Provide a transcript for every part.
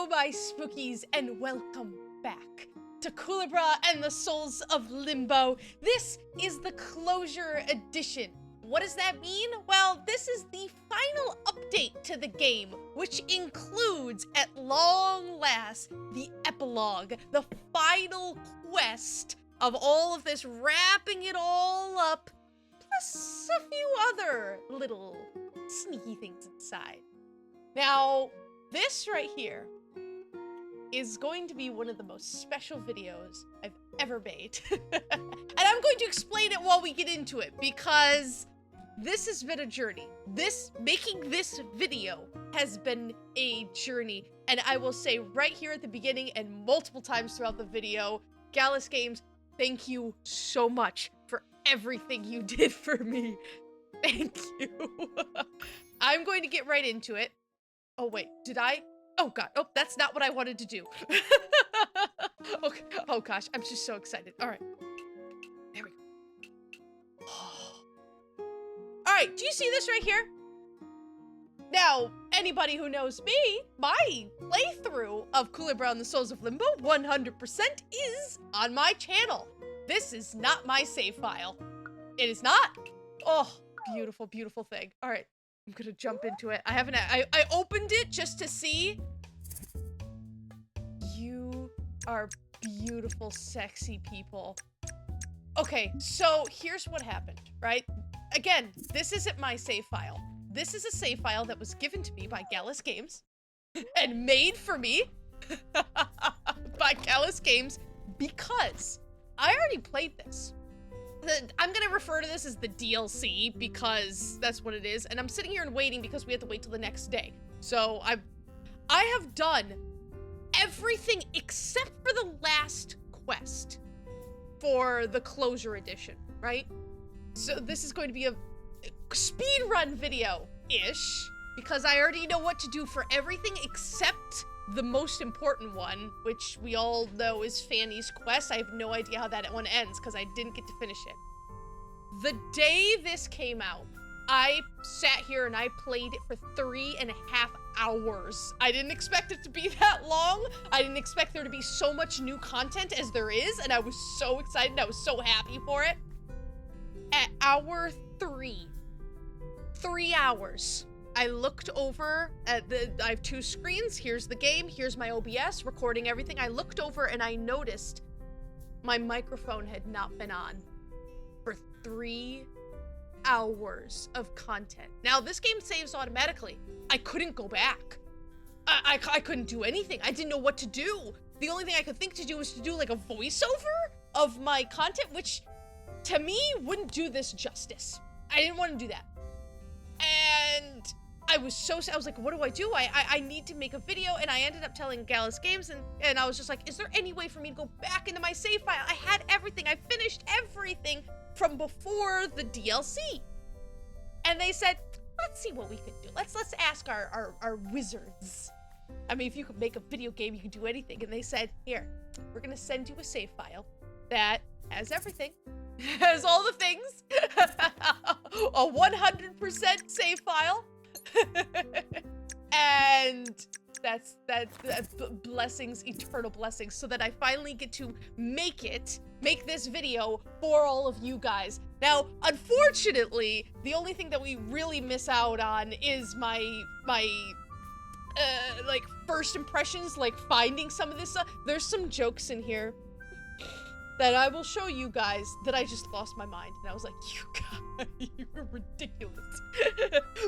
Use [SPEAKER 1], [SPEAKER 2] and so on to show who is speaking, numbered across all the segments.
[SPEAKER 1] Hello, my spookies, and welcome back to Kulebra and the Souls of Limbo. This is the closure edition. What does that mean? Well, this is the final update to the game, which includes, at long last, the epilogue, the final quest of all of this, wrapping it all up, plus a few other little sneaky things inside. Now, this right here is going to be one of the most special videos I've ever made. And I'm going to explain it while we get into it, because this has been a journey. Making this video has been a journey. And I will say right here at the beginning and multiple times throughout the video, Galla Games, thank you so much for everything you did for me. Thank you. I'm going to get right into it. Oh wait, did I? Oh god, oh, that's not what I wanted to do. Okay. Oh gosh, I'm just so excited. All right, there we go. All right, do you see this right here? Now, anybody who knows me, my playthrough of Kulebra and the Souls of Limbo 100% is on my channel. This is not my save file. It is not. Oh, beautiful, beautiful thing. All right. I'm gonna jump into it. I opened it just to see. You are beautiful, sexy people. Okay, so here's what happened, right? Again, this isn't my save file. This is a save file that was given to me by Galla Games and made for me by Galla Games because I already played this. I'm gonna refer to this as the DLC because that's what it is, and I'm sitting here and waiting because we have to wait till the next day. So I have done everything except for the last quest for the closure edition, right? So this is going to be a speedrun video-ish because I already know what to do for everything except the most important one, which we all know is Fanny's quest. I have no idea how that one ends because I didn't get to finish it. The day this came out, I sat here and I played it for 3.5 hours. I didn't expect it to be that long. I didn't expect there to be so much new content as there is, and I was so excited. I was so happy for it. At hour 3 hours, I looked over at I have two screens. Here's the game, here's my OBS, recording everything. I looked over and I noticed my microphone had not been on for 3 hours of content. Now, this game saves automatically. I couldn't go back. I couldn't do anything. I didn't know what to do. The only thing I could think to do was to do like a voiceover of my content, which to me wouldn't do this justice. I didn't want to do that. And I was like, what do I do? I need to make a video, and I ended up telling Galla Games, and I was just like, is there any way for me to go back into my save file? I had everything. I finished everything from before the DLC. And they said, let's see what we can do. Let's ask our wizards. I mean, if you could make a video game, you could do anything. And they said, here, we're gonna send you a save file that has everything. Has all the things. A 100% save file. And that's blessings, eternal blessings, so that I finally get to make this video for all of you guys. Now, unfortunately, the only thing that we really miss out on is my like first impressions, like finding some of this stuff. There's some jokes in here that I will show you guys that I just lost my mind. And I was like, you guys, you're ridiculous.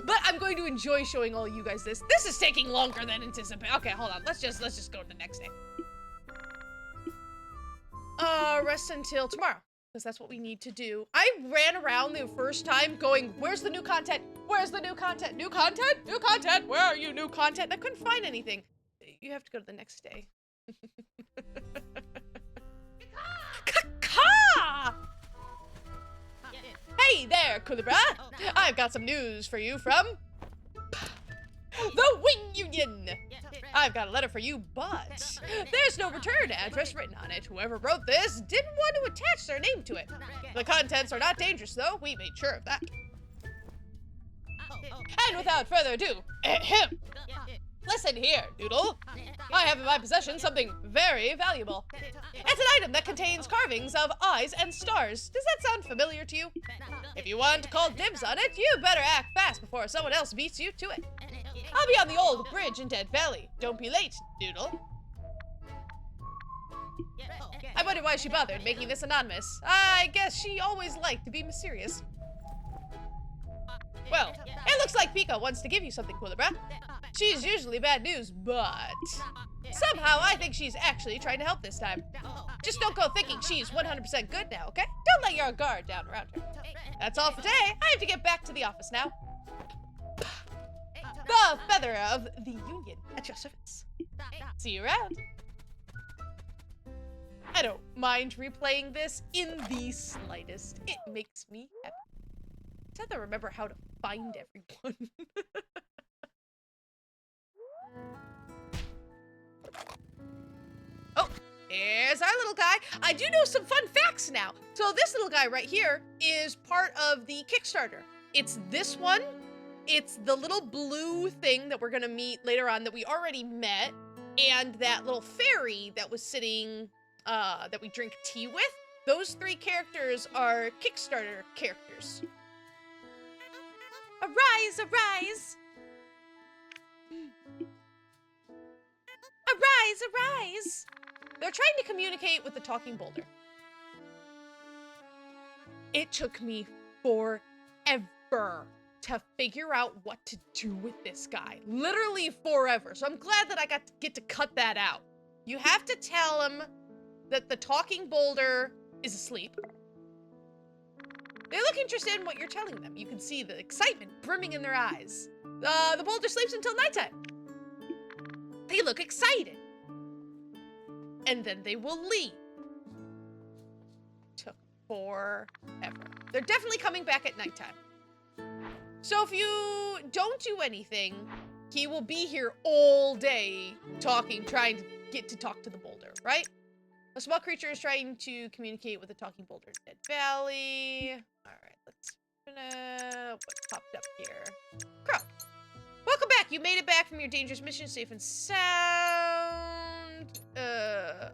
[SPEAKER 1] But I'm going to enjoy showing all you guys this. This is taking longer than anticipated. Okay, hold on. Let's just go to the next day. Rest until tomorrow, because that's what we need to do. I ran around the first time going, where's the new content? Where's the new content? New content? New content? Where are you, new content? I couldn't find anything. You have to go to the next day. Hey there, Kulebra! I've got some news for you from the Wing Union! I've got a letter for you, but there's no return address written on it. Whoever wrote this didn't want to attach their name to it. The contents are not dangerous, though. We made sure of that. And without further ado, ahem. Listen here, Noodle. I have in my possession something very valuable. It's an item that contains carvings of eyes and stars. Does that sound familiar to you? If you want to call dibs on it, you better act fast before someone else beats you to it. I'll be on the old bridge in Dead Valley. Don't be late, Noodle. I wonder why she bothered making this anonymous. I guess she always liked to be mysterious. Well, it looks like Pika wants to give you something, Kulebra. She's usually bad news, but somehow I think she's actually trying to help this time. Just don't go thinking she's 100% good now, okay? Don't let your guard down around her. That's all for today. I have to get back to the office now. The feather of the union at your service. See you around. I don't mind replaying this in the slightest. It makes me happy. I just have to remember how to find everyone. Oh, there's our little guy. I do know some fun facts now. So this little guy right here is part of the Kickstarter. It's this one. It's the little blue thing that we're gonna meet later on that we already met, and that little fairy that was sitting, that we drink tea with. Those three characters are Kickstarter characters. Arise, arise! Arise, arise! They're trying to communicate with the talking boulder. It took me forever to figure out what to do with this guy. Literally forever. So I'm glad that I get to cut that out. You have to tell him that the talking boulder is asleep. They look interested in what you're telling them. You can see the excitement brimming in their eyes. The boulder sleeps until nighttime. They look excited. And then they will leave. Took forever. They're definitely coming back at nighttime. So if you don't do anything, he will be here all day talking, trying to get to talk to the boulder, right? A small creature is trying to communicate with a talking boulder in Dead Valley. All right, let's what popped up here. Crow. Welcome back. You made it back from your dangerous mission safe and sound.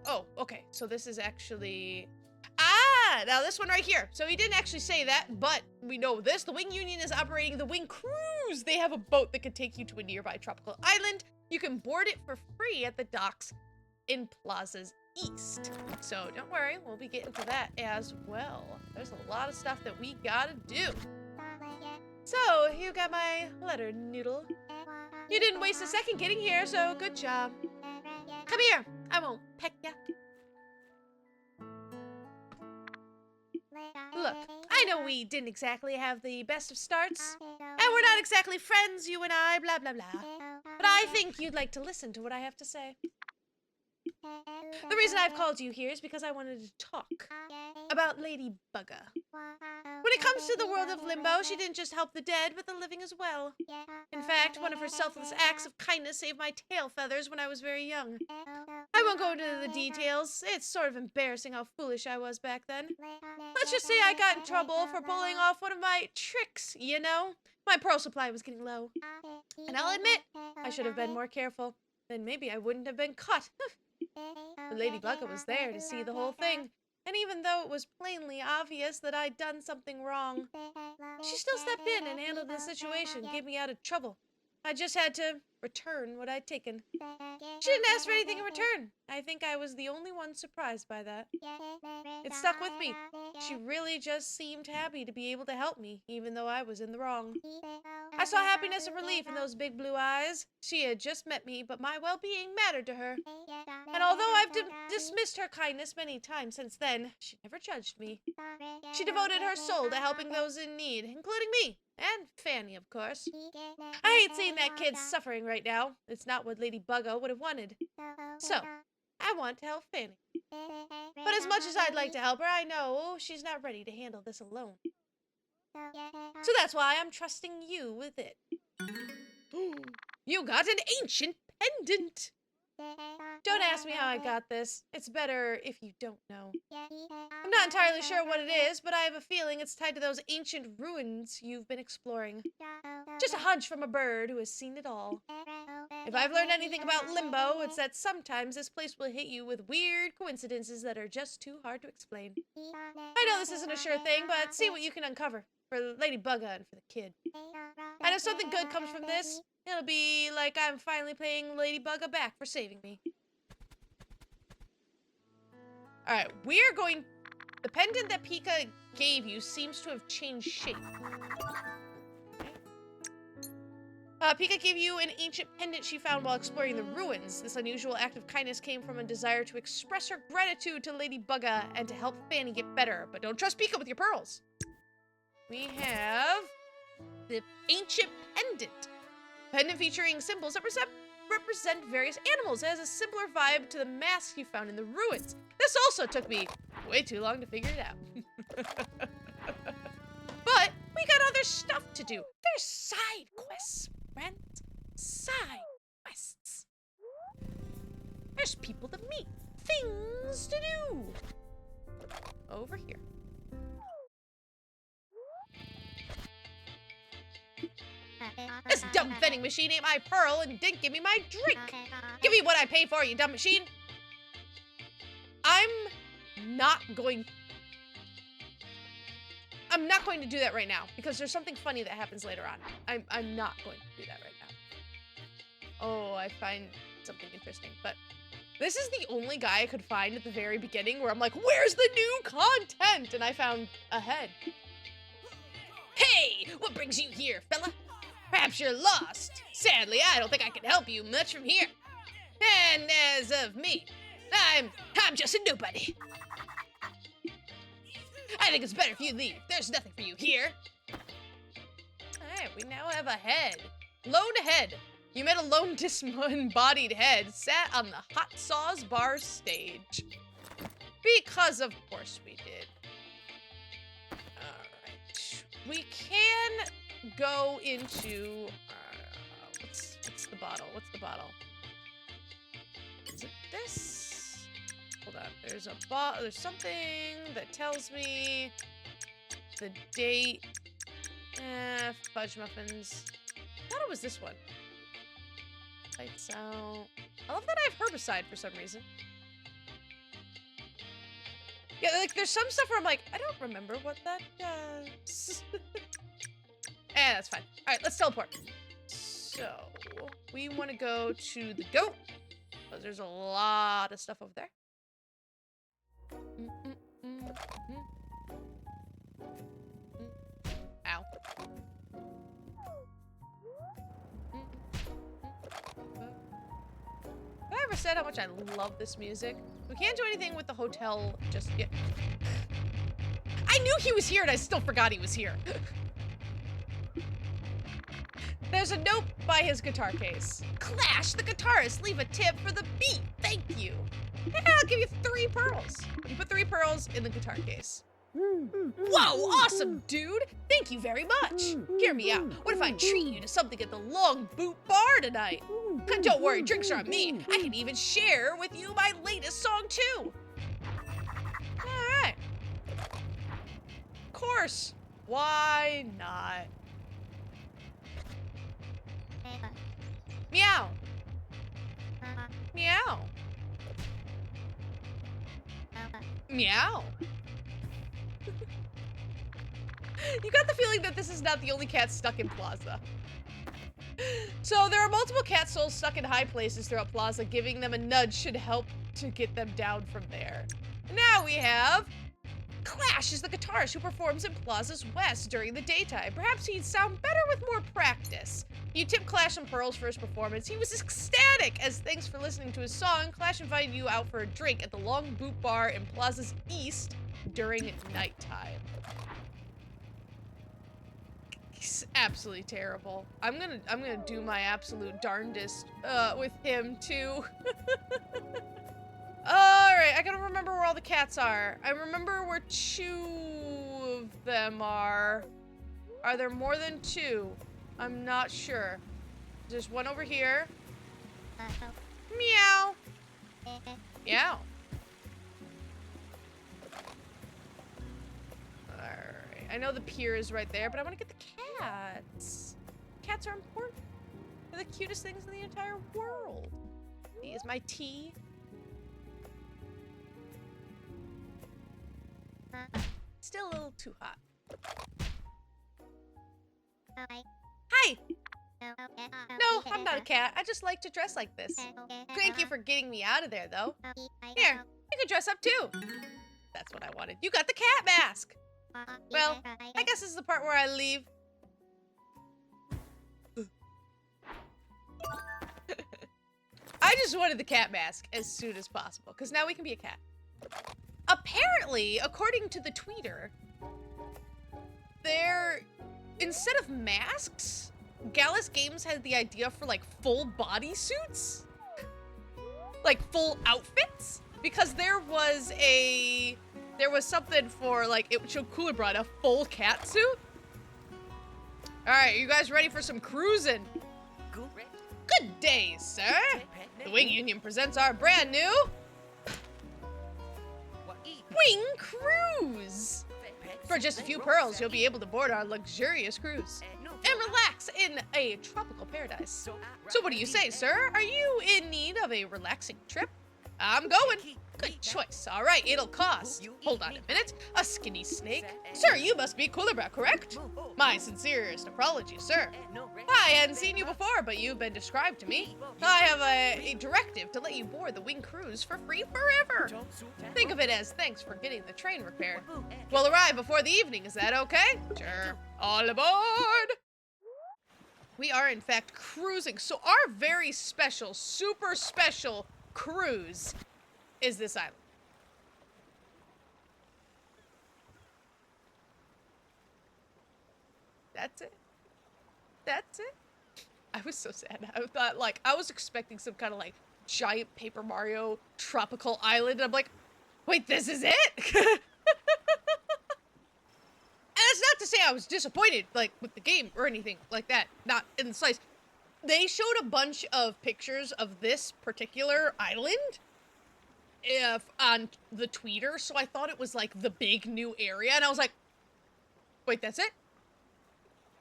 [SPEAKER 1] Oh, okay. So this is actually... Ah, now this one right here. So he didn't actually say that, but we know this. The Wing Union is operating the Wing Cruise. They have a boat that can take you to a nearby tropical island. You can board it for free at the docks in Plaza's East. So don't worry, we'll be getting to that as well. There's a lot of stuff that we gotta do. So, you got my letter, Noodle. You didn't waste a second getting here, so good job. Come here, I won't peck ya. Look, I know we didn't exactly have the best of starts, and we're not exactly friends, you and I, blah, blah, blah. But I think you'd like to listen to what I have to say. The reason I've called you here is because I wanted to talk about Lady Bugga. When it comes to the world of Limbo, she didn't just help the dead, but the living as well. In fact, one of her selfless acts of kindness saved my tail feathers when I was very young. I won't go into the details. It's sort of embarrassing how foolish I was back then. Let's just say I got in trouble for pulling off one of my tricks, you know? My pearl supply was getting low. And I'll admit, I should have been more careful. Then maybe I wouldn't have been caught. But Lady Bugga was there to see the whole thing, and even though it was plainly obvious that I'd done something wrong, she still stepped in and handled the situation, gave me out of trouble. I just had to return what I'd taken. She didn't ask for anything in return. I think I was the only one surprised by that. It stuck with me. She really just seemed happy to be able to help me, even though I was in the wrong. I saw happiness and relief in those big blue eyes. She had just met me, but my well-being mattered to her. And although I've dismissed her kindness many times since then, she never judged me. She devoted her soul to helping those in need, including me. And Fanny, of course. I hate seeing that kid suffering right now. It's not what Lady Bugga would have wanted. So, I want to help Fanny. But as much as I'd like to help her, I know she's not ready to handle this alone. So that's why I'm trusting you with it. You got an ancient pendant. Don't ask me how I got this. It's better if you don't know. I'm not entirely sure what it is, but I have a feeling it's tied to those ancient ruins you've been exploring. Just a hunch from a bird who has seen it all. If I've learned anything about Limbo, it's that sometimes this place will hit you with weird coincidences that are just too hard to explain. I know this isn't a sure thing, but see what you can uncover for Lady Bugga and for the kid. And if something good comes from this, it'll be like I'm finally paying Lady Bugga back for saving me. Alright, we're going... The pendant that Pika gave you seems to have changed shape. Pika gave you an ancient pendant she found while exploring the ruins. This unusual act of kindness came from a desire to express her gratitude to Lady Bugga and to help Fanny get better. But don't trust Pika with your pearls. We have the ancient pendant. Pendant featuring symbols that represent various animals. It has a similar vibe to the mask you found in the ruins. This also took me way too long to figure it out. But we got other stuff to do. There's side quests, friends. Side quests. There's people to meet. Things to do. Over here. This dumb vending machine ate my pearl and didn't give me my drink. Give me what I pay for, you dumb machine. I'm not going to do that right now because there's something funny that happens later on. I'm not going to do that right now. Oh, I find something interesting, but this is the only guy I could find at the very beginning where I'm like, where's the new content? And I found a head. Hey, what brings you here, fella? Perhaps you're lost. Sadly, I don't think I can help you much from here. And as of me, I'm just a nobody. I think it's better if you leave. There's nothing for you here. Alright, we now have a head. Lone head. You met a lone disembodied head sat on the hot sauce bar stage. Because of course we did. Alright. We can go into what's the bottle? What's the bottle? Is it this? Hold on. There's something that tells me the date. Fudge muffins. I thought it was this one. Lights out. I love that I have herbicide for some reason. Yeah, like there's some stuff where I'm like, I don't remember what that does. That's fine. Alright, let's teleport. So, we want to go to the goat. Because there's a lot of stuff over there. Ow. Have I ever said how much I love this music? We can't do anything with the hotel just yet. I knew he was here and I still forgot he was here. There's a note by his guitar case. Clash, the guitarist, leave a tip for the beat. Thank you. Yeah, I'll give you 3 pearls. You put 3 pearls in the guitar case. Whoa, awesome, dude. Thank you very much. Hear me out. What if I treat you to something at the Long Boot Bar tonight? Don't worry, drinks are on me. I can even share with you my latest song, too. All right. Of course. Why not? Meow. Meow. Meow. You got the feeling that this is not the only cat stuck in Plaza. So there are multiple cat souls stuck in high places throughout Plaza. Giving them a nudge should help to get them down from there. Now we have Clash is the guitarist who performs in Plaza's West during the daytime. Perhaps he'd sound better with more practice. You tipped Clash some pearls for his performance. He was ecstatic. As thanks for listening to his song, Clash invited you out for a drink at the Long Boot Bar in Plaza's East during nighttime. He's absolutely terrible. I'm gonna do my absolute darndest with him too. Alright, I gotta remember where all the cats are. I remember where 2 of them are. Are there more than 2? I'm not sure. There's one over here. Meow. Meow. Alright. I know the pier is right there, but I want to get the cats. Cats are important. They're the cutest things in the entire world. Is my tea. Still a little too hot. Hi! No, I'm not a cat. I just like to dress like this. Thank you for getting me out of there, though. Here, you can dress up too. That's what I wanted. You got the cat mask! Well, I guess this is the part where I leave. I just wanted the cat mask as soon as possible, because now we can be a cat. Apparently, according to the tweeter, instead of masks, Galla's Games had the idea for like full body suits, like full outfits, because there was something for like, it showed Kulebra in a full cat suit. All right, you guys ready for some cruising? Good day, sir. The Wing Union presents our brand new Wing Cruise. For just a few pearls, you'll be able to board our luxurious cruise and relax in a tropical paradise. So what do you say, sir? Are you in need of a relaxing trip? I'm going. Good choice. All right, it'll cost. Hold on a minute. A skinny snake. Sir, you must be Kulebra, correct? My sincerest apologies, sir. I hadn't seen you before, but you've been described to me. I have a directive to let you board the Wing Cruise for free forever. Think of it as thanks for getting the train repaired. We'll arrive before the evening. Is that okay? Sure. All aboard! We are, in fact, cruising. So our very special, super special cruise is this island. That's it. That's it. I was so sad. I thought, like, I was expecting some kind of, like, giant Paper Mario tropical island. And I'm like, wait, this is it? And that's not to say I was disappointed, like, with the game or anything like that. Not in the slightest. They showed a bunch of pictures of this particular island on the tweeter, so I thought it was, like, the big new area. And I was like, wait, that's it?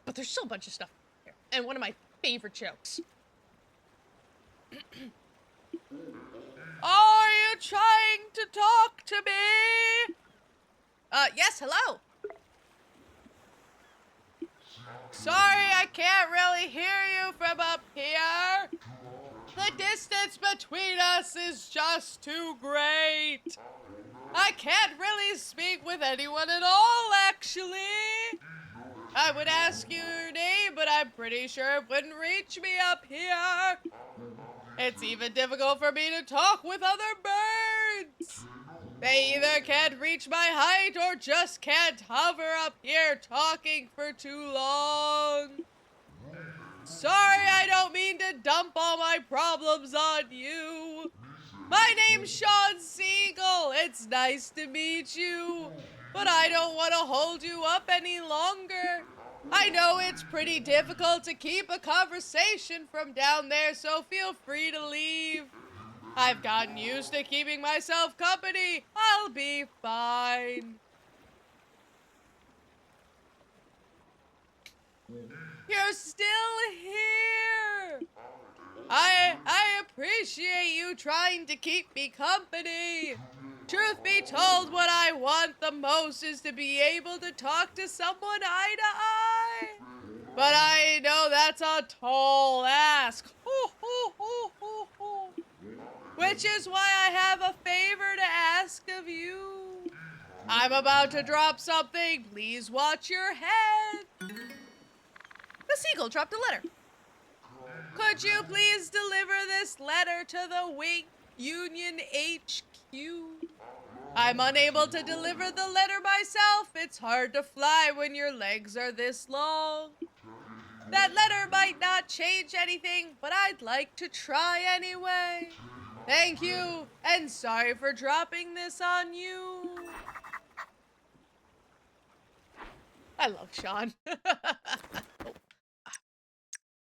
[SPEAKER 1] But there's still a bunch of stuff here. And one of my favorite jokes. Are you trying to talk to me? Yes, hello. Sorry, I can't really hear you from up here. The distance between us is just too great. I can't really speak with anyone at all, actually. I would ask you your name, but I'm pretty sure it wouldn't reach me up here. It's even difficult for me to talk with other birds. They either can't reach my height or just can't hover up here talking for too long. Sorry, I don't mean to dump all my problems on you. My name's Sean Siegel. It's nice to meet you. But I don't want to hold you up any longer. I know it's pretty difficult to keep a conversation from down there, so feel free to leave. I've gotten used to keeping myself company. I'll be fine. You're still here. I appreciate you trying to keep me company. Truth be told, what I want the most is to be able to talk to someone eye to eye. But I know that's a tall ask. Which is why I have a favor to ask of you. I'm about to drop something. Please watch your head. The seagull dropped a letter. Could you please deliver this letter to the Wing Union HQ? I'm unable to deliver the letter myself. It's hard to fly when your legs are this long. That letter might not change anything, but I'd like to try anyway. Thank you, and sorry for dropping this on you. I love Sean.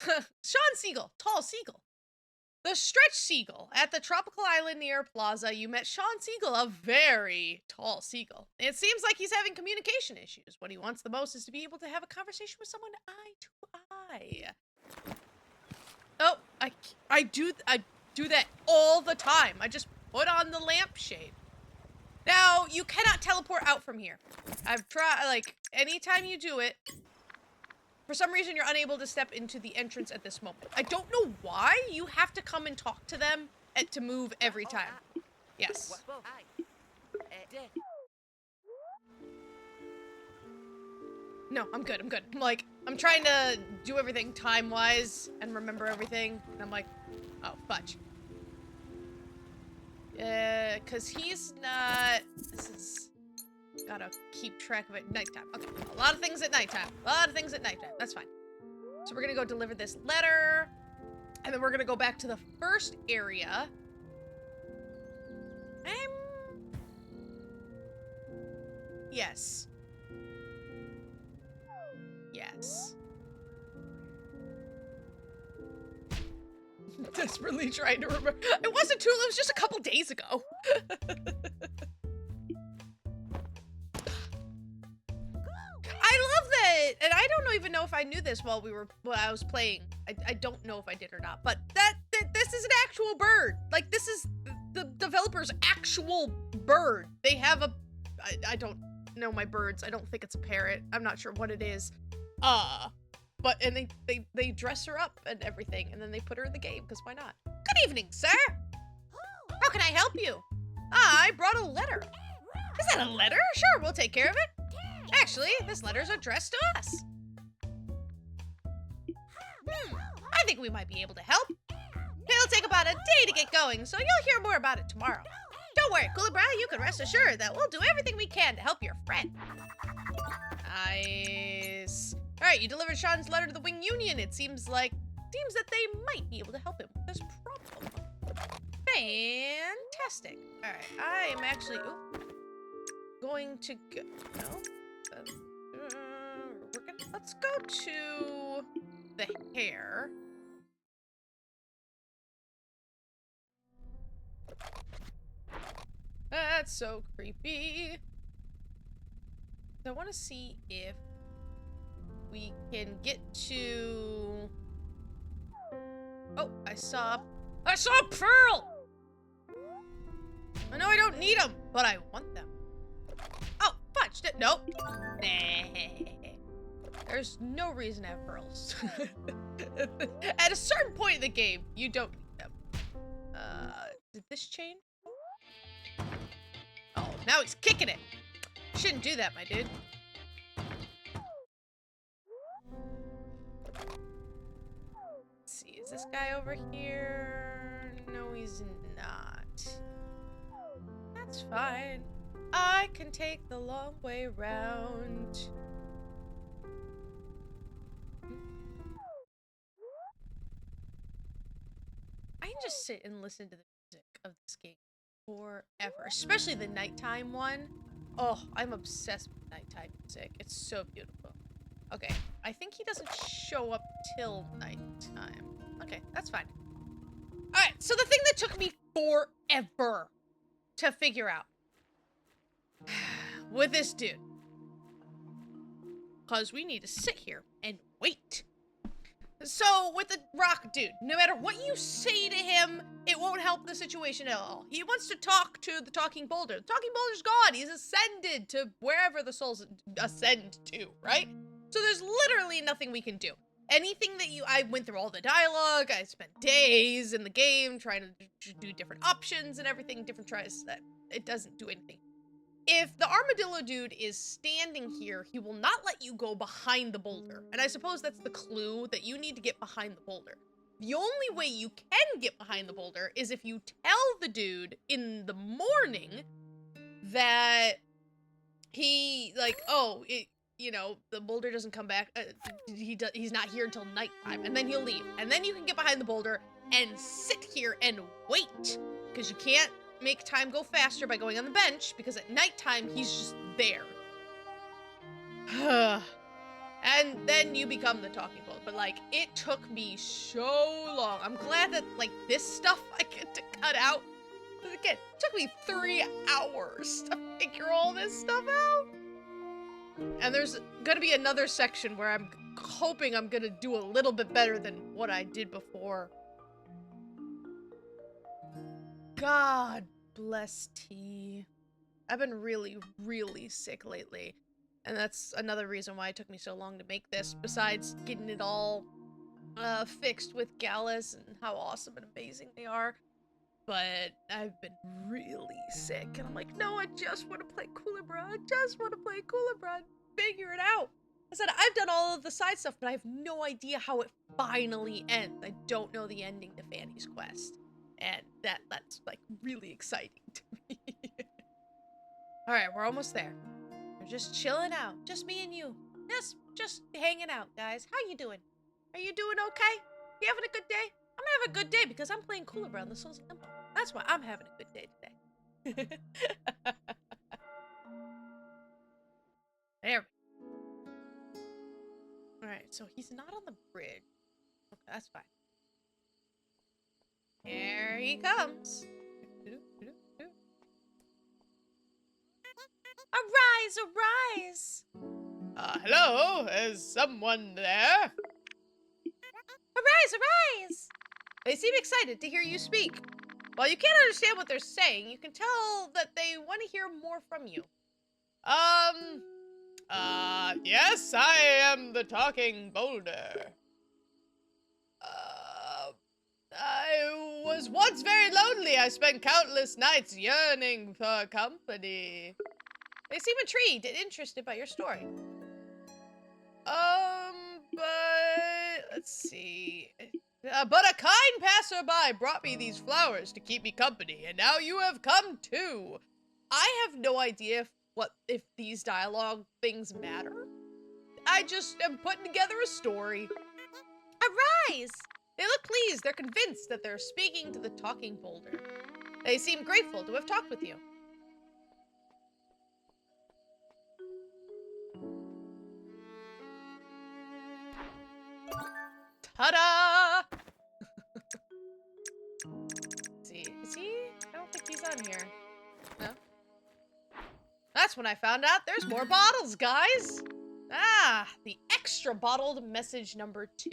[SPEAKER 1] Sean Siegel, tall seagull. The Stretch Seagull. At the tropical island near Plaza, you met Sean Seagull, a very tall seagull. It seems like he's having communication issues. What he wants the most is to be able to have a conversation with someone eye to eye. Oh, I do that all the time. I just put on the lampshade. Now, you cannot teleport out from here. I've tried, like, anytime you do it, for some reason, you're unable to step into the entrance at this moment. I don't know why. You have to come and talk to them to move every time. Yes. No, I'm good. I'm good. I'm trying to do everything time-wise and remember everything. And I'm like, oh, fudge. Because he's not... This is... Gotta keep track of it. Nighttime. Okay. A lot of things at nighttime. A lot of things at nighttime. That's fine. So we're gonna go deliver this letter. And then we're gonna go back to the first area. Yes. Yes. Desperately trying to remember. It wasn't too long. It was just a couple days ago. I love that, and I don't even know if I knew this while I was playing. I don't know if I did or not, but this is an actual bird. Like, this is the developer's actual bird. They have a, I don't know my birds. I don't think it's a parrot. I'm not sure what it is. But, and they dress her up and everything, and then they put her in the game, because why not? Good evening, sir. How can I help you? I brought a letter. Is that a letter? Sure, we'll take care of it. Actually, this letter's addressed to us. I think we might be able to help. It'll take about a day to get going, so you'll hear more about it tomorrow. Don't worry, Kulebra, you can rest assured that we'll do everything we can to help your friend. Nice. Alright, you delivered Sean's letter to the Wing Union. It seems that they might be able to help him with this problem. Fantastic. Alright, I am actually going to go. No? Let's go to the hair. That's so creepy. I want to see if we can get to... Oh, I saw a pearl! I know I don't need them, but I want them. Oh, fudge! Nope. Nah. There's no reason to have pearls. At a certain point in the game, you don't need them. Did this change? Oh, now he's kicking it. Shouldn't do that, my dude. Let's see, is this guy over here? No, he's not. That's fine. I can take the long way around. I can just sit and listen to the music of this game forever, especially the nighttime one. Oh, I'm obsessed with nighttime music. It's so beautiful. Okay, I think he doesn't show up till nighttime. Okay, that's fine. All right, so the thing that took me forever to figure out with this dude, because we need to sit here and wait. So, with the rock dude, no matter what you say to him, it won't help the situation at all. He wants to talk to the talking boulder. The talking boulder's gone. He's ascended to wherever the souls ascend to, right? So there's literally nothing we can do. Anything that I went through all the dialogue, I spent days in the game trying to do different options and everything, different tries, that it doesn't do anything. If the armadillo dude is standing here, he will not let you go behind the boulder. And I suppose that's the clue, that you need to get behind the boulder. The only way you can get behind the boulder is if you tell the dude in the morning that he, like, oh, you know, the boulder doesn't come back, he's not here until nighttime, and then he'll leave. And then you can get behind the boulder and sit here and wait, because you can't make time go faster by going on the bench, because at nighttime, he's just there. And then you become the talking bolt. But, like, it took me so long. I'm glad that, like, this stuff I get to cut out. But again, it took me 3 hours to figure all this stuff out. And there's gonna be another section where I'm hoping I'm gonna do a little bit better than what I did before. God bless T. I've been really, really sick lately. And that's another reason why it took me so long to make this, besides getting it all fixed with Gallas and how awesome and amazing they are. But I've been really sick, and I'm like, no, I just want to play Kulebra. I just want to play Kulebra and figure it out. I said, I've done all of the side stuff, but I have no idea how it finally ends. I don't know the ending to Fanny's quest. And that's like really exciting to me. All right, we're almost there. We're just chilling out. Just me and you. Just hanging out, guys. How you doing? Are you doing okay? You having a good day? I'm gonna have a good day because I'm playing Kulebra on the Souls of Limbo. That's why I'm having a good day today. There. Alright, so he's not on the bridge. Okay, that's fine. Here he comes. Arise, arise! Hello? Is someone there? Arise, arise! They seem excited to hear you speak. While you can't understand what they're saying, you can tell that they want to hear more from you. Yes, I am the talking boulder. I was once very lonely. I spent countless nights yearning for company. They seem intrigued and interested by your story. But let's see. But a kind passerby brought me these flowers to keep me company, and now you have come too. I have no idea if these dialogue things matter. I just am putting together a story. Arise! They look pleased. They're convinced that they're speaking to the talking boulder. They seem grateful to have talked with you. Ta-da! Let's see, is he? I don't think he's on here. No? That's when I found out there's more bottles, guys! Ah, the extra bottled message number 2.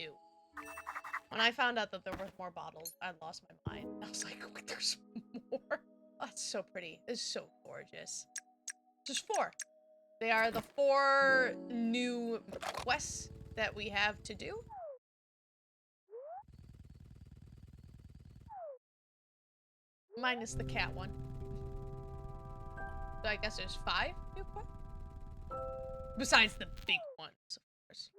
[SPEAKER 1] When I found out that there were more bottles, I lost my mind. I was like, wait, there's more? Oh, that's so pretty. It's so gorgeous. Just 4. They are the 4 new quests that we have to do. Minus the cat one. So I guess there's 5 new quests? Besides the big ones, of course.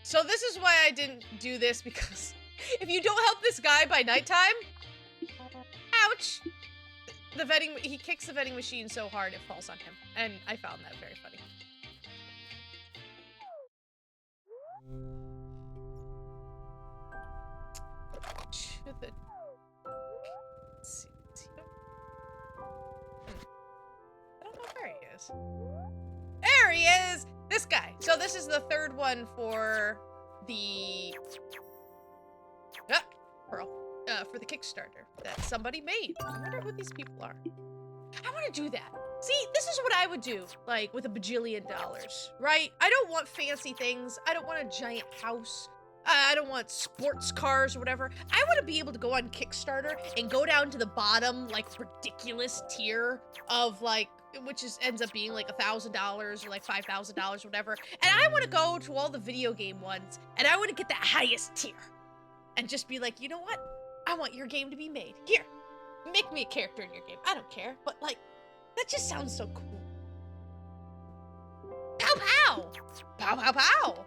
[SPEAKER 1] So this is why I didn't do this, because if you don't help this guy by nighttime, ouch! He kicks the vending machine so hard it falls on him. And I found that very funny. Let's see. I don't know where he is. There he is! This guy. So this is the 3rd one for the Pearl. For the Kickstarter that somebody made. I wonder who these people are. I want to do that. See, this is what I would do, like, with $1 bajillion, right? I don't want fancy things. I don't want a giant house. I don't want sports cars or whatever. I want to be able to go on Kickstarter and go down to the bottom, like, ridiculous tier of, like, which ends up being like $1,000 or like $5,000 or whatever. And I want to go to all the video game ones, and I want to get the highest tier. And just be like, you know what? I want your game to be made. Here, make me a character in your game. I don't care, but like, that just sounds so cool. Pow pow! Pow pow pow!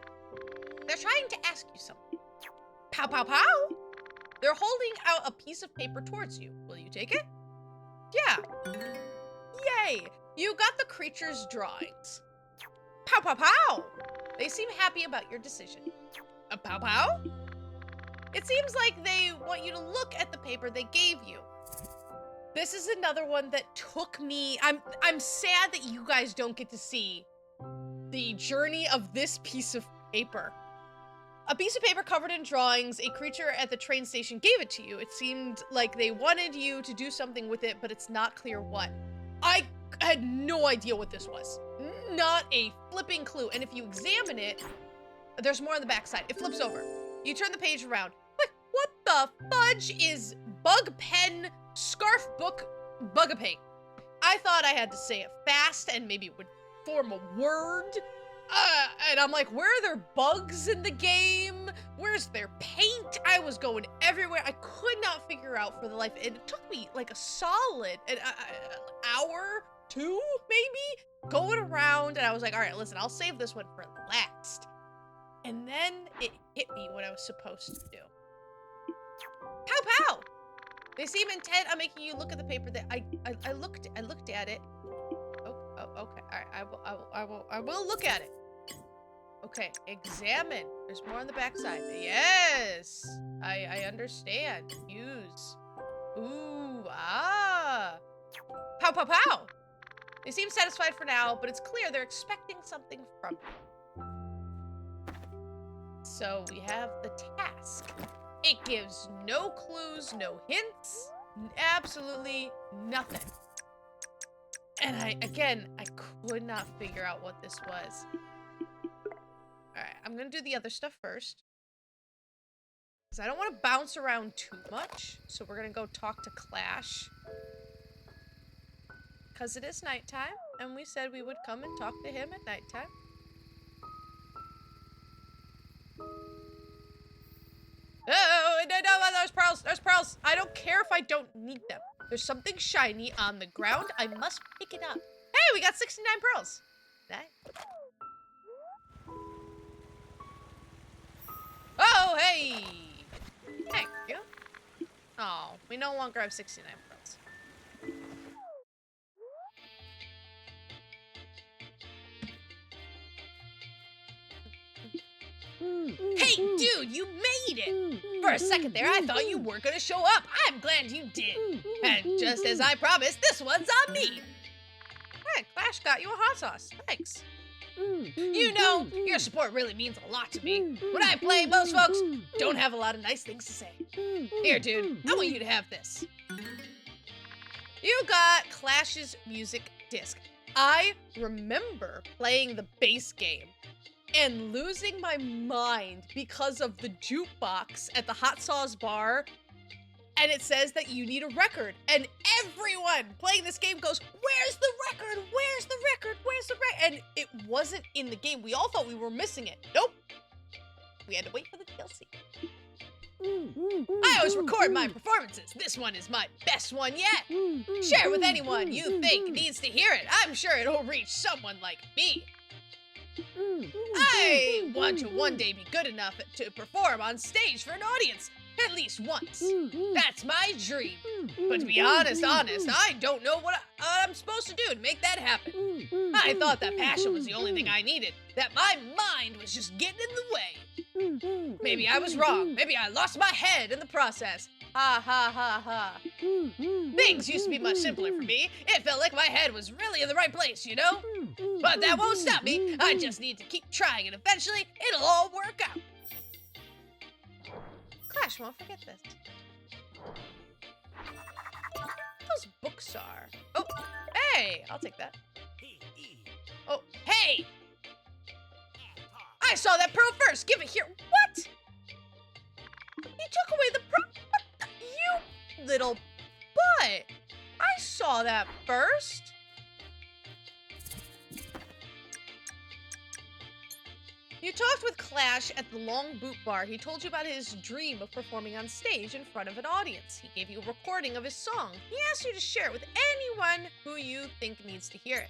[SPEAKER 1] They're trying to ask you something. Pow pow pow! They're holding out a piece of paper towards you. Will you take it? Yeah. Yay! You got the creature's drawings. Pow pow pow! They seem happy about your decision. Pow pow? It seems like they want you to look at the paper they gave you. This is another one that took me. I'm sad that you guys don't get to see the journey of this piece of paper. A piece of paper covered in drawings. A creature at the train station gave it to you. It seemed like they wanted you to do something with it, but it's not clear what. I had no idea what this was. Not a flipping clue. And if you examine it, there's more on the backside. It flips over. You turn the page around. What the fudge is bug pen scarf book bug-a-paint? I thought I had to say it fast and maybe it would form a word. And I'm like, where are there bugs in the game? Where's their paint? I was going everywhere. I could not figure out for the life. It took me like a solid an hour, 2 maybe, going around. And I was like, all right, listen, I'll save this one for last. And then it hit me what I was supposed to do. Pow pow! They seem intent on making you look at the paper that I looked at it. Oh, okay. All right, I will look at it. Okay, examine. There's more on the backside. Yes, I understand. Use. Ooh, ah. Pow, pow, pow. They seem satisfied for now, but it's clear they're expecting something from you. So we have the task. It gives no clues, no hints, absolutely nothing. And I could not figure out what this was. Alright, I'm gonna do the other stuff first. Because I don't want to bounce around too much. So we're gonna go talk to Clash. Because it is nighttime, and we said we would come and talk to him at nighttime. Oh, no, there's pearls, there's pearls. I don't care if I don't need them. There's something shiny on the ground. I must pick it up. Hey, we got 69 pearls. Nice. Oh, hey. Thank you. Oh, we no longer have 69 pearls. Hey, dude, you made it! For a second there, I thought you weren't gonna show up. I'm glad you did. And just as I promised, this one's on me. Hey, Clash got you a hot sauce. Thanks. You know, your support really means a lot to me. When I play, most folks don't have a lot of nice things to say. Here, dude, I want you to have this. You got Clash's music disc. I remember playing the base game and losing my mind because of the jukebox at the hot sauce bar, and it says that you need a record, and everyone playing this game goes, where's the record? Where's the record? Where's the record? And it wasn't in the game. We all thought we were missing it. Nope. We had to wait for the DLC. I always record my performances. This one is my best one yet. Share with anyone you think needs to hear it. I'm sure it'll reach someone like me. I want to one day be good enough to perform on stage for an audience, at least once. That's my dream. But to be honest, I don't know what I'm supposed to do to make that happen. I thought that passion was the only thing I needed, that my mind was just getting in the way. Maybe I was wrong. Maybe I lost my head in the process. Ha ha ha ha. Things used to be much simpler for me. It felt like my head was really in the right place, you know? But that won't stop me. I just need to keep trying, and eventually it'll all work out. Clash won't forget this. Those books are. Oh, hey, I'll take that. Oh, hey! I saw that pearl first. Give it here. What? You took away the pearl. What the, you little butt. I saw that first. You talked with Clash at the Long Boot Bar. He told you about his dream of performing on stage in front of an audience. He gave you a recording of his song. He asked you to share it with anyone who you think needs to hear it.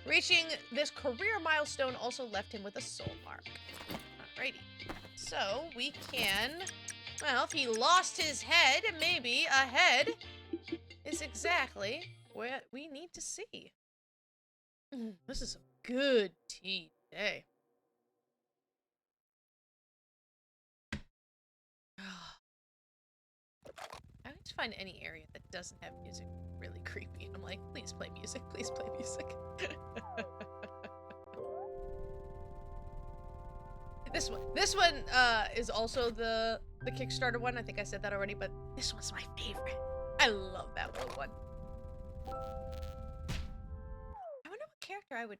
[SPEAKER 1] Reaching this career milestone also left him with a soul mark. Alrighty. So we can, well, if he lost his head, maybe a head is exactly what we need to see. This is some good tea today. I always find any area that doesn't have music really creepy. I'm like, please play music, please play music. This one is also the Kickstarter one. I think I said that already, but this one's my favorite. I love that little one. I wonder what character I would.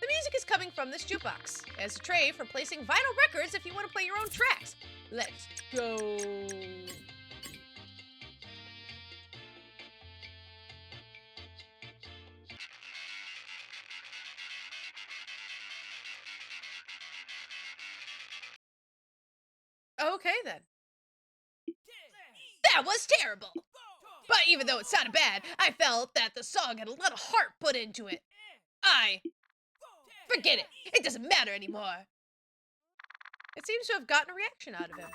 [SPEAKER 1] The music is coming from this jukebox. It has a tray for placing vinyl records if you want to play your own tracks. Let's go. Okay, then. That was terrible! But even though it sounded bad, I felt that the song had a lot of heart put into it. Forget it! It doesn't matter anymore! It seems to have gotten a reaction out of him.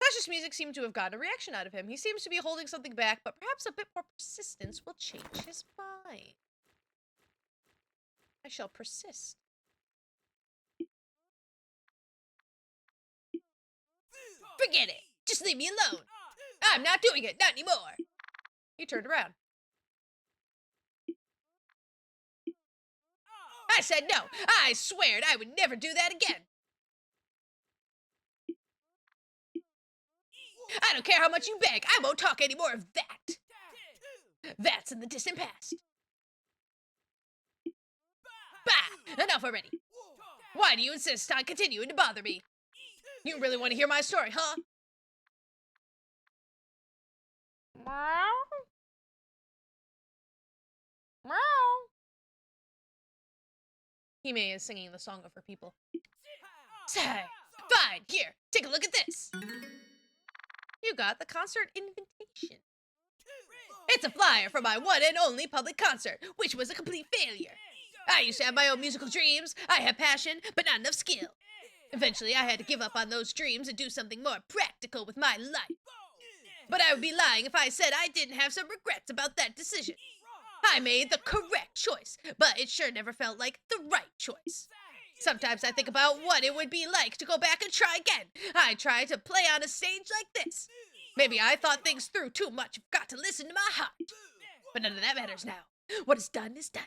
[SPEAKER 1] Clash's music seemed to have gotten a reaction out of him. He seems to be holding something back, but perhaps a bit more persistence will change his mind. I shall persist. Forget it! Just leave me alone! I'm not doing it, not anymore! He turned around. I said no! I sweared I would never do that again! I don't care how much you beg, I won't talk any more of that! That's in the distant past. Bah! Enough already! Why do you insist on continuing to bother me? You really want to hear my story, huh? Meow. Meow. Hime is singing the song of her people. Say, fine, here, take a look at this. You got the concert invitation. It's a flyer for my one and only public concert, which was a complete failure. I used to have my own musical dreams, I had passion, but not enough skill. Eventually, I had to give up on those dreams and do something more practical with my life. But I would be lying if I said I didn't have some regrets about that decision. I made the correct choice, but it sure never felt like the right choice. Sometimes I think about what it would be like to go back and try again. I tried to play on a stage like this. Maybe I thought things through too much and forgot to listen to my heart. But none of that matters now. What is done is done.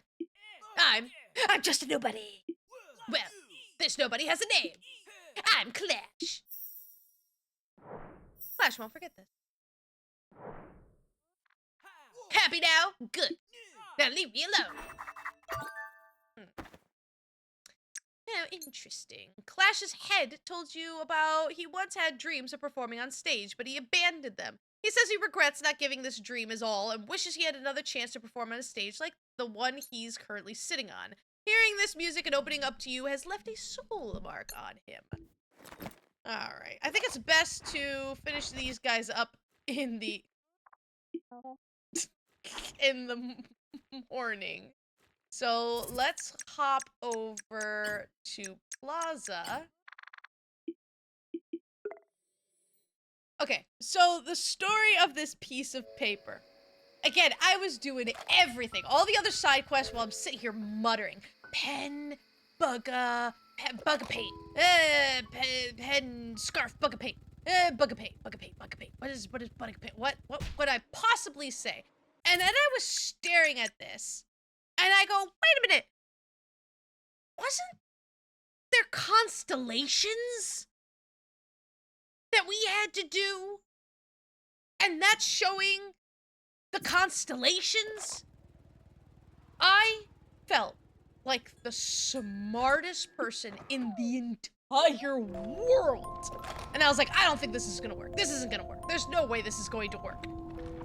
[SPEAKER 1] I'm just a nobody. Well, this nobody has a name. I'm Clash. Clash won't forget this. Happy now? Good. Now leave me alone. Now, interesting. Clash's head told you about he once had dreams of performing on stage, but he abandoned them. He says he regrets not giving this dream his all and wishes he had another chance to perform on a stage like the one he's currently sitting on. Hearing this music and opening up to you has left a soul mark on him. Alright, I think it's best to finish these guys up in the morning. So let's hop over to Plaza. Okay, so the story of this piece of paper. Again, I was doing everything, all the other side quests while I'm sitting here muttering. Pen, bugga, paint, pen, scarf, bugga paint, bugga paint. What is bugga paint? What would I possibly say? And then I was staring at this, and I go, wait a minute, wasn't there constellations that we had to do? And that's showing the constellations? I felt like the smartest person in the entire world. And I was like, I don't think this is gonna work. This isn't gonna work. There's no way this is going to work.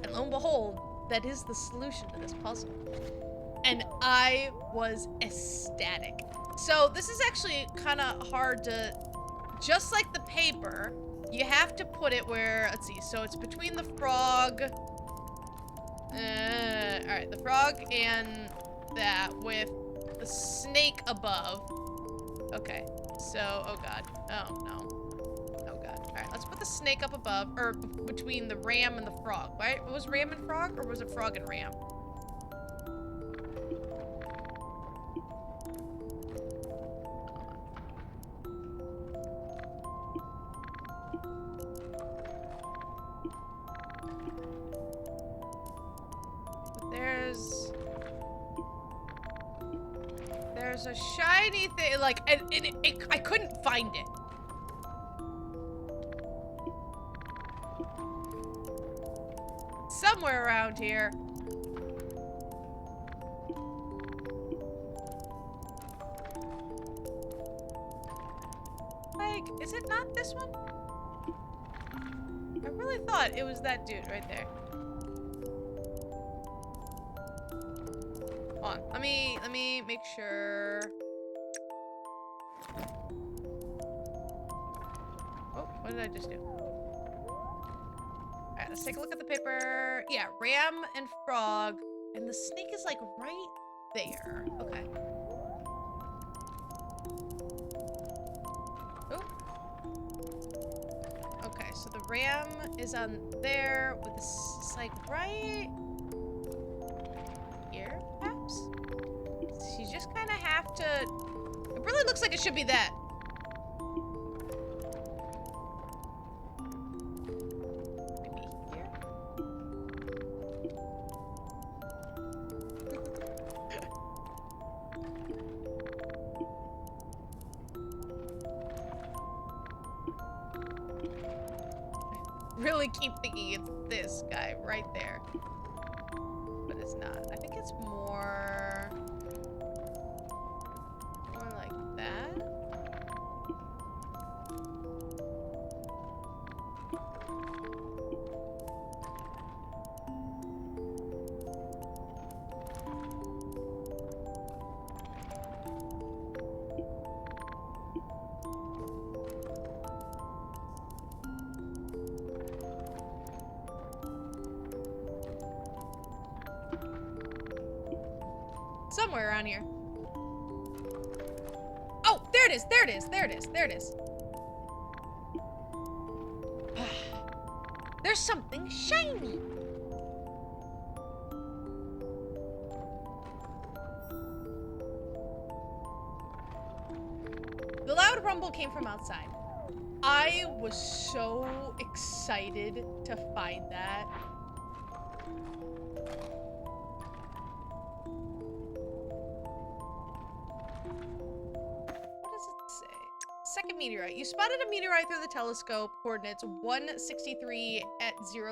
[SPEAKER 1] And lo and behold, that is the solution to this puzzle. And I was ecstatic. So this is actually kind of hard to, just like the paper, you have to put it where, let's see, so it's between the frog, alright, the frog and that with the snake above. Okay, so, oh god, oh no, oh god. Alright, let's put the snake up above, or between the ram and the frog, right? Was ram and frog, or was it frog and ram? there's a shiny thing, like, and I couldn't find it. Somewhere around here. Like, is it not this one? I really thought it was that dude right there. Hold on, let me make sure. Oh, what did I just do? Alright, let's take a look at the paper. Yeah, ram and frog. And the snake is like right there. Okay. Oh. Okay, so the ram is on there with the like right here, perhaps? So you just kind of have to... It really looks like it should be that. Maybe here? Really keep thinking it's this guy right there. But it's not. I think it's more like that. Somewhere around here. Oh, there it is, there it is, there it is, there it is. There's something shiny. The loud rumble came from outside. I was so excited to find that. Second meteorite. You spotted a meteorite through the telescope. Coordinates 163 at 030.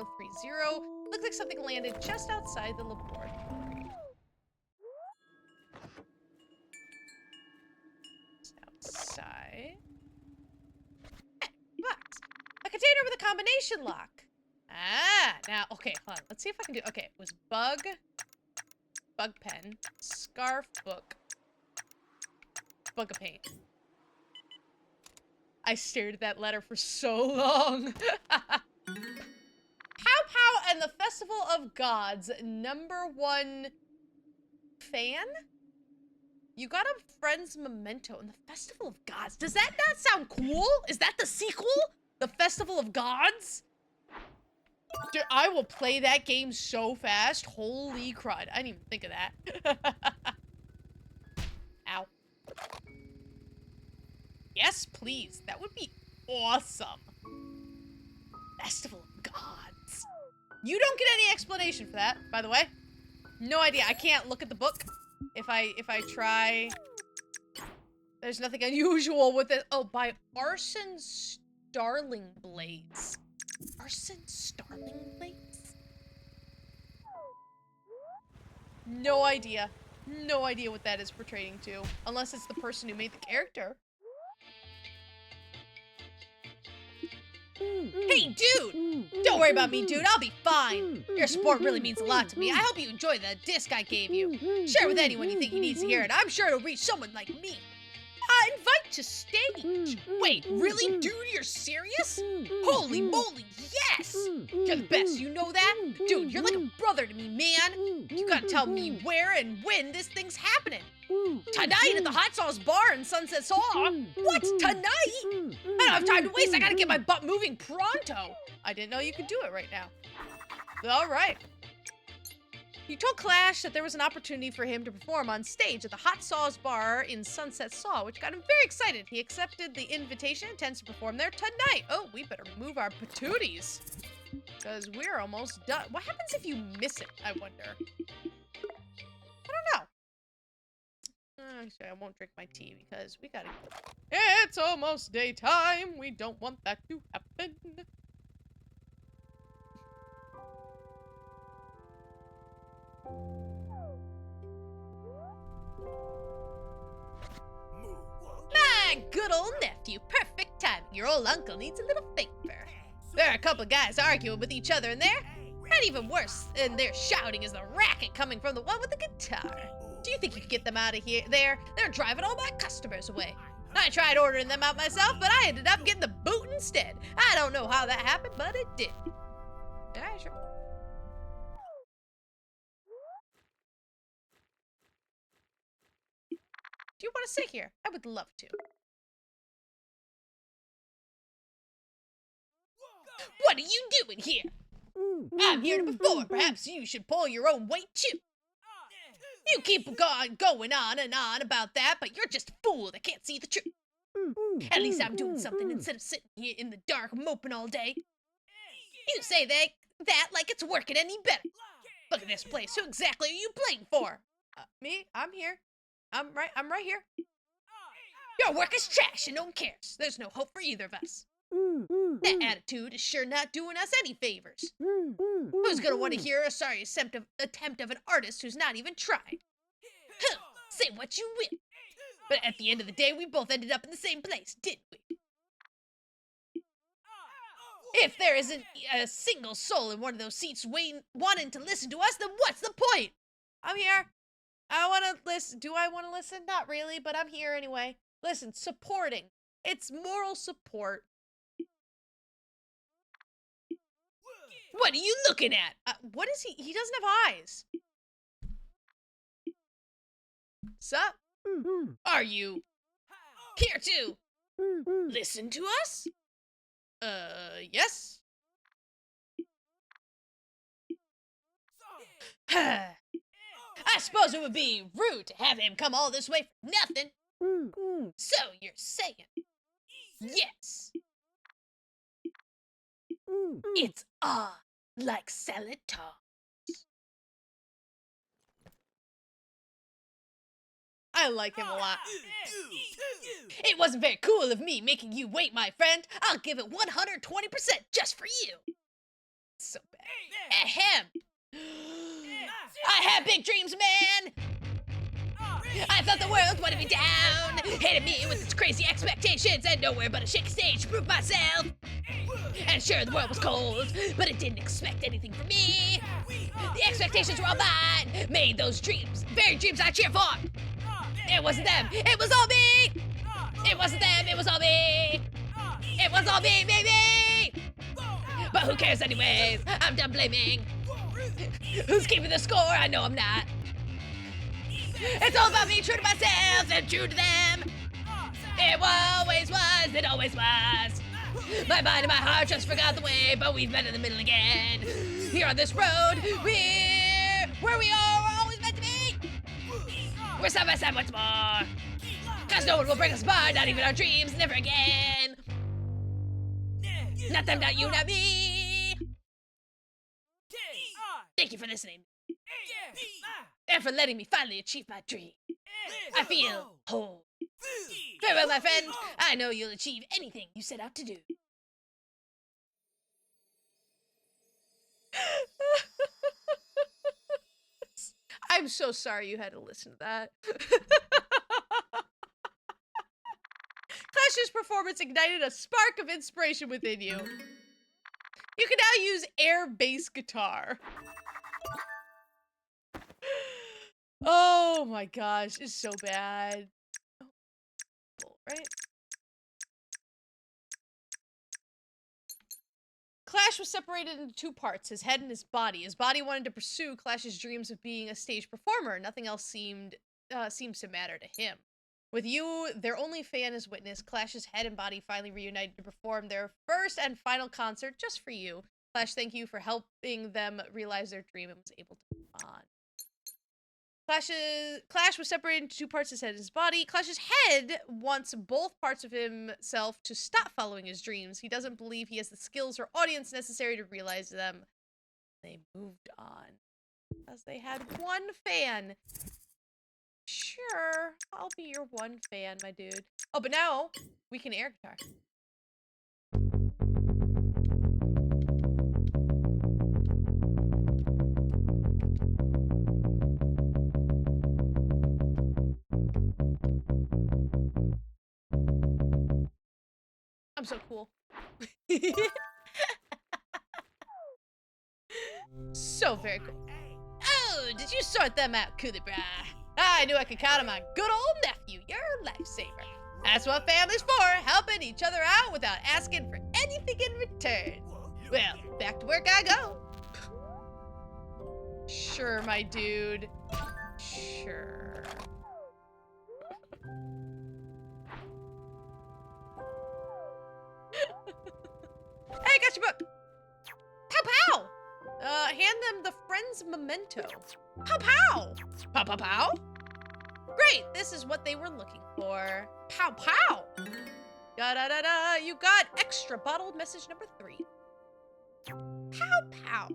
[SPEAKER 1] Looks like something landed just outside the laboratory. Just outside. Box. A container with a combination lock. Ah, now, okay, hold on. Let's see if I can do, okay, it was bug pen, scarf book, bug a paint. I stared at that letter for so long. Pow Pow and the Festival of Gods, #1 fan? You got a friend's memento in the Festival of Gods. Does that not sound cool? Is that the sequel? The Festival of Gods? Dude, I will play that game so fast. Holy crud. I didn't even think of that. Ow. Yes, please. That would be awesome. Festival of Gods. You don't get any explanation for that, by the way. No idea. I can't look at the book. If I try, there's nothing unusual with it. Oh, by Arson Starling Blades. Arson Starling Blades? No idea. No idea what that is pertaining to. Unless it's the person who made the character. Hey, dude! Don't worry about me, dude. I'll be fine. Your support really means a lot to me. I hope you enjoy the disc I gave you. Share it with anyone you think he needs to hear it. I'm sure it'll reach someone like me. Invite to stage. Wait, really, dude? You're serious? Holy moly, yes! You're the best, you know that? Dude, you're like a brother to me, man. You gotta tell me where and when this thing's happening. Tonight at the Hot Sauce Bar in Sunset Saw. What? Tonight? I don't have time to waste. I gotta get my butt moving pronto. I didn't know you could do it right now. All right. He told Clash that there was an opportunity for him to perform on stage at the Hot Sauce Bar in Sunset Saw, which got him very excited. He accepted the invitation and intends to perform there tonight. Oh, we better move our patooties, because we're almost done. What happens if you miss it, I wonder? I don't know. Actually, I won't drink my tea because we gotta go. It's almost daytime. We don't want that to happen. My good old nephew. Perfect timing. Your old uncle needs a little favor. There are a couple of guys arguing with each other in there. And even worse than their shouting is the racket coming from the one with the guitar. Do you think you could get them out of here? They're driving all my customers away. I tried ordering them out myself, but I ended up getting the boot instead. I don't know how that happened, but it did. Alright, sure. Do you want to sit here? I would love to. What are you doing here? I'm here to perform. Perhaps you should pull your own weight too. You keep going on and on about that, but you're just a fool that can't see the truth. At least I'm doing something instead of sitting here in the dark moping all day. You say that like it's working any better. Look at this place. Who exactly are you playing for? Me? I'm here. I'm right here. Your work is trash and no one cares. There's no hope for either of us. That attitude is sure not doing us any favors. Who's gonna want to hear a sorry attempt of an artist who's not even tried? Huh, say what you will. But at the end of the day, we both ended up in the same place, didn't we? If there isn't a single soul in one of those seats wanting to listen to us, then what's the point? I'm here. I want to listen. Do I want to listen? Not really, but I'm here anyway. Listen, supporting. It's moral support. What are you looking at? What is he? He doesn't have eyes. Sup? Are you here to listen to us? Yes. I suppose it would be rude to have him come all this way for nothing. So you're saying yes. It's like salad toss. I like him a lot. It wasn't very cool of me making you wait, my friend. I'll give it 120% just for you. So bad. Ahem. I have big dreams, man. I thought the world wanted me down, hated me with its crazy expectations, and nowhere but a shaky stage to prove myself. And sure, the world was cold, but it didn't expect anything from me. The expectations were all mine, made those dreams, very dreams I cheer for. It wasn't them, it was all me. It wasn't them, it was all me. It was all me, baby. But who cares anyways? I'm done blaming. Who's keeping the score? I know I'm not. It's all about me, true to myself and true to them. It always was, it always was. My mind and my heart just forgot the way, but we've met in the middle again. Here on this road, we're where we are, we're always meant to be. We're side by side once more. Cause no one will break us apart, not even our dreams, never again. Not them, not you, not me. Thank you for listening. And for letting me finally achieve my dream. I feel whole. Farewell, my friend. I know you'll achieve anything you set out to do. I'm so sorry you had to listen to that. Clash's performance ignited a spark of inspiration within you. You can now use air bass guitar. Oh my gosh, it's so bad. Oh, right? Clash was separated into two parts, his head and his body. His body wanted to pursue Clash's dreams of being a stage performer. Nothing else seems to matter to him. With you, their only fan as witness, Clash's head and body finally reunited to perform their first and final concert just for you. Clash, thank you for helping them realize their dream and was able to move on. Clash was separated into two parts, his head and his body. Clash's head wants both parts of himself to stop following his dreams. He doesn't believe he has the skills or audience necessary to realize them. They moved on. As they had one fan. Shh. Sure, I'll be your one fan, my dude. Oh, but now we can air guitar. I'm so cool. So very cool. Oh, did you sort them out, Kulebra? I knew I could count on my good old nephew, your lifesaver. That's what family's for, helping each other out without asking for anything in return. Well, back to work I go. Sure, my dude. Sure. Hey, got your book. Pow pow! Hand them the friend's memento. Pow pow! Pow pow pow! Great, this is what they were looking for. Pow pow! Da da da da, you got extra bottled message number 3. Pow pow!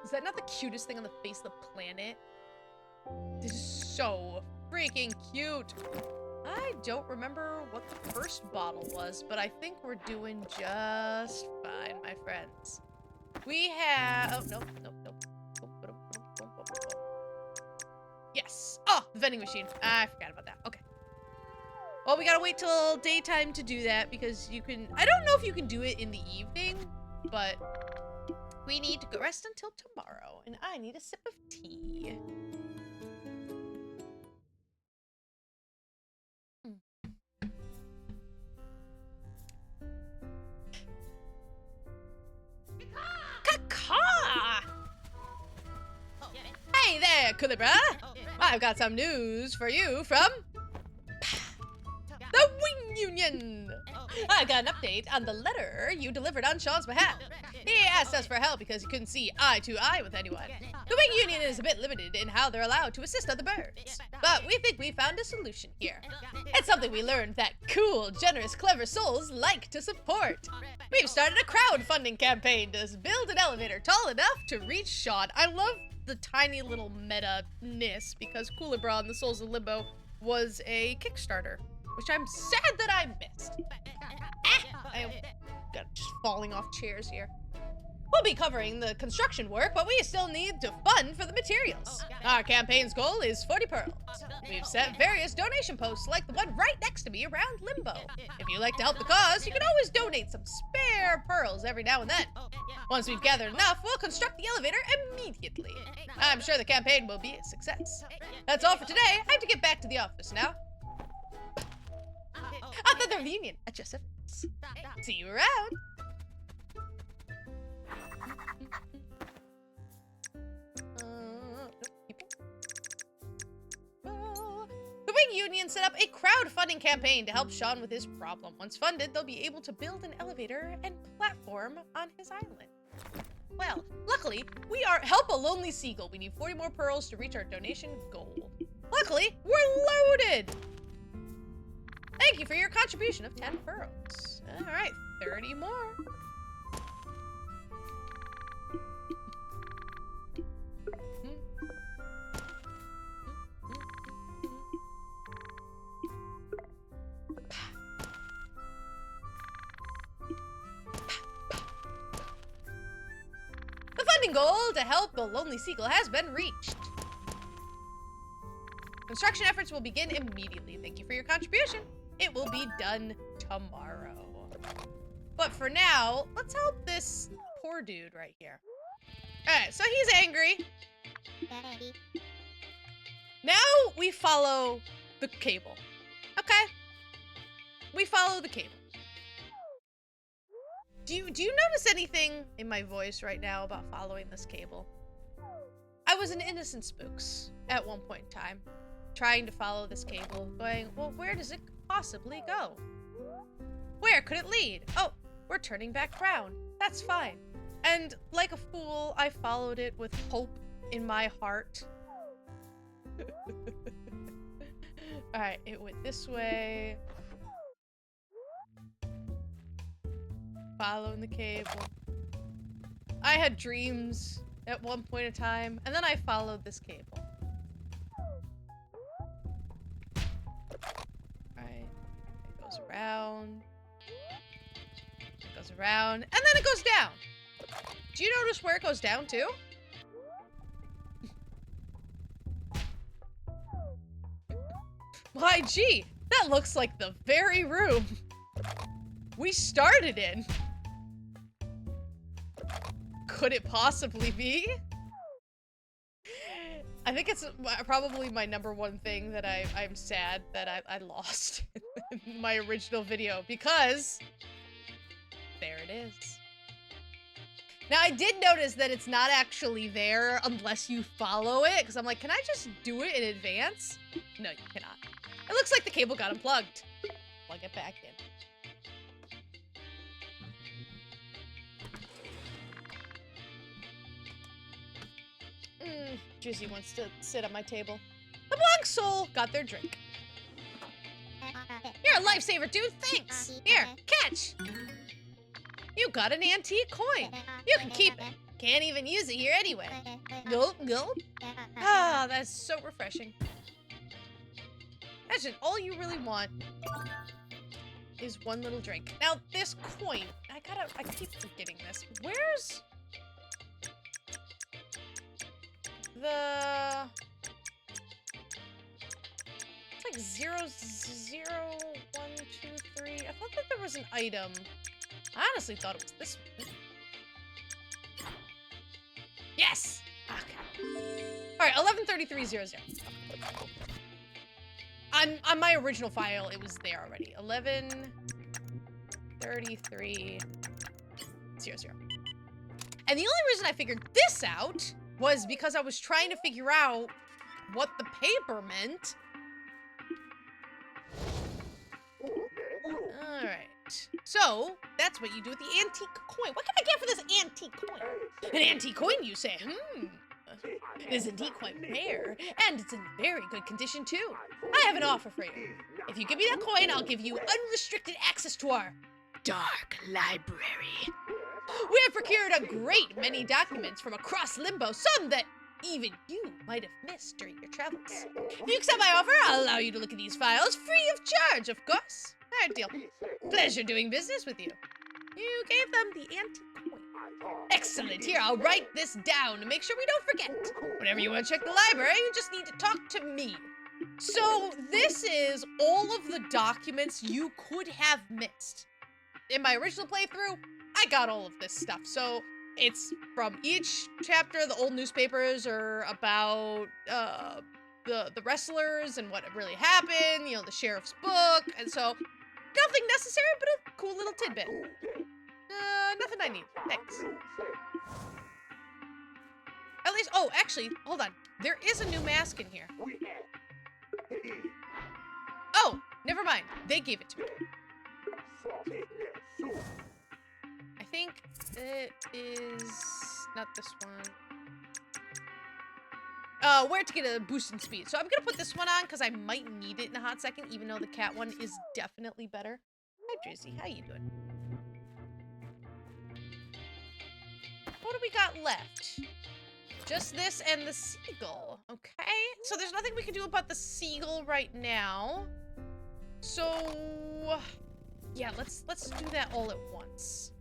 [SPEAKER 1] Is that not the cutest thing on the face of the planet? This is so freaking cute. I don't remember what the first bottle was, but I think we're doing just fine, my friends. We have... Oh, nope. Yes. Oh, the vending machine. I forgot about that. Okay. Well, we gotta wait till daytime to do that because you can... I don't know if you can do it in the evening, but we need to go rest until tomorrow, and I need a sip of tea. Hey there, Kulebra! I've got some news for you from the Wing Union! I got an update on the letter you delivered on Sean's behalf. He asked us for help because he couldn't see eye to eye with anyone. The Wing Union is a bit limited in how they're allowed to assist other birds, but we think we found a solution here. It's something we learned that cool, generous, clever souls like to support. We've started a crowdfunding campaign to build an elevator tall enough to reach Sean. I love the tiny little meta-ness because Kulebra and the Souls of Limbo was a Kickstarter, which I'm sad that I missed. I got just falling off chairs here. We'll be covering the construction work, but we still need to fund for the materials. Our campaign's goal is 40 pearls. We've set various donation posts like the one right next to me around Limbo. If you'd like to help the cause, you can always donate some spare pearls every now and then. Once we've gathered enough, we'll construct the elevator immediately. I'm sure the campaign will be a success. That's all for today. I have to get back to the office now. At the reunion at Joseph's. See you around. The Wing Union set up a crowdfunding campaign to help Sean with his problem. Once funded, they'll be able to build an elevator and platform on his island. Well, luckily, we are help a lonely seagull. We need 40 more pearls to reach our donation goal. Luckily, we're loaded. Thank you for your contribution of 10 pearls. All right, 30 more. The funding goal to help the lonely seagull has been reached. Construction efforts will begin immediately. Thank you for your contribution. It will be done tomorrow. But for now, let's help this poor dude right here. Alright, so he's angry. Now we follow the cable. Okay? We follow the cable. Do you notice anything in my voice right now about following this cable? I was an innocent spooks at one point in time, trying to follow this cable, going, well, where does it possibly go? Where could it lead? Oh, we're turning back round. That's fine. And like a fool, I followed it with hope in my heart. Alright, it went this way. Following the cable. I had dreams at one point in time, and then I followed this cable. Right. It goes around. It goes around, and then it goes down. Do you notice where it goes down to? Why, gee, that looks like the very room we started in. Could it possibly be? I think it's probably my #1 thing that I'm sad that I lost in my original video, because there it is. Now, I did notice that it's not actually there unless you follow it, because I'm like, can I just do it in advance? No, you cannot. It looks like the cable got unplugged. Plug it back in. Drizzy wants to sit at my table. The Blanc Soul got their drink. You're a lifesaver, dude. Thanks. Here, catch. You got an antique coin. You can keep it. Can't even use it here anyway. Gulp, gulp. Ah, that's so refreshing. Imagine all you really want is one little drink. Now, this coin, I keep forgetting this. Where's the... It's like 0, 0, 1, 2, 3. I thought that there was an item. I honestly thought it was this one. Yes! Okay. Alright, 113300. On my original file, it was there already. 113300. And the only reason I figured this out was because I was trying to figure out what the paper meant. Alright. So, that's what you do with the antique coin. What can I get for this antique coin? An antique coin, you say? It is indeed quite rare, and it's in very good condition, too. I have an offer for you. If you give me that coin, I'll give you unrestricted access to our dark library. We have procured a great many documents from across Limbo, some that even you might have missed during your travels. If you accept my offer, I'll allow you to look at these files free of charge, of course. All right, deal. Pleasure doing business with you. You gave them the antique coin. Excellent. Here, I'll write this down to make sure we don't forget. Whenever you want to check the library, you just need to talk to me. So this is all of the documents you could have missed. In my original playthrough, I got all of this stuff. So it's from each chapter. The old newspapers are about the wrestlers and what really happened. You know, the sheriff's book, and so nothing necessary, but a cool little tidbit. Nothing I need. Thanks. At least, oh, actually, hold on. There is a new mask in here. Oh, never mind. They gave it to me. I think it is not this one. Where to get a boost in speed. So I'm gonna put this one on because I might need it in a hot second, even though the cat one is definitely better. Hi, Tracy. How you doing? What do we got left? Just this and the seagull. Okay. So there's nothing we can do about the seagull right now. So yeah, let's do that all at once.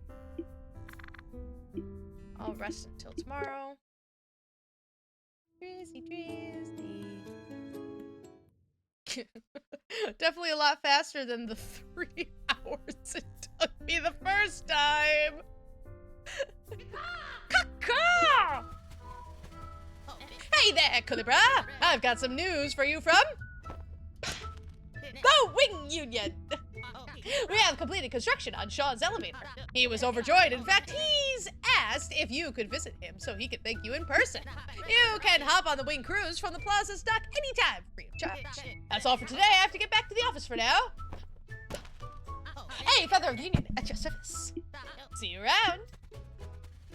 [SPEAKER 1] I'll rest until tomorrow. Drizzy. Definitely a lot faster than the 3 hours it took me the first time. Caw-caw! Hey there, Kulebra! I've got some news for you from the Wing Union! We have completed construction on Sean's elevator. He was overjoyed. In fact, he's asked if you could visit him so he could thank you in person. You can hop on the Wing Cruise from the Plaza's dock anytime, free of charge. That's all for today. I have to get back to the office for now. Hey, Feather of the Union, at your service. See you around.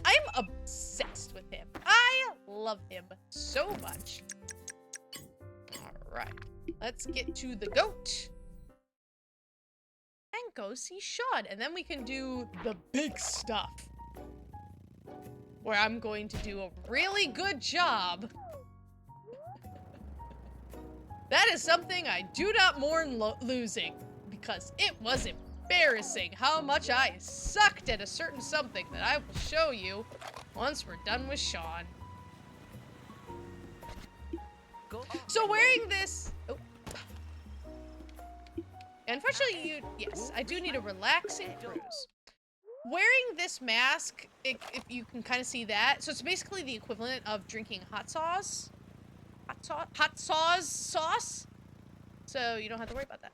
[SPEAKER 1] I'm obsessed with him. I love him so much. All right, let's get to the goat. And go see Sean, and then we can do the big stuff. where I'm going to do a really good job. That is something I do not mourn losing, because it was embarrassing how much I sucked at a certain something that I will show you once we're done with Sean. So wearing this... Oh. Unfortunately, yes, I do need a relaxing cruise. Wearing this mask, if you can kind of see that, so it's basically the equivalent of drinking hot sauce. Hot sauce? So you don't have to worry about that.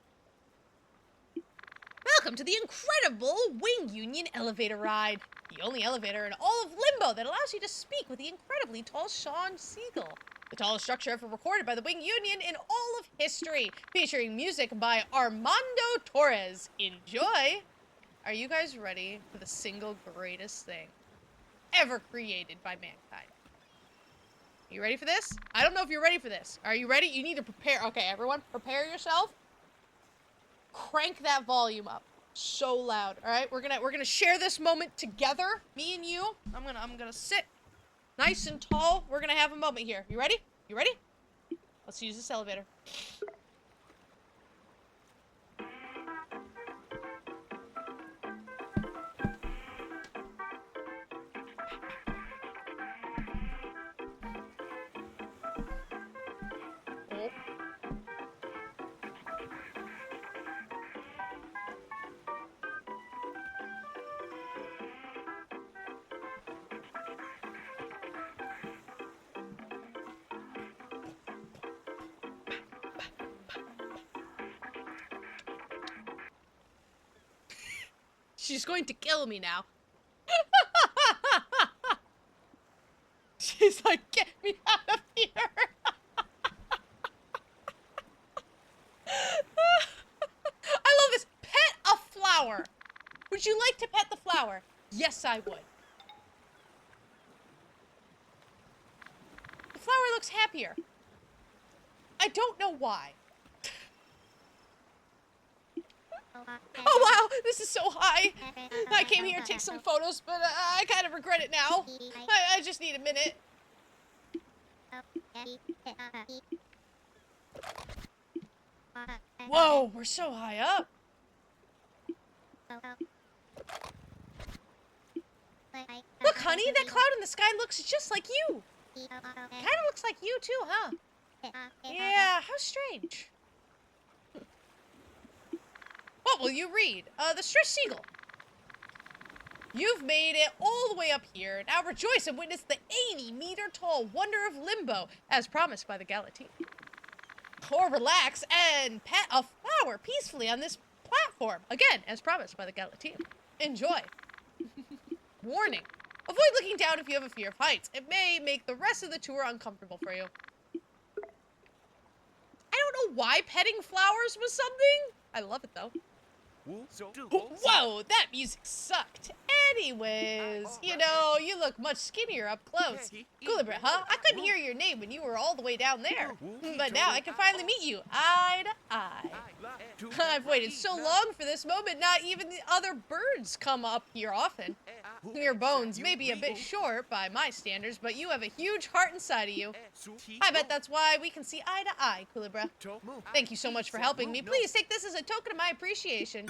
[SPEAKER 1] Welcome to the incredible Wing Union elevator ride. The only elevator in all of Limbo that allows you to speak with the incredibly tall Sean Siegel. The tallest structure ever recorded by the Wing Union in all of history, featuring music by Armando Torres. Enjoy! Are you guys ready for the single greatest thing ever created by mankind? You ready for this? I don't know if you're ready for this. Are you ready? You need to prepare. Okay, everyone, prepare yourself. Crank that volume up so loud. All right, we're gonna share this moment together, me and you. I'm gonna sit nice and tall. We're gonna have a moment here. You ready? You ready? Let's use this elevator. Oh. She's going to kill me now. She's like, get me out of here. I love this. Pet a flower. Would you like to pet the flower? Yes, I would. The flower looks happier. I don't know why. Oh wow, this is so high. I came here to take some photos, but I kind of regret it now. I just need a minute. Whoa, we're so high up. Look, honey, that cloud in the sky looks just like you. Kind of looks like you too, huh? Yeah, how strange. What will you read? The Stress Siegel. You've made it all the way up here. Now rejoice and witness the 80-meter-tall wonder of Limbo, as promised by the Galla team. Or relax and pet a flower peacefully on this platform, again, as promised by the Galla team. Enjoy. Warning. Avoid looking down if you have a fear of heights. It may make the rest of the tour uncomfortable for you. I don't know why petting flowers was something. I love it, though. Whoa, that music sucked. Anyways, you know, you look much skinnier up close. Kulebra, huh? I couldn't hear your name when you were all the way down there. But now I can finally meet you, eye to eye. I've waited so long for this moment, not even the other birds come up here often. Your bones may be a bit short by my standards, but you have a huge heart inside of you. I bet that's why we can see eye to eye, Kulebra. Thank you so much for helping me. Please take this as a token of my appreciation.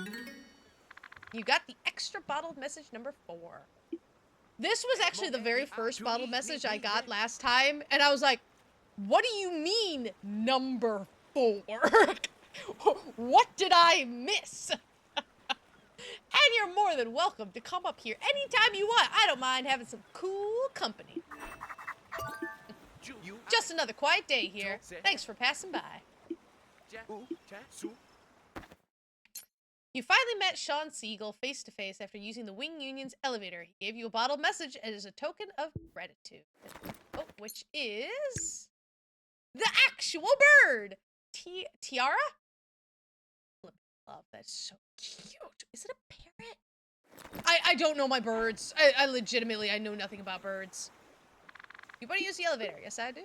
[SPEAKER 1] You got the extra bottled message number 4. This was actually the very first bottled message I got last time, and I was like, what do you mean, number 4? What did I miss? And you're more than welcome to come up here anytime you want. I don't mind having some cool company. Just another quiet day here. Thanks for passing by. You finally met Sean Siegel face to face after using the Wing Union's elevator. He gave you a bottled message as a token of gratitude. Oh, which is the actual bird. Tiara? Love, that's so cute. Is it a parrot? I don't know my birds. I legitimately, I know nothing about birds. You want to use the elevator? Yes, I do.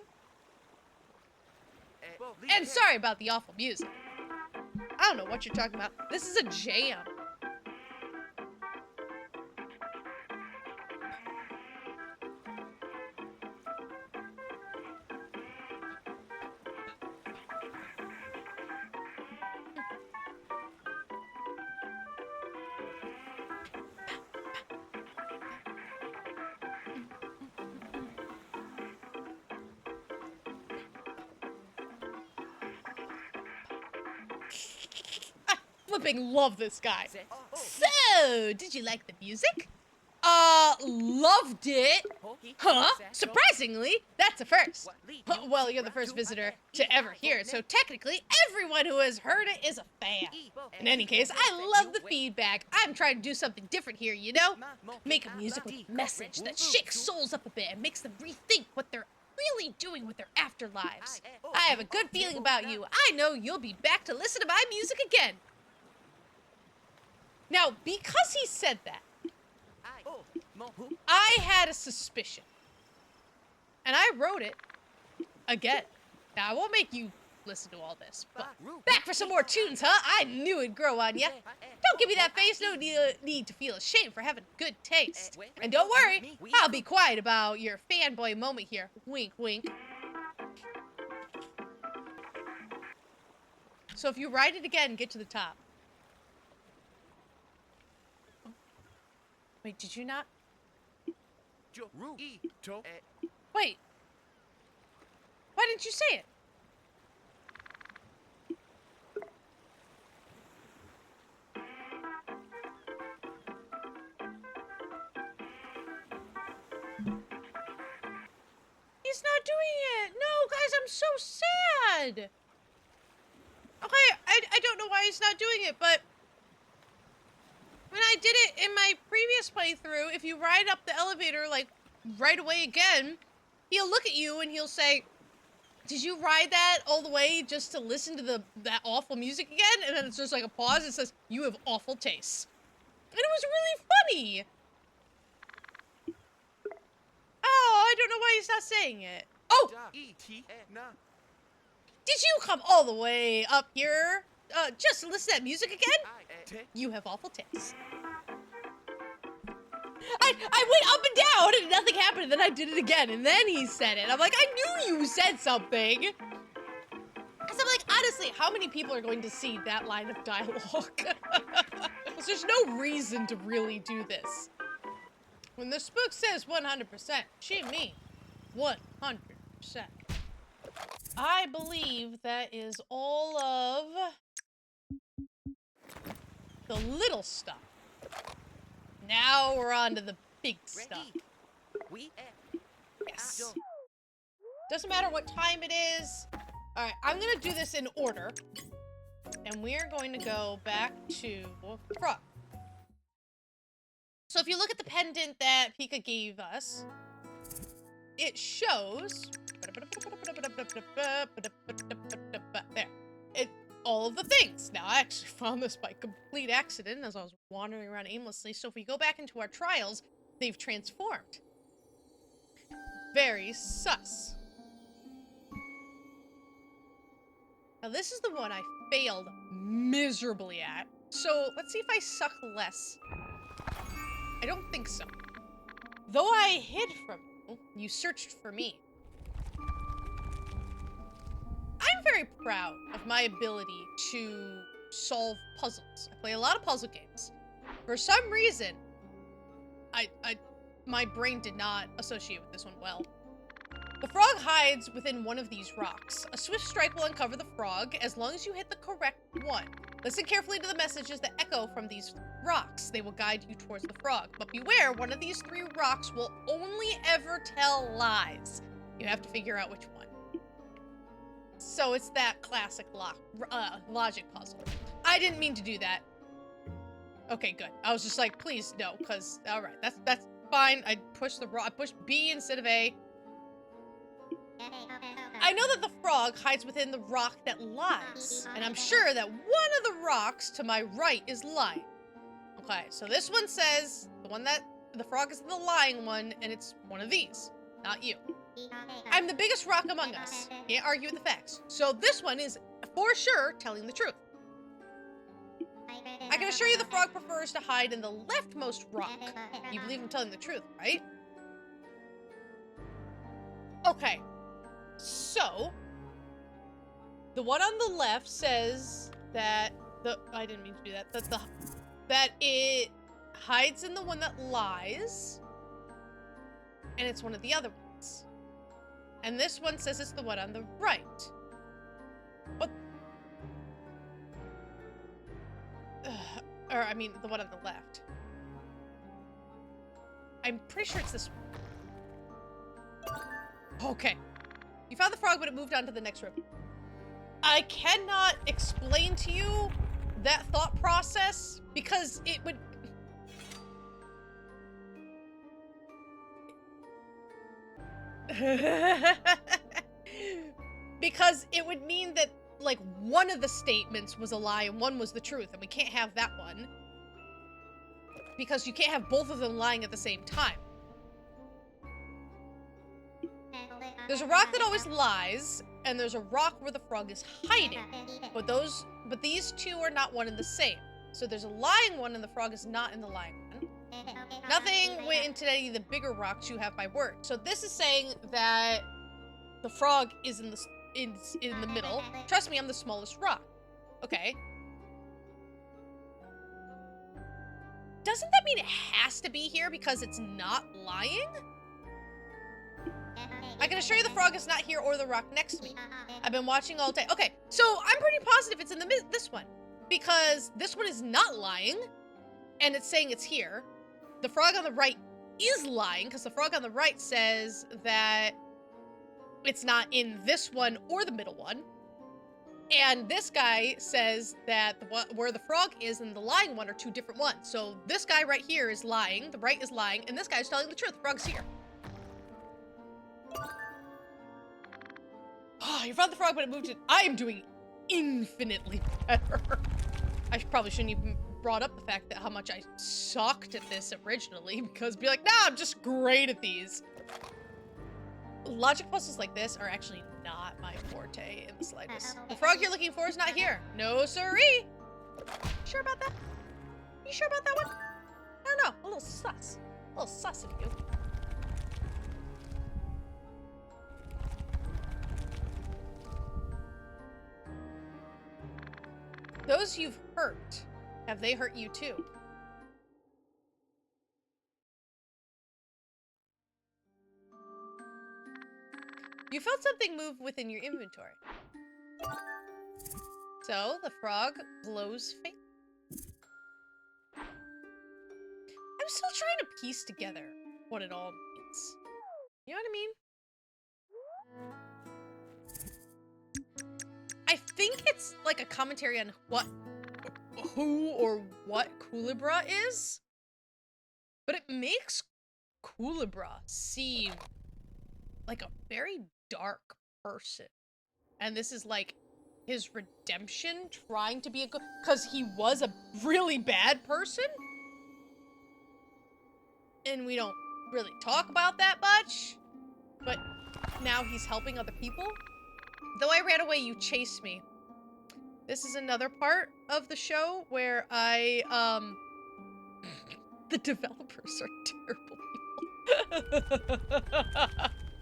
[SPEAKER 1] And sorry about the awful music. I don't know what you're talking about. This is a jam. I flipping love this guy. So, did you like the music? Loved it. Huh? Surprisingly, that's a first. Well, you're the first visitor to ever hear it, so technically everyone who has heard it is a fan. In any case, I love the feedback. I'm trying to do something different here, you know? Make a music with a message that shakes souls up a bit and makes them rethink what they're really doing with their afterlives. I have a good feeling about you. I know you'll be back to listen to my music again. Now, because he said that, I had a suspicion. And I wrote it again. Now, I won't make you listen to all this, but back for some more tunes, huh? I knew it'd grow on ya. Don't give me that face. No need to feel ashamed for having good taste. And don't worry, I'll be quiet about your fanboy moment here. Wink, wink. So if you write it again, get to the top. Wait, did you not? Wait. Why didn't you say it? He's not doing it. No, guys, I'm so sad. Okay, I don't know why he's not doing it, but when I did it in my previous playthrough, if you ride up the elevator, like, right away again, he'll look at you and he'll say, did you ride that all the way just to listen to that awful music again? And then it's just like a pause. It says, you have awful taste. And it was really funny. Oh, I don't know why he's not saying it. Oh! Did you come all the way up here just to listen to that music again? You have awful taste. I went up and down and nothing happened, and then I did it again, and then he said it. I'm like, I knew you said something. Because I'm like, honestly, how many people are going to see that line of dialogue? Because there's no reason to really do this. When the spook says 100%, she means 100%. I believe that is all of the little stuff. Now we're on to the big stuff. Yes. Doesn't matter what time it is. Alright, I'm gonna do this in order. And we're going to go back to Frog. So if you look at the pendant that Pika gave us, it shows... There. All of the things. Now, I actually found this by complete accident as I was wandering around aimlessly. So if we go back into our trials, they've transformed. Very sus. Now, this is the one I failed miserably at. So let's see if I suck less. I don't think so. Though I hid from you, you searched for me. I'm very proud of my ability to solve puzzles. I play a lot of puzzle games. For some reason, my brain did not associate with this one well. The frog hides within one of these rocks. A swift strike will uncover the frog as long as you hit the correct one. Listen carefully to the messages that echo from these rocks. They will guide you towards the frog. But beware, one of these 3 rocks will only ever tell lies. You have to figure out which one. So it's that classic logic puzzle. I didn't mean to do that. Okay, good. I was just like, please no, because all right, that's fine. I pushed B instead of A. I know that the frog hides within the rock that lies, and I'm sure that one of the rocks to my right is lying. Okay, so this one says the frog is the lying one, and it's one of these, not you. I'm the biggest rock among us. Can't argue with the facts. So this one is, for sure, telling the truth. I can assure you the frog prefers to hide in the leftmost rock. You believe I'm telling the truth, right? Okay. So, the one on the left says that I didn't mean to do that. That it hides in the one that lies. And it's one of the other ones. And this one says it's the one on the right. But Or, I mean, the one on the left. I'm pretty sure it's this one. Okay. You found the frog, but it moved on to the next room. I cannot explain to you that thought process because it would... because it would mean that, like, one of the statements was a lie and one was the truth, and we can't have that one. Because you can't have both of them lying at the same time. There's a rock that always lies, and there's a rock where the frog is hiding. But these two are not one and the same. So there's a lying one and the frog is not in the lying one. Nothing went into any of the bigger rocks you have by word. So this is saying that the frog is in the middle. Trust me, I'm the smallest rock. Okay. Doesn't that mean it has to be here because it's not lying? I can assure you the frog is not here or the rock next to me. I've been watching all day. Okay, so I'm pretty positive it's in this one. Because this one is not lying, and it's saying it's here. The frog on the right is lying, because the frog on the right says that it's not in this one or the middle one. And this guy says that where the frog is and the lying one are two different ones. So this guy right here is lying, the right is lying, and this guy is telling the truth. The frog's here. Oh, you found the frog, but it moved it. I am doing infinitely better. I probably shouldn't even brought up the fact that how much I sucked at this originally, because be like, nah, I'm just great at these. Logic puzzles like this are actually not my forte in the slightest. The frog you're looking for is not here. No siree. Sure about that? You sure about that one? I don't know. A little sus. A little sus of you. Those you've hurt, have they hurt you too? You felt something move within your inventory. So, the frog glows faint. I'm still trying to piece together what it all means. You know what I mean? I think it's like a commentary on who or what Kulebra is. But it makes Kulebra seem like a very dark person. And this is like his redemption, trying to be a good, because he was a really bad person. And we don't really talk about that much. But now he's helping other people. Though I ran away, you chased me. This is another part of the show where the developers are terrible people.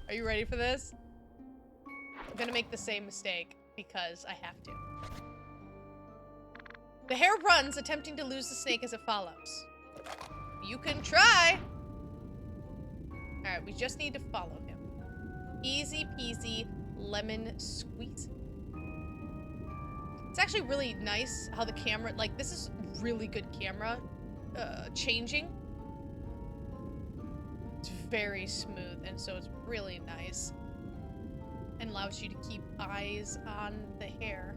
[SPEAKER 1] Are you ready for this? I'm gonna make the same mistake because I have to. The hare runs, attempting to lose the snake as it follows. You can try! Alright, we just need to follow him. Easy peasy, lemon squeeze. It's actually really nice how the camera, like, this is really good camera changing. It's very smooth, and so it's really nice. And allows you to keep eyes on the hare.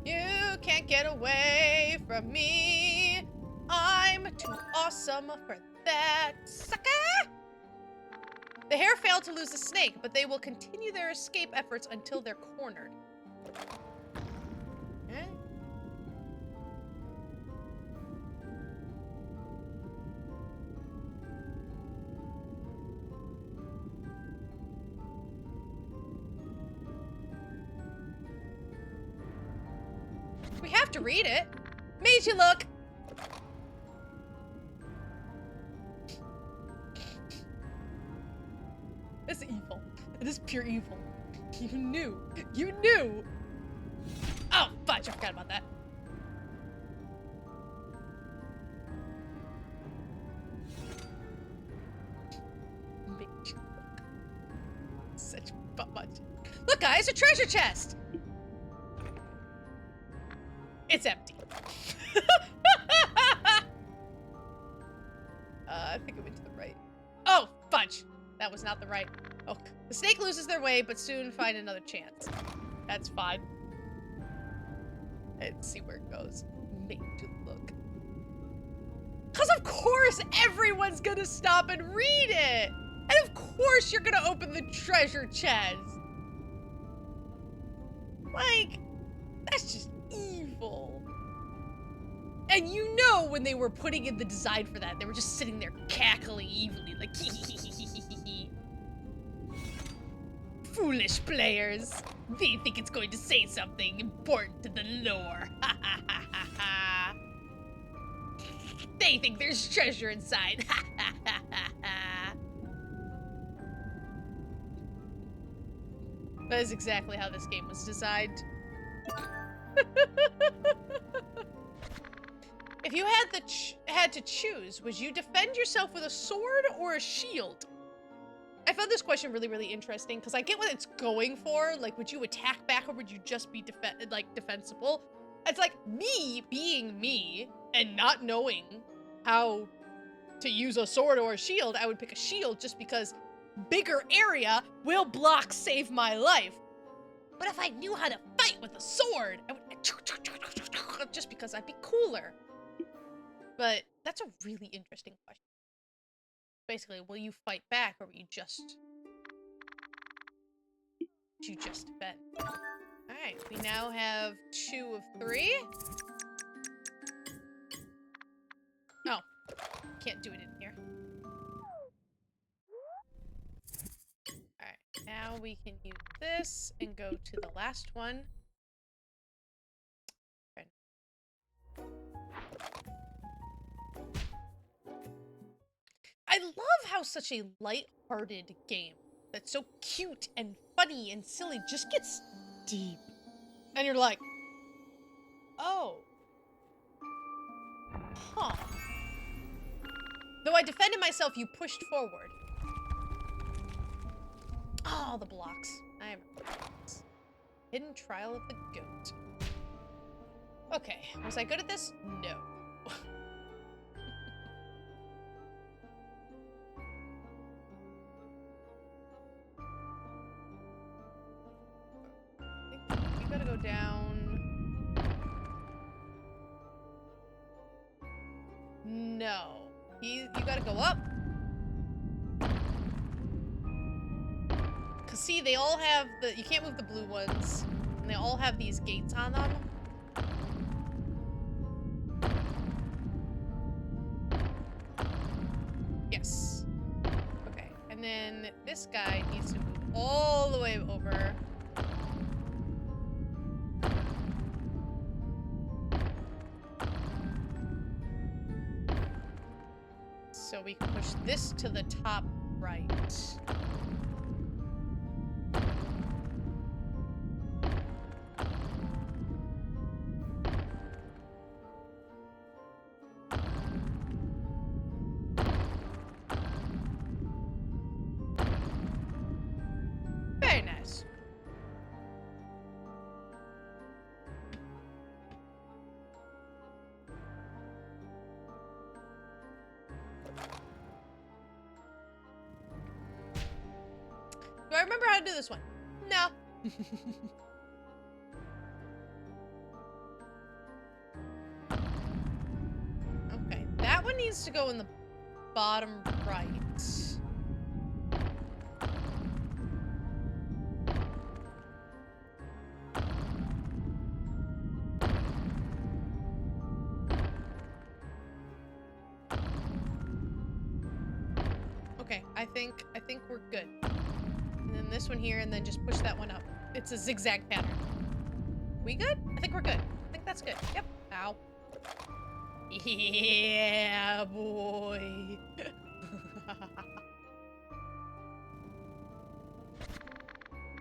[SPEAKER 1] You can't get away from me. I'm too awesome for that, sucker! The hare failed to lose the snake, but they will continue their escape efforts until they're cornered. Eh? We have to read it. Made you look. It's evil. It is pure evil. You knew. You knew. Oh, fudge. I forgot about that. Made you look. Such butt much. Look, guys, a treasure chest. It's empty. I think it went to the right. Oh, fudge. That was not the right. Oh, the snake loses their way, but soon find another chance. That's fine. Let's see where it goes. Make to look. Because of course everyone's gonna stop and read it! And of course you're gonna open the treasure chest! Like, that's just evil. And you know when they were putting in the design for that, they were just sitting there cackling evilly, like foolish players. They think it's going to say something important to the lore. They think there's treasure inside. That is exactly how this game was designed. If you had to choose, would you defend yourself with a sword or a shield? I found this question really, really interesting because I get what it's going for. Like, would you attack back or would you just be defensible? It's like me being me and not knowing how to use a sword or a shield. I would pick a shield just because bigger area will block save my life. But if I knew how to fight with a sword, I would just because I'd be cooler. But that's a really interesting question. Basically, will you fight back or will you just defend? Alright, we now have 2 of 3. Oh, can't do it in here. Alright, now we can use this and go to the last one. Okay. I love how such a light-hearted game that's so cute and funny and silly just gets deep. And you're like, oh. Huh. Though I defended myself, you pushed forward. Oh, the blocks. I remember the blocks. Hidden Trial of the Goat. Okay, was I good at this? No. You gotta go down. No. You gotta go up. Cause see, they all have the, you can't move the blue ones. And they all have these gates on them. Yes. Okay, and then this guy needs to move all the way over. So we can push this to the top right. Very nice. Do I remember how to do this one? No. Okay, that one needs to go in the bottom right. Okay, I think we're good. And then this one here, and then just push that one up. It's a zigzag pattern. We good? I think we're good. I think that's good. Yep. Ow. Yeah, boy.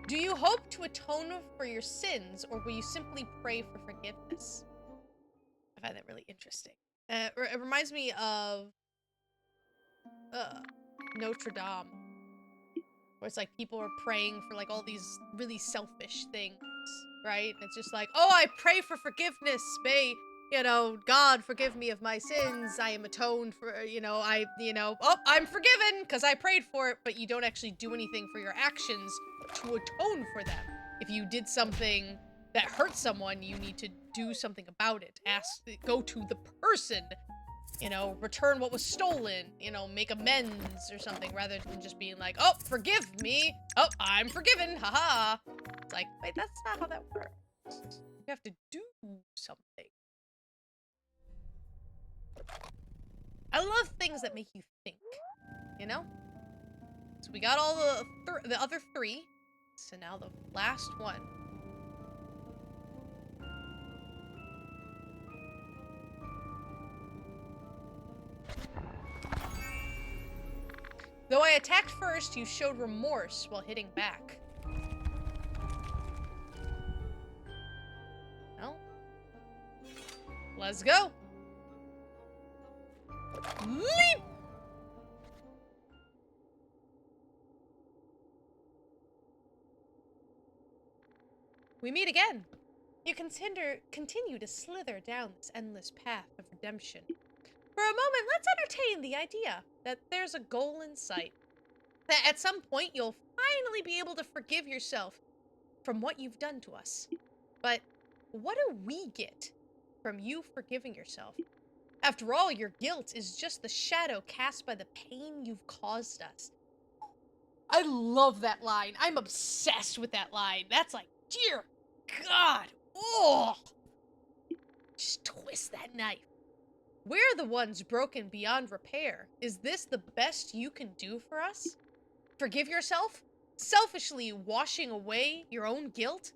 [SPEAKER 1] Do you hope to atone for your sins, or will you simply pray for forgiveness? I find that really interesting. It reminds me of Notre Dame, where it's like people are praying for like all these really selfish things. right? It's just like, oh, I pray for forgiveness. May, you know, God forgive me of my sins. I am atoned for, oh, I'm forgiven because I prayed for it, but you don't actually do anything for your actions to atone for them. If you did something that hurt someone, you need to do something about it. Go to the person, return what was stolen, make amends or something, rather than just being like, oh, forgive me. Oh, I'm forgiven. Haha. It's like, wait, that's not how that works. You have to do something. I love things that make you think, So we got all the other three. So now the last one. Though I attacked first, you showed remorse while hitting back. Well, let's go. Leap! We meet again. You continue to slither down this endless path of redemption. For a moment, let's entertain the idea that there's a goal in sight. That at some point you'll finally be able to forgive yourself from what you've done to us. But what do we get from you forgiving yourself? After all, your guilt is just the shadow cast by the pain you've caused us. I love that line. I'm obsessed with that line. That's like, dear God. Oh! Just twist that knife. We're the ones broken beyond repair. Is this the best you can do for us? Forgive yourself? Selfishly washing away your own guilt?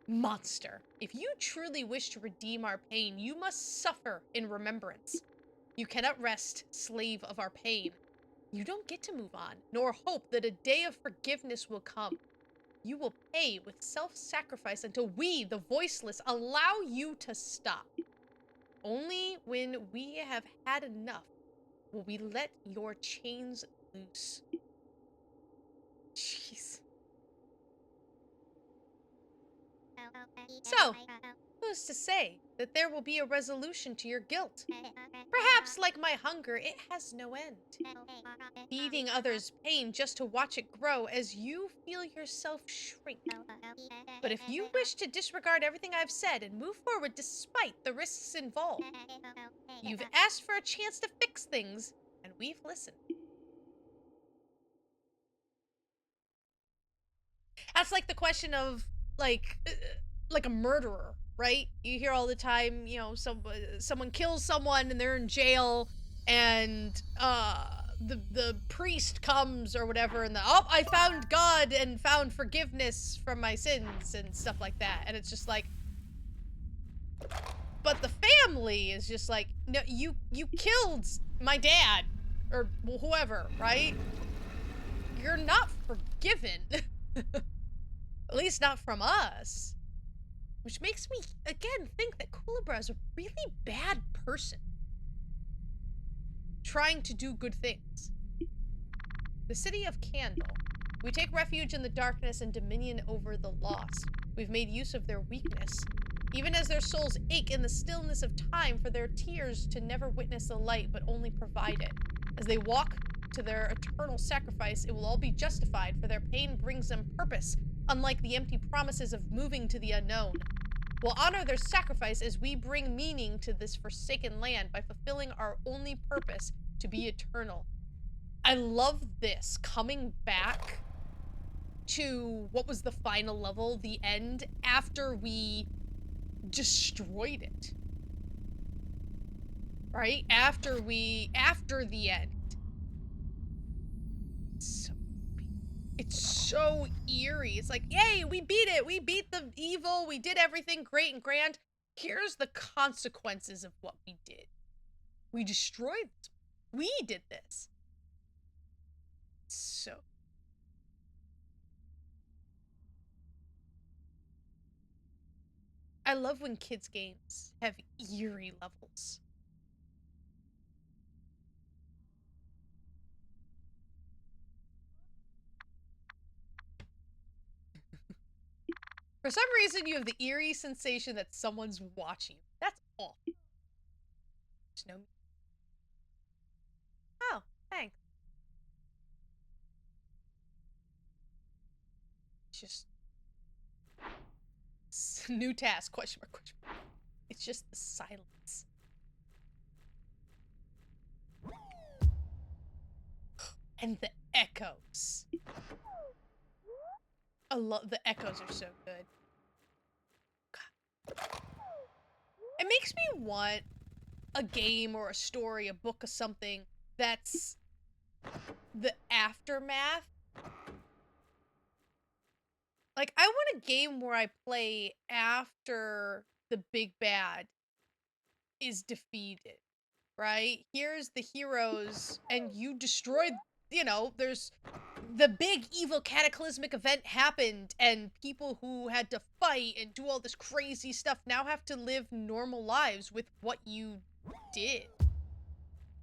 [SPEAKER 1] Monster. If you truly wish to redeem our pain, you must suffer in remembrance. You cannot rest, slave of our pain. You don't get to move on, nor hope that a day of forgiveness will come. You will pay with self-sacrifice until we, the voiceless, allow you to stop. Only when we have had enough will we let your chains loose. Jeez. So, who's to say that there will be a resolution to your guilt? Perhaps, like my hunger, it has no end. Feeding others pain just to watch it grow as you feel yourself shrink. But if you wish to disregard everything I've said and move forward despite the risks involved, you've asked for a chance to fix things, and we've listened. That's like the question of, like a murderer, right? You hear all the time, someone kills someone and they're in jail, and the priest comes or whatever, and I found God and found forgiveness from my sins and stuff like that, and it's just like, but the family is just like, no, you killed my dad or whoever, right? You're not forgiven. At least not from us. Which makes me, again, think that Kulebra is a really bad person. Trying to do good things. The city of Candle. We take refuge in the darkness and dominion over the lost. We've made use of their weakness. Even as their souls ache in the stillness of time for their tears to never witness the light, but only provide it. As they walk to their eternal sacrifice, it will all be justified, for their pain brings them purpose, unlike the empty promises of moving to the unknown. We'll honor their sacrifice as we bring meaning to this forsaken land by fulfilling our only purpose, to be eternal. I love this, coming back to what was the final level, the end, after we destroyed it. Right? After the end. It's so eerie. It's like, yay, we beat it. We beat the evil. We did everything great and grand. Here's the consequences of what we did. We destroyed this. We did this. So. I love when kids' games have eerie levels. For some reason, you have the eerie sensation that someone's watching you. That's awful. There's no... Oh, thanks. Just... New task, question mark, question mark. It's just the silence. And the echoes. The echoes are so good. God. It makes me want a game or a story, a book or something that's the aftermath. Like, I want a game where I play after the big bad is defeated, right? Here's the heroes, and you destroyed, you know, there's the big evil cataclysmic event happened, and people who had to fight and do all this crazy stuff now have to live normal lives with what you did,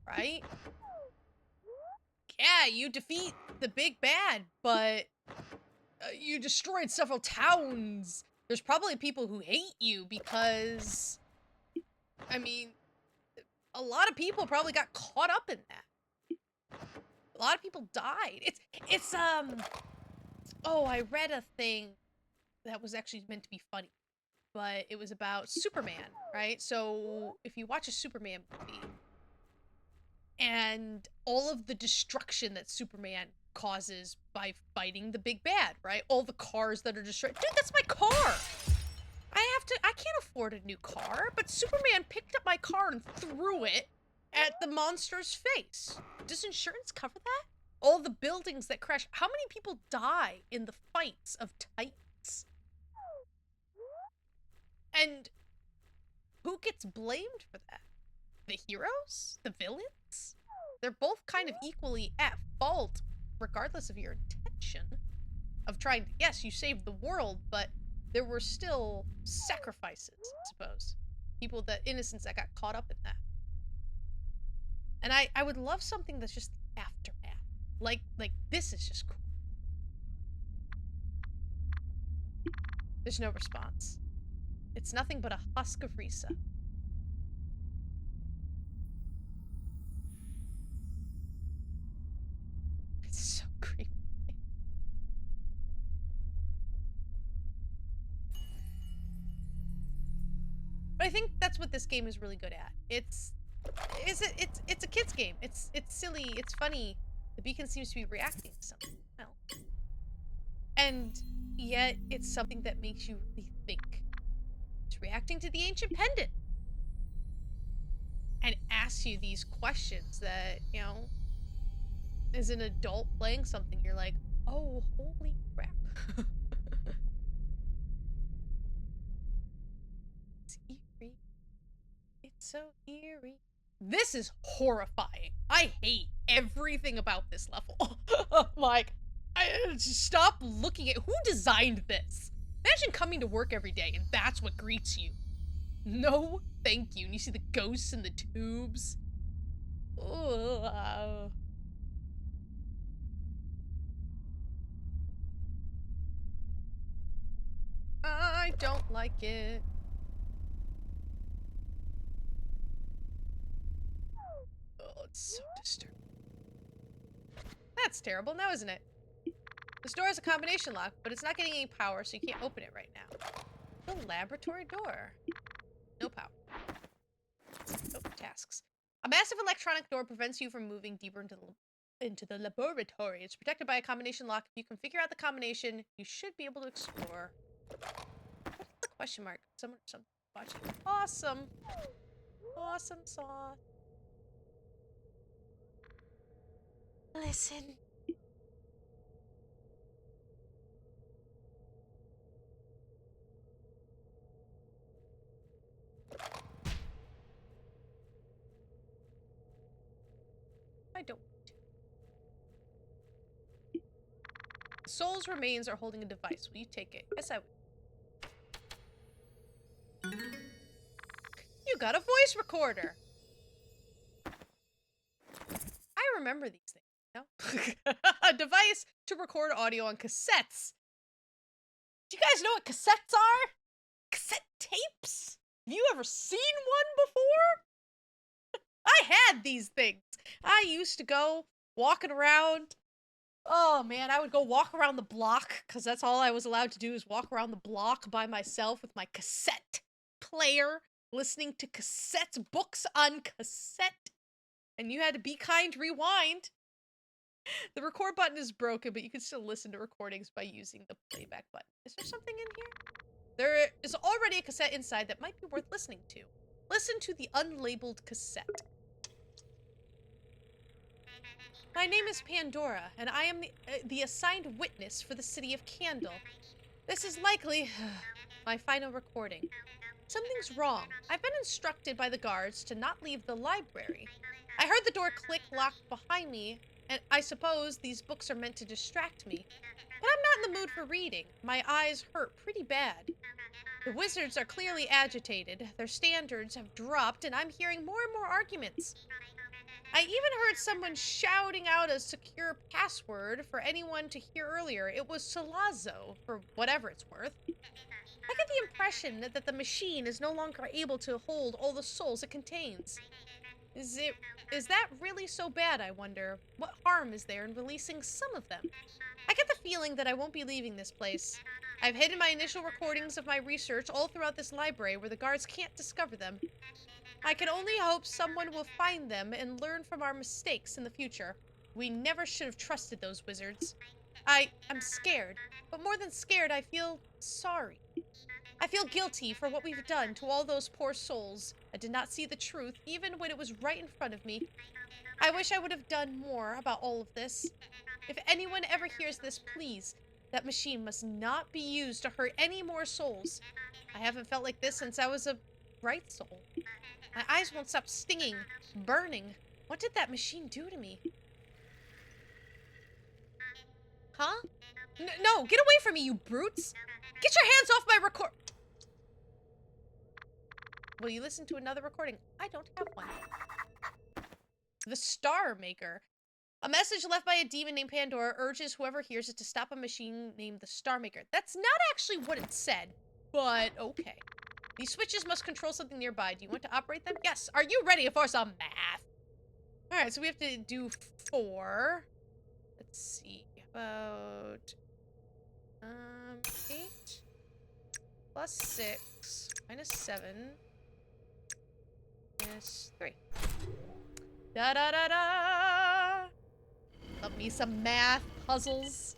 [SPEAKER 1] right? Yeah, you defeat the big bad, but you destroyed several towns. There's probably people who hate you because, I mean, a lot of people probably got caught up in that. A lot of people died. It's oh, I read a thing that was actually meant to be funny, but it was about Superman, right? So if you watch a Superman movie and all of the destruction that Superman causes by fighting the big bad, right? All the cars that are destroyed. Dude, that's my car! I can't afford a new car, but Superman picked up my car and threw it at the monster's face. Does insurance cover that? All the buildings that crash. How many people die in the fights of Titans? And who gets blamed for that? The heroes? The villains? They're both kind of equally at fault, regardless of your intention of trying to, yes, you saved the world, but there were still sacrifices, I suppose. People, that innocents that got caught up in that. And I would love something that's just the aftermath. Like this is just cool. There's no response. It's nothing but a husk of Risa. It's so creepy. But I think that's what this game is really good at. It's a kid's game. It's silly, it's funny. The beacon seems to be reacting to something. Well. And yet it's something that makes you really think. It's reacting to the ancient pendant. And asks you these questions that, you know, as an adult playing something, you're like, oh, holy crap. It's eerie. It's so eerie. This is horrifying. I hate everything about this level. Like, stop looking at who designed this. Imagine coming to work every day and that's what greets you. No, thank you. And you see the ghosts in the tubes. Ugh. I don't like it. Oh, it's so disturbing. That's terrible now, isn't it? This door has a combination lock, but it's not getting any power, so you can't open it right now. The laboratory door. No power. Oh, tasks. A massive electronic door prevents you from moving deeper into the laboratory. It's protected by a combination lock. If you can figure out the combination, you should be able to explore. What's the question mark? Someone watching. Awesome. Awesome sauce. Listen. I don't. The soul's remains are holding a device. Will you take it? Yes, I will. You got a voice recorder. I remember these things. No? A device to record audio on cassettes. Do you guys know what cassettes are? Cassette tapes? Have you ever seen one before? I had these things. I used to go walking around. Oh man, I would go walk around the block because that's all I was allowed to do is walk around the block by myself with my cassette player, listening to cassette books on cassette. And you had to be kind, rewind. The record button is broken, but you can still listen to recordings by using the playback button. Is there something in here? There is already a cassette inside that might be worth listening to. Listen to the unlabeled cassette. My name is Pandora, and I am the assigned witness for the city of Candle. This is likely my final recording. Something's wrong. I've been instructed by the guards to not leave the library. I heard the door click locked behind me, and I suppose these books are meant to distract me. But I'm not in the mood for reading. My eyes hurt pretty bad. The wizards are clearly agitated. Their standards have dropped, and I'm hearing more and more arguments. I even heard someone shouting out a secure password for anyone to hear earlier. It was Salazzo, for whatever it's worth. I get the impression that the machine is no longer able to hold all the souls it contains. Is that really so bad, I wonder? What harm is there in releasing some of them? I get the feeling that I won't be leaving this place. I've hidden my initial recordings of my research all throughout this library where the guards can't discover them. I can only hope someone will find them and learn from our mistakes in the future. We never should have trusted those wizards. I'm scared, but more than scared, I feel sorry. I feel guilty for what we've done to all those poor souls. I did not see the truth, even when it was right in front of me. I wish I would have done more about all of this. If anyone ever hears this, please, that machine must not be used to hurt any more souls. I haven't felt like this since I was a bright soul. My eyes won't stop stinging, burning. What did that machine do to me? Huh? No, get away from me, you brutes! Get your hands off my record- Will you listen to another recording? I don't have one. The Star Maker. A message left by a demon named Pandora urges whoever hears it to stop a machine named the Star Maker. That's not actually what it said, but okay. These switches must control something nearby. Do you want to operate them? Yes. Are you ready for some math? Alright, so we have to do 4. Let's see. About 8 plus 6 minus 7 minus 3. Da da da da! Love me some math puzzles.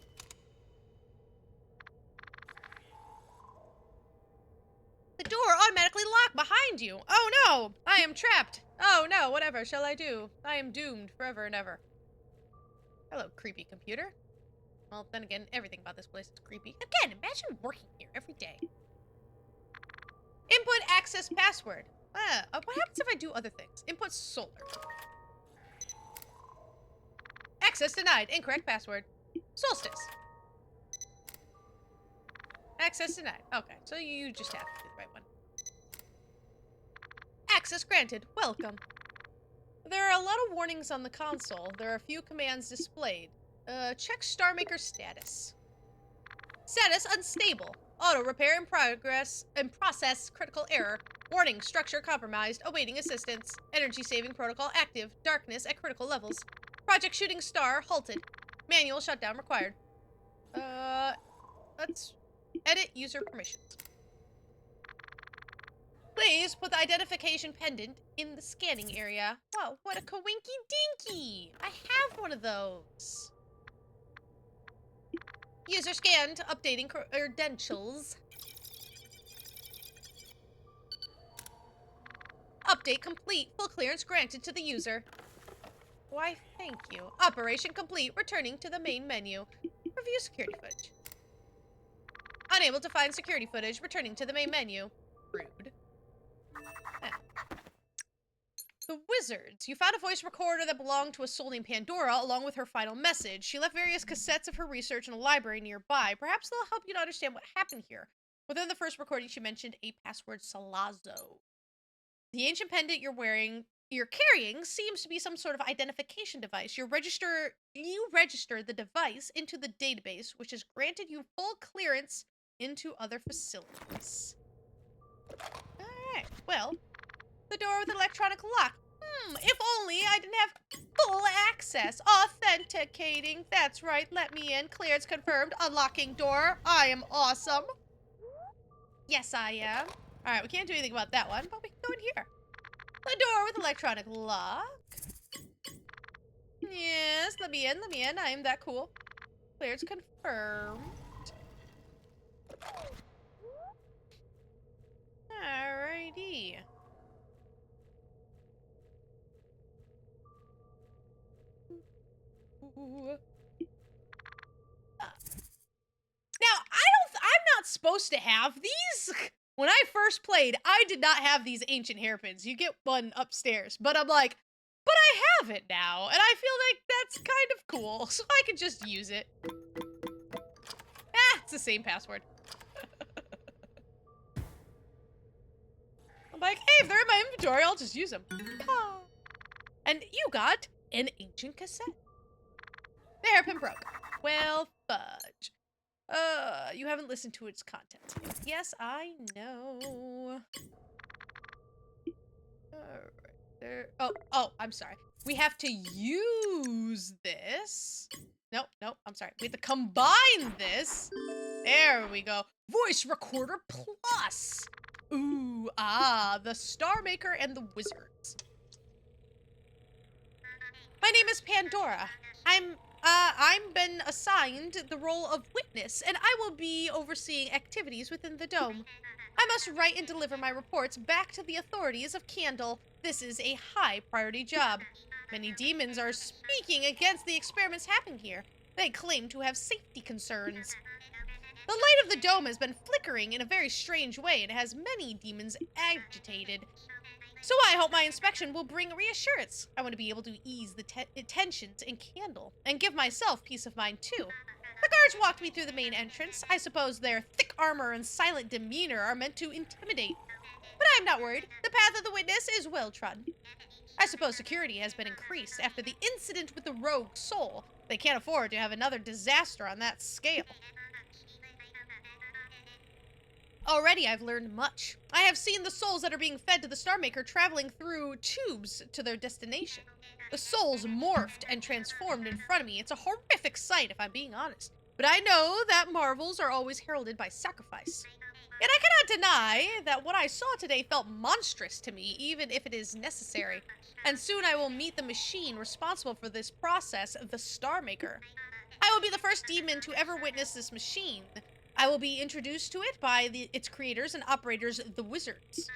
[SPEAKER 1] The door automatically locked behind you. Oh no! I am trapped. Oh no, whatever shall I do? I am doomed forever and ever. Hello, creepy computer. Well, then again, everything about this place is creepy. Again, imagine working here every day. Input access password. What happens if I do other things? Input solar. Access denied. Incorrect password. Solstice. Access denied. Okay, so you just have to do the right one. Access granted. Welcome. There are a lot of warnings on the console. There are a few commands displayed. Check Star Maker status. Status unstable. Auto repair in progress. In process. Critical error. Warning. Structure compromised. Awaiting assistance. Energy saving protocol active. Darkness at critical levels. Project Shooting Star halted. Manual shutdown required. Let's edit user permissions. Please put the identification pendant in the scanning area. Wow, what a coinky dinky! I have one of those. User scanned, updating credentials. Update complete. Full clearance granted to the user. Why, thank you. Operation complete. Returning to the main menu. Review security footage. Unable to find security footage. Returning to the main menu. Rude. The wizards. You found a voice recorder that belonged to a soul named Pandora, along with her final message. She left various cassettes of her research in a library nearby. Perhaps they'll help you to understand what happened here. Within the first recording, she mentioned a password, Salazzo. The ancient pendant you're carrying seems to be some sort of identification device. You register the device into the database, which has granted you full clearance into other facilities. Alright, well, the door with an electronic lock. If only I didn't have full access. Authenticating. That's right, let me in. Clearance confirmed. Unlocking door. I am awesome. Yes, I am. Alright, we can't do anything about that one, but we can go in here. The door with electronic lock. Yes, let me in, let me in. I am that cool. Clearance confirmed. Alrighty. Now, I'm not supposed to have these. When I first played, I did not have these ancient hairpins. You get one upstairs, but I'm like, but I have it now, and I feel like that's kind of cool, so I can just use it. It's the same password. I'm like, hey, if they're in my inventory, I'll just use them. And you got an ancient cassette. The hairpin broke. Well, fudge. You haven't listened to its contents yet. Yes, I know. Alright, there. Oh, I'm sorry. We have to use this. Nope, I'm sorry. We have to combine this. There we go. Voice Recorder Plus. Ooh, the Star Maker and the Wizards. My name is Pandora. I'm been assigned the role of witness, and I will be overseeing activities within the dome. I must write and deliver my reports back to the authorities of Candle. This is a high priority job. Many demons are speaking against the experiments happening here. They claim to have safety concerns. The light of the dome has been flickering in a very strange way and has many demons agitated. So I hope my inspection will bring reassurance. I want to be able to ease the tensions in Candle, and give myself peace of mind too. The guards walked me through the main entrance. I suppose their thick armor and silent demeanor are meant to intimidate. But I'm not worried. The path of the witness is well trodden. I suppose security has been increased after the incident with the rogue soul. They can't afford to have another disaster on that scale. Already I've learned much. I have seen the souls that are being fed to the Star Maker traveling through tubes to their destination. The souls morphed and transformed in front of me. It's a horrific sight, if I'm being honest. But I know that marvels are always heralded by sacrifice. Yet I cannot deny that what I saw today felt monstrous to me, even if it is necessary. And soon I will meet the machine responsible for this process, the Star Maker. I will be the first demon to ever witness this machine. I will be introduced to it by its creators and operators, the Wizards.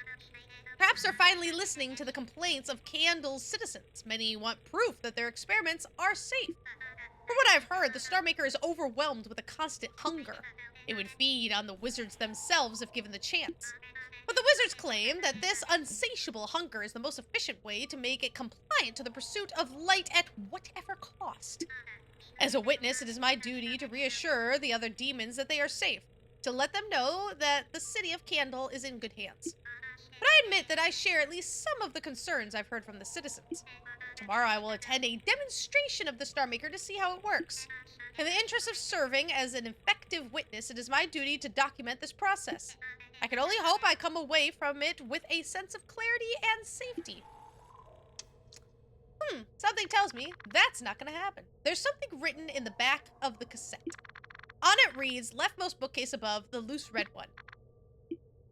[SPEAKER 1] Perhaps they're finally listening to the complaints of Candle's citizens. Many want proof that their experiments are safe. From what I've heard, the Star Maker is overwhelmed with a constant hunger. It would feed on the Wizards themselves if given the chance. But the Wizards claim that this unsatiable hunger is the most efficient way to make it compliant to the pursuit of light at whatever cost. As a witness, it is my duty to reassure the other demons that they are safe, to let them know that the city of Candle is in good hands. But I admit that I share at least some of the concerns I've heard from the citizens. Tomorrow I will attend a demonstration of the Star Maker to see how it works. In the interest of serving as an effective witness, it is my duty to document this process. I can only hope I come away from it with a sense of clarity and safety. Something tells me that's not gonna happen. There's something written in the back of the cassette. On it reads, leftmost bookcase above, the loose red one.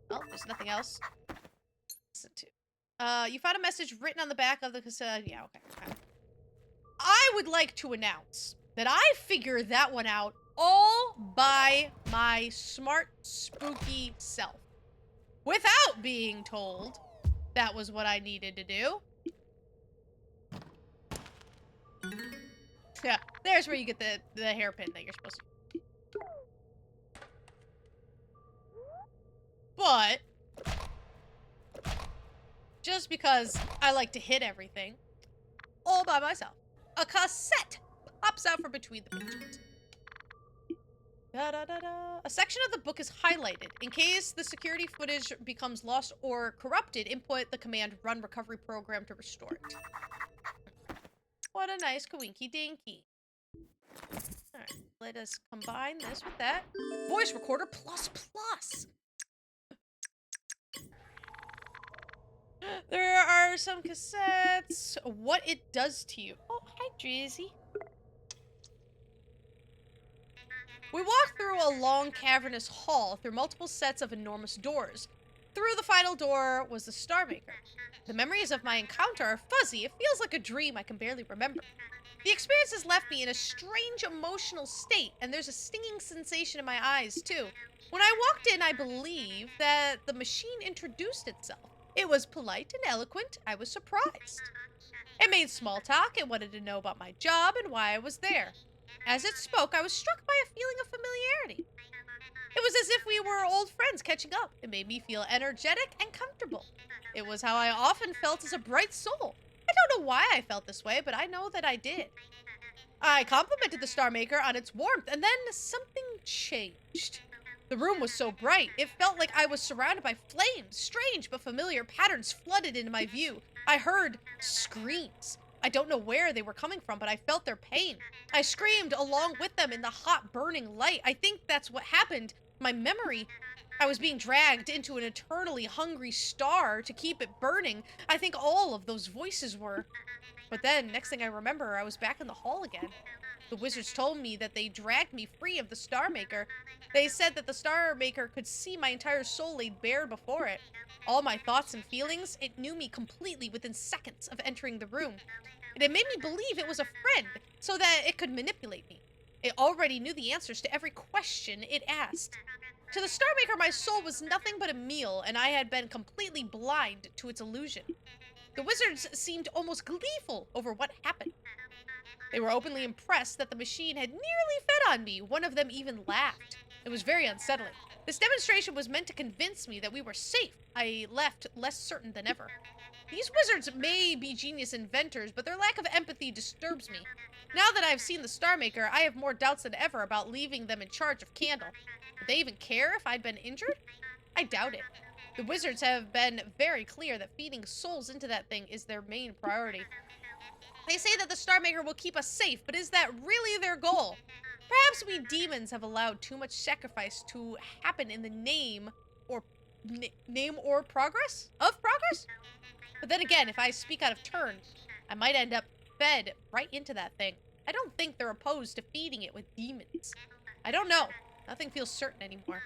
[SPEAKER 1] Well, there's nothing else. Listen to. You found a message written on the back of the cassette. Yeah, okay. I would like to announce that I figured that one out all by my smart, spooky self. Without being told that was what I needed to do. Yeah, there's where you get the hairpin that you're supposed to. But just because I like to hit everything all by myself, a cassette pops out from between the pages. A section of the book is highlighted. In case the security footage becomes lost or corrupted, input the command run recovery program to restore it. What a nice coinky dinky. Alright, let us combine this with that. Voice recorder plus plus. There are some cassettes. What it does to you. Oh, hi, Drizzy. We walked through a long, cavernous hall through multiple sets of enormous doors. Through the final door was the Star Maker. The memories of my encounter are fuzzy. It feels like a dream I can barely remember. The experience has left me in a strange emotional state, and there's a stinging sensation in my eyes, too. When I walked in, I believe that the machine introduced itself. It was polite and eloquent. I was surprised. It made small talk. It wanted to know about my job and why I was there. As it spoke, I was struck by a feeling of familiarity. It was as if we were old friends catching up. It made me feel energetic and comfortable. It was how I often felt as a bright soul. I don't know why I felt this way, but I know that I did. I complimented the Star Maker on its warmth, and then something changed. The room was so bright, it felt like I was surrounded by flames. Strange but familiar patterns flooded into my view. I heard screams. I don't know where they were coming from, but I felt their pain. I screamed along with them in the hot, burning light. I think that's what happened. My memory. I was being dragged into an eternally hungry star to keep it burning. I think all of those voices were. But then, next thing I remember, I was back in the hall again. The wizards told me that they dragged me free of the Star Maker. They said that the Star Maker could see my entire soul laid bare before it. All my thoughts and feelings, it knew me completely within seconds of entering the room. And it made me believe it was a friend, so that it could manipulate me. It already knew the answers to every question it asked. To the Star Maker, my soul was nothing but a meal, and I had been completely blind to its illusion. The wizards seemed almost gleeful over what happened. They were openly impressed that the machine had nearly fed on me. One of them even laughed. It was very unsettling. This demonstration was meant to convince me that we were safe. I left less certain than ever. These wizards may be genius inventors, but their lack of empathy disturbs me. Now that I've seen the Star Maker, I have more doubts than ever about leaving them in charge of Candle. Would they even care if I'd been injured? I doubt it. The wizards have been very clear that feeding souls into that thing is their main priority. They say that the Star Maker will keep us safe, but is that really their goal? Perhaps we demons have allowed too much sacrifice to happen in the name or progress? But then again, if I speak out of turn, I might end up fed right into that thing. I don't think they're opposed to feeding it with demons. I don't know. Nothing feels certain anymore.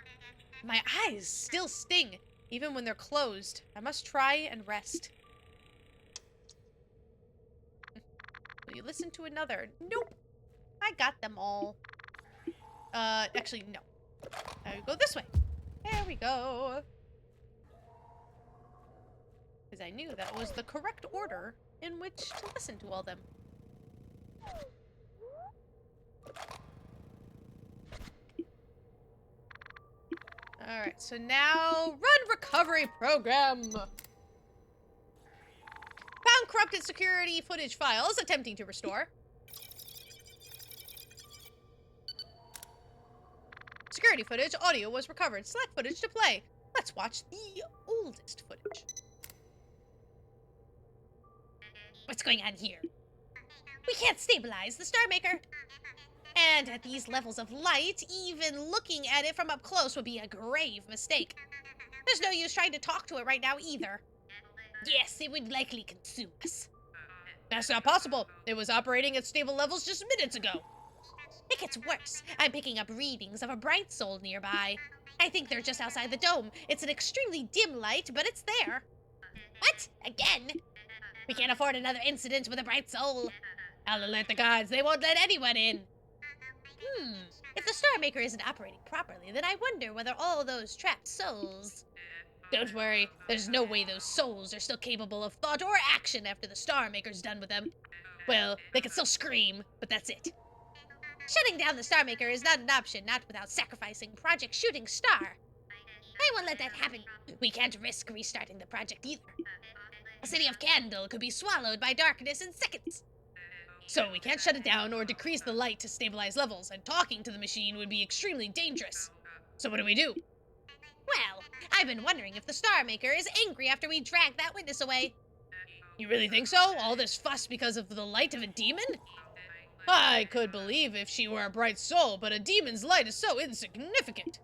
[SPEAKER 1] My eyes still sting, even when they're closed. I must try and rest. Will you listen to another? Nope. I got them all. Actually, no. I go this way. There we go. Because I knew that was the correct order in which to listen to all them. Alright, so now, run recovery program! Found corrupted security footage files, attempting to restore. Security footage, audio was recovered. Select footage to play. Let's watch the oldest footage. What's going on here? We can't stabilize the Star Maker. And at these levels of light, even looking at it from up close would be a grave mistake. There's no use trying to talk to it right now either. Yes, it would likely consume us. That's not possible. It was operating at stable levels just minutes ago. It gets worse. I'm picking up readings of a bright soul nearby. I think they're just outside the dome. It's an extremely dim light, but it's there. What? Again? We can't afford another incident with a bright soul. I'll alert the guards. They won't let anyone in. If the Star Maker isn't operating properly, then I wonder whether all those trapped souls... Don't worry. There's no way those souls are still capable of thought or action after the Star Maker's done with them. Well, they can still scream, but that's it. Shutting down the Star Maker is not an option, not without sacrificing Project Shooting Star. I won't let that happen. We can't risk restarting the project either. The city of Candle could be swallowed by darkness in seconds. So we can't shut it down or decrease the light to stabilize levels, and talking to the machine would be extremely dangerous. So what do we do? Well, I've been wondering if the Star Maker is angry after we dragged that witness away. You really think so? All this fuss because of the light of a demon? I could believe if she were a bright soul, but a demon's light is so insignificant.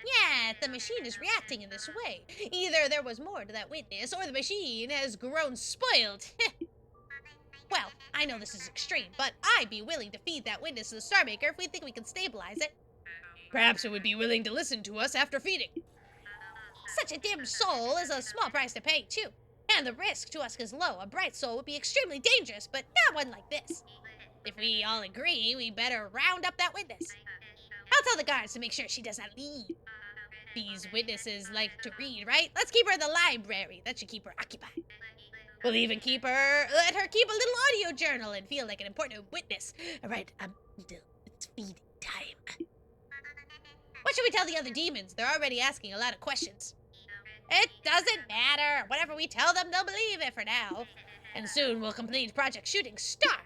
[SPEAKER 1] Yeah, the machine is reacting in this way. Either there was more to that witness, or the machine has grown spoiled. Well, I know this is extreme, but I'd be willing to feed that witness to the Star Maker if we think we can stabilize it. Perhaps it would be willing to listen to us after feeding. Such a dim soul is a small price to pay, too. And the risk to us is low. A bright soul would be extremely dangerous, but not one like this. If we all agree, we better round up that witness. I'll tell the guards to make sure she does not leave. These witnesses like to read, right? Let's keep her in the library. That should keep her occupied. We'll even let her keep a little audio journal and feel like an important witness. All right, until it's feeding time. What should we tell the other demons? They're already asking a lot of questions. It doesn't matter. Whatever we tell them, they'll believe it for now. And soon we'll complete Project Shooting Star.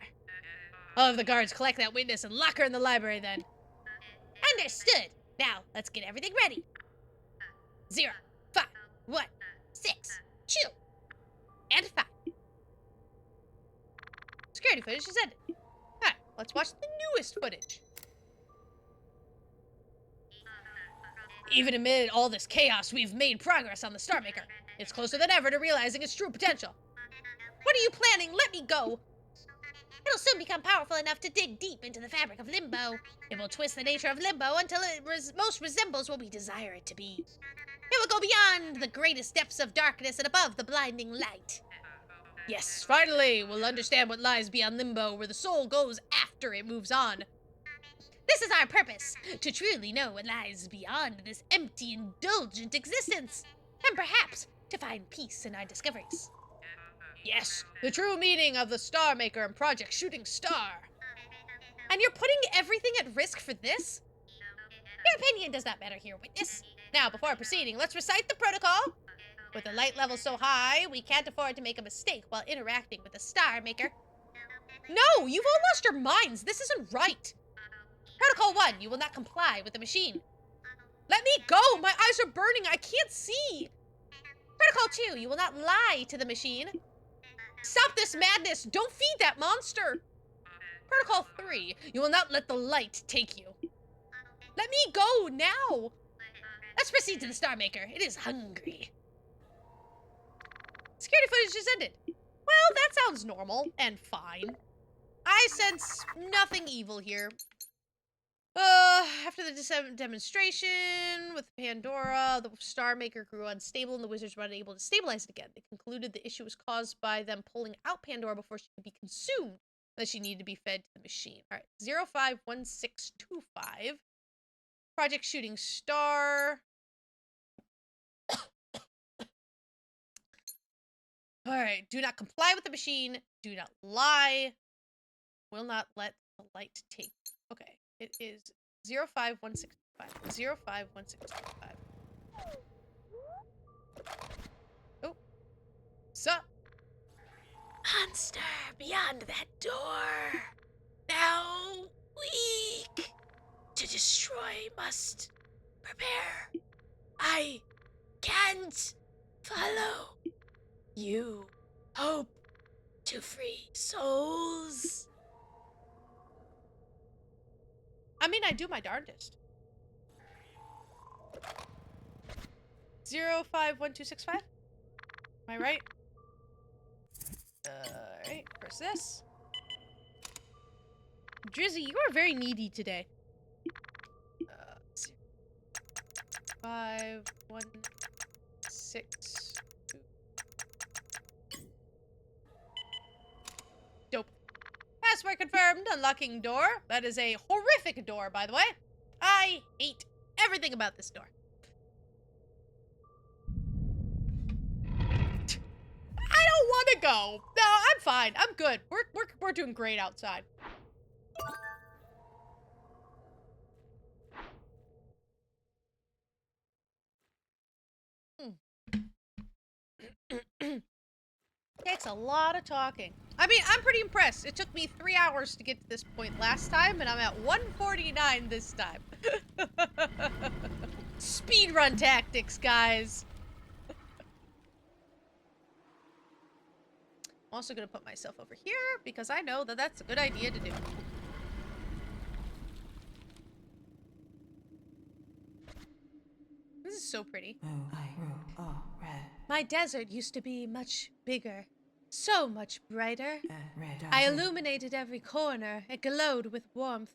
[SPEAKER 1] I'll have the guards collect that witness and lock her in the library then. Understood. Now, let's get everything ready. 0, 5, 1, 6, 2, and 5. Security footage is ended. Alright, let's watch the newest footage. Even amid all this chaos, we've made progress on the Star Maker. It's closer than ever to realizing its true potential. What are you planning? Let me go. It'll soon become powerful enough to dig deep into the fabric of Limbo. It will twist the nature of Limbo until it most resembles what we desire it to be. It will go beyond the greatest depths of darkness and above the blinding light. Yes, finally, we'll understand what lies beyond Limbo, where the soul goes after it moves on. This is our purpose, to truly know what lies beyond this empty, indulgent existence, and perhaps to find peace in our discoveries. Yes, the true meaning of the Star Maker and Project Shooting Star. And you're putting everything at risk for this? Your opinion does not matter here, witness. Now, before proceeding, let's recite the protocol. With the light level so high, we can't afford to make a mistake while interacting with the Star Maker. No, you've all lost your minds. This isn't right. Protocol 1, you will not comply with the machine. Let me go! My eyes are burning, I can't see! Protocol 2, you will not lie to the machine. Stop this madness! Don't feed that monster! Protocol 3, you will not let the light take you. Let me go, now! Let's proceed to the Star Maker. It is hungry. Security footage just ended. Well, that sounds normal and fine. I sense nothing evil here. After the demonstration with Pandora, the Star Maker grew unstable and the wizards were unable to stabilize it again. They concluded the issue was caused by them pulling out Pandora before she could be consumed, that she needed to be fed to the machine. All right, 051625. Project Shooting Star. All right, do not comply with the machine. Do not lie. Will not let the light take. Okay. It is 051625. 051625. Oh. Sup? Monster beyond that door. Now weak. To destroy must prepare. I can't follow. You hope to free souls. I mean, I do my darndest. 051265. Am I right? Alright, press this. Drizzy, you are very needy today. 5162. Dope. Password confirmed. Unlocking door. That is a horrific door, by the way. I hate everything about this door. I don't want to go. No, I'm fine. I'm good. We're doing great outside. Takes a lot of talking. I mean, I'm pretty impressed. It took me 3 hours to get to this point last time, and I'm at 149 this time. Speedrun tactics, guys. I'm also gonna put myself over here because I know that that's a good idea to do. This is so pretty. My desert used to be much bigger, so much brighter. I illuminated every corner. It glowed with warmth.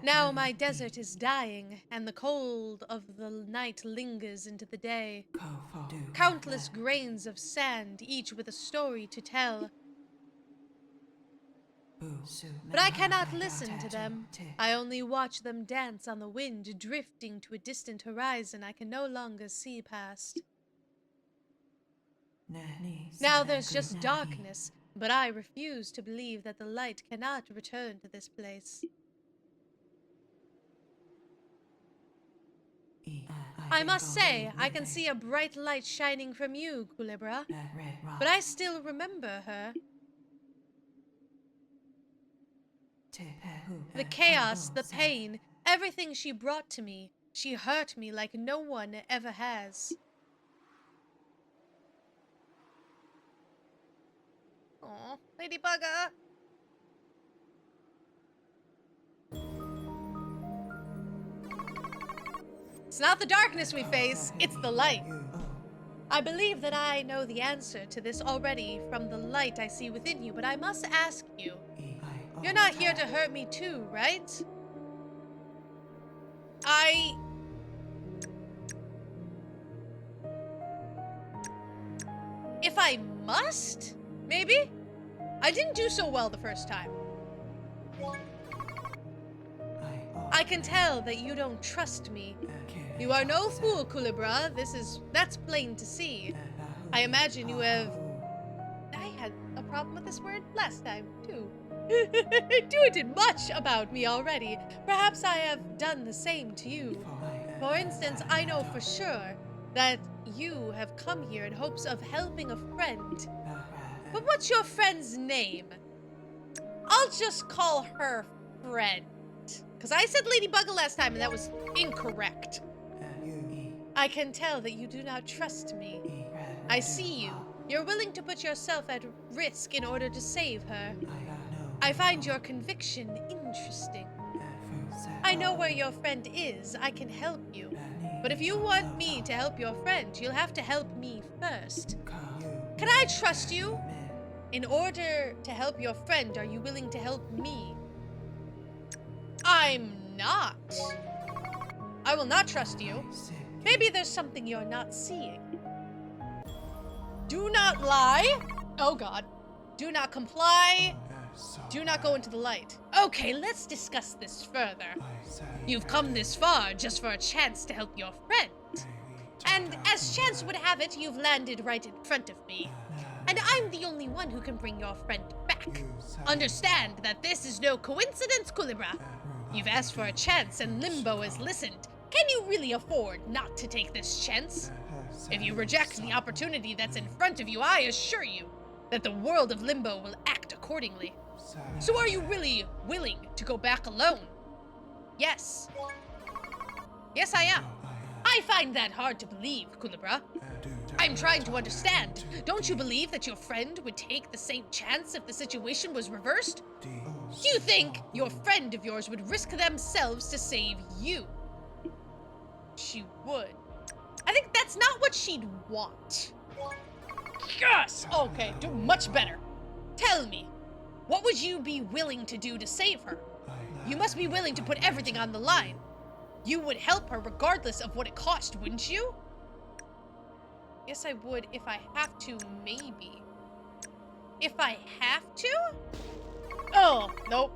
[SPEAKER 1] Now my desert is dying, and the cold of the night lingers into the day. Countless grains of sand, each with a story to tell. But I cannot listen to them. I only watch them dance on the wind, drifting to a distant horizon I can no longer see past. Now there's just darkness, but I refuse to believe that the light cannot return to this place. I must say, I can see a bright light shining from you, Kulebra, but I still remember her. The chaos, the pain, everything she brought to me. She hurt me like no one ever has. Aw, Ladybugger. It's not the darkness we face, it's the light. I believe that I know the answer to this already from the light I see within you, but I must ask you. You're not here to hurt me too, right? If I must? Maybe? I didn't do so well the first time. I can tell that you don't trust me. You are no fool, Kulebra. That's plain to see. I imagine you have... I had a problem with this word last time, too. You did much about me already. Perhaps I have done the same to you. For instance, I know for sure that you have come here in hopes of helping a friend. But what's your friend's name? I'll just call her Friend. Because I said Ladybugger last time and that was incorrect. I can tell that you do not trust me. I see you. You're willing to put yourself at risk in order to save her. I find your conviction interesting. I know where your friend is. I can help you. But if you want me to help your friend, you'll have to help me first. Can I trust you? In order to help your friend, are you willing to help me? I'm not. I will not trust you. Maybe there's something you're not seeing. Do not lie. Oh God. Do not comply. Do not go into the light. Okay, let's discuss this further. You've come this far just for a chance to help your friend. And as chance would have it, you've landed right in front of me. And I'm the only one who can bring your friend back. Understand that this is no coincidence, Kulebra. You've asked for a chance and Limbo has listened. Can you really afford not to take this chance? If you reject the opportunity that's in front of you, I assure you that the world of Limbo will act accordingly. So are you really willing to go back alone? Yes. Yes, I am. I find that hard to believe, Kulebra. I'm trying to understand. Don't you believe that your friend would take the same chance if the situation was reversed? Do you think your friend of yours would risk themselves to save you? She would. I think that's not what she'd want. Yes! Okay, do much better. Tell me, what would you be willing to do to save her? You must be willing to put everything on the line. You would help her regardless of what it cost, wouldn't you? Yes, I would if I have to, maybe. If I have to? Oh, nope.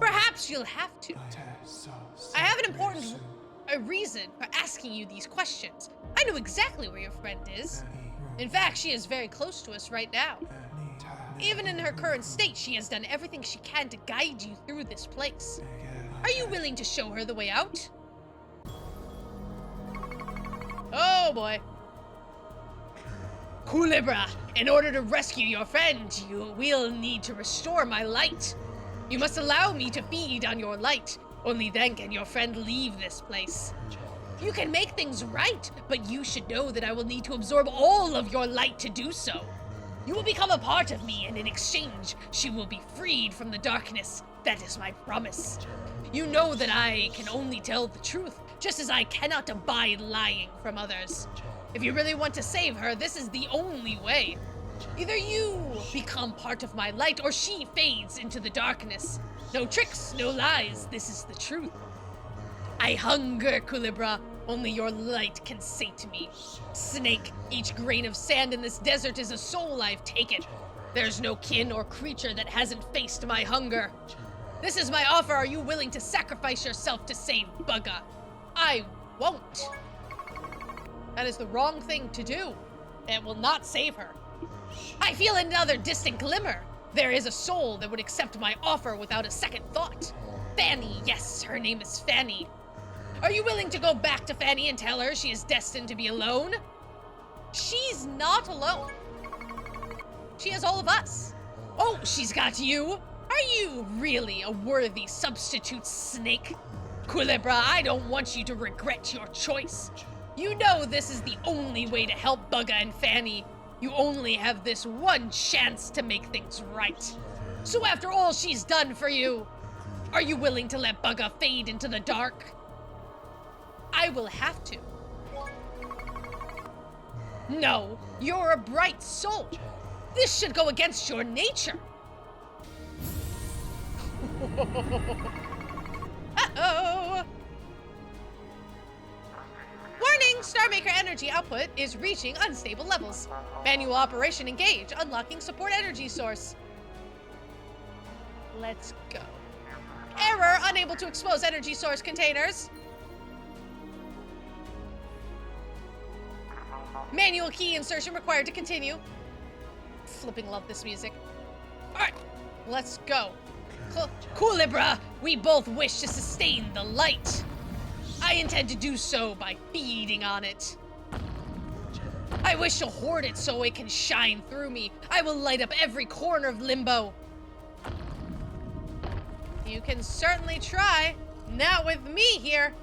[SPEAKER 1] Perhaps you'll have to. I have an important reason for asking you these questions. I know exactly where your friend is. In fact, she is very close to us right now. Even in her current state, she has done everything she can to guide you through this place. Are you willing to show her the way out? Oh boy. Kulebra, in order to rescue your friend, you will need to restore my light. You must allow me to feed on your light. Only then can your friend leave this place. You can make things right, but you should know that I will need to absorb all of your light to do so. You will become a part of me, and in exchange, she will be freed from the darkness. That is my promise. You know that I can only tell the truth, just as I cannot abide lying from others. If you really want to save her, this is the only way. Either you become part of my light, or she fades into the darkness. No tricks, no lies, this is the truth. I hunger, Kulebra. Only your light can sate me. Snake, each grain of sand in this desert is a soul I've taken. There's no kin or creature that hasn't faced my hunger. This is my offer. Are you willing to sacrifice yourself to save Bugga? I won't. That is the wrong thing to do. It will not save her. I feel another distant glimmer. There is a soul that would accept my offer without a second thought. Fanny, yes, her name is Fanny. Are you willing to go back to Fanny and tell her she is destined to be alone? She's not alone. She has all of us. Oh, she's got you. Are you really a worthy substitute, Snake? Kulebra, I don't want you to regret your choice. You know this is the only way to help Bugga and Fanny. You only have this one chance to make things right. So after all she's done for you, are you willing to let Bugga fade into the dark? I will have to. No, you're a bright soul. This should go against your nature. Uh-oh. Warning, Starmaker energy output is reaching unstable levels. Manual operation engage, unlocking support energy source. Let's go. Error, unable to expose energy source containers. Manual key insertion required to continue. Flipping love this music. Alright, let's go. Kulebra, we both wish to sustain the light. I intend to do so by feeding on it. I wish to hoard it so it can shine through me. I will light up every corner of Limbo. You can certainly try. Not with me here.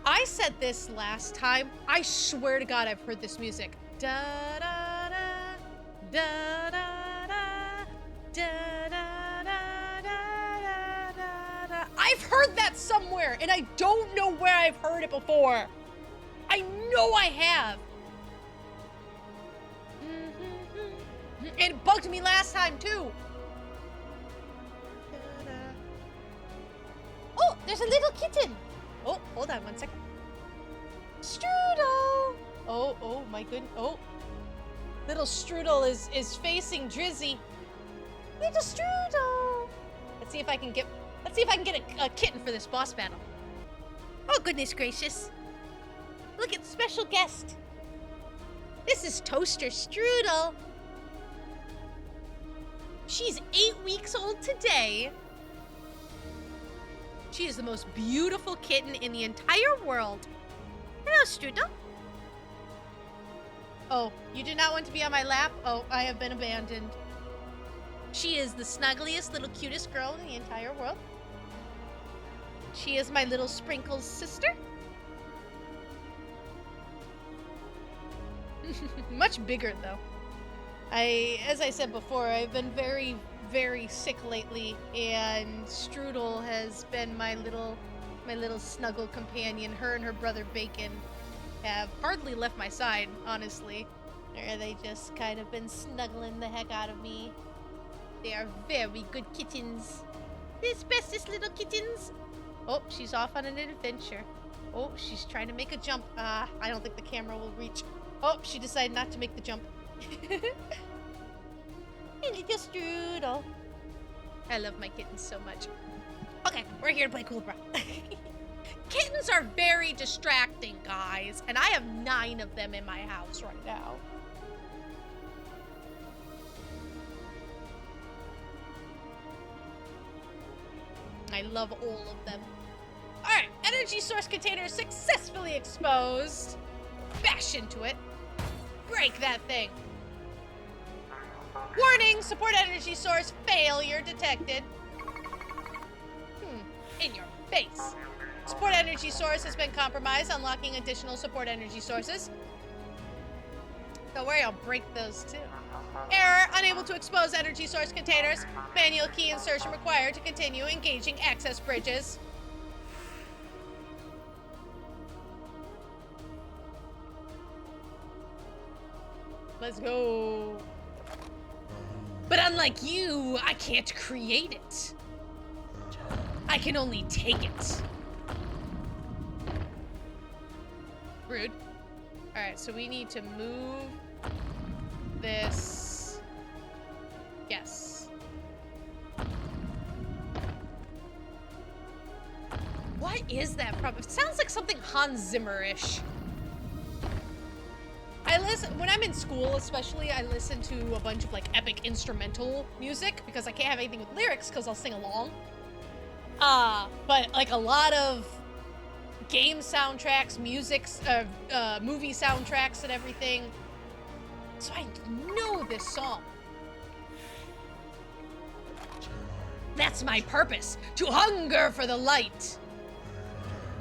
[SPEAKER 1] I said this last time. I swear to God I've heard this music. Da da da da da da da da da da da. I've heard that somewhere, and I don't know where I've heard it before. I know I have. It bugged me last time too. Oh, there's a little kitten. Oh, hold on 1 second. Strudel! Oh my goodness. Oh. Little Strudel is facing Drizzy. Little Strudel! Let's see if I can get a kitten for this boss battle. Oh goodness gracious. Look at special guest. This is Toaster Strudel. She's 8 weeks old today. She is the most beautiful kitten in the entire world. Hello, Strudel. Oh, you do not want to be on my lap? Oh, I have been abandoned. She is the snuggliest, little cutest girl in the entire world. She is my little Sprinkles sister. Much bigger, though. As I said before, I've been very, very sick lately, and Strudel has been my little snuggle companion. Her and her brother Bacon have hardly left my side, honestly. Or they just kind of been snuggling the heck out of me. They are very good kittens. These bestest little kittens. Oh, she's off on an adventure. Oh, she's trying to make a jump. I don't think the camera will reach. Oh, she decided not to make the jump. Little Strudel. I love my kittens so much. Okay, we're here to play Kulebra. Kittens are very distracting, guys, and I have 9 of them in my house right now. I love all of them. Alright, energy source container successfully exposed. Bash into it. Break that thing. Warning, support energy source failure detected. In your face. Support energy source has been compromised, unlocking additional support energy sources. Don't worry, I'll break those too. Error, unable to expose energy source containers. Manual key insertion required to continue engaging access bridges. Let's go. But unlike you, I can't create it. I can only take it. Rude. Alright, so we need to move this. Yes. What is that from? It sounds like something Hans Zimmer-ish. I listen, when I'm in school especially, I listen to a bunch of like epic instrumental music because I can't have anything with lyrics because I'll sing along. But like a lot of game soundtracks, movie soundtracks and everything. So I know this song. That's my purpose, to hunger for the light.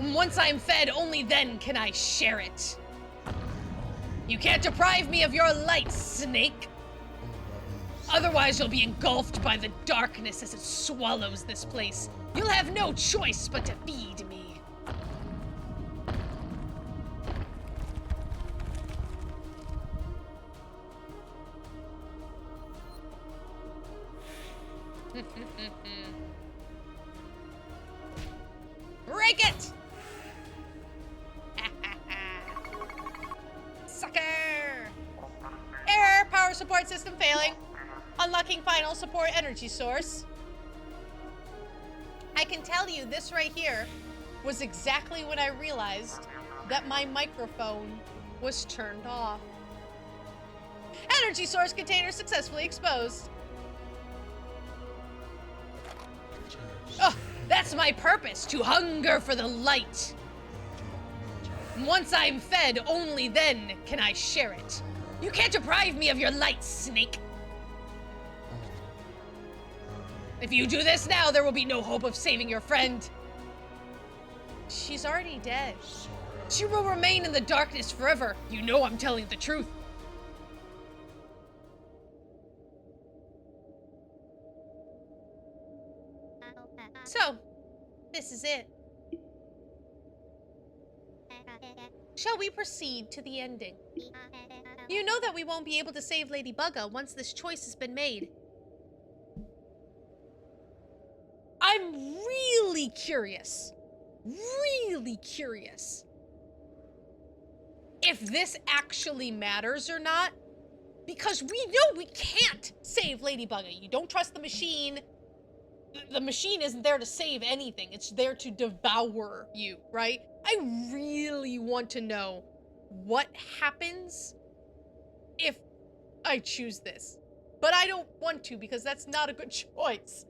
[SPEAKER 1] Once I'm fed, only then can I share it. You can't deprive me of your light, snake. Otherwise, you'll be engulfed by the darkness as it swallows this place. You'll have no choice but to feed me. Break it! Sucker! Error! Power support system failing. Unlocking final support energy source. I can tell you this right here was exactly when I realized that my microphone was turned off. Energy source container successfully exposed. Oh, that's my purpose, to hunger for the light. Once I'm fed, only then can I share it. You can't deprive me of your light, snake. If you do this now, there will be no hope of saving your friend. She's already dead. She will remain in the darkness forever. You know I'm telling the truth. So, this is it. Shall we proceed to the ending? You know that we won't be able to save Lady Bugga once this choice has been made. I'm really curious if this actually matters or not, because we know we can't save Lady Bugga. You don't trust the machine. The machine isn't there to save anything. It's there to devour you, right? I really want to know what happens if I choose this. But I don't want to because that's not a good choice.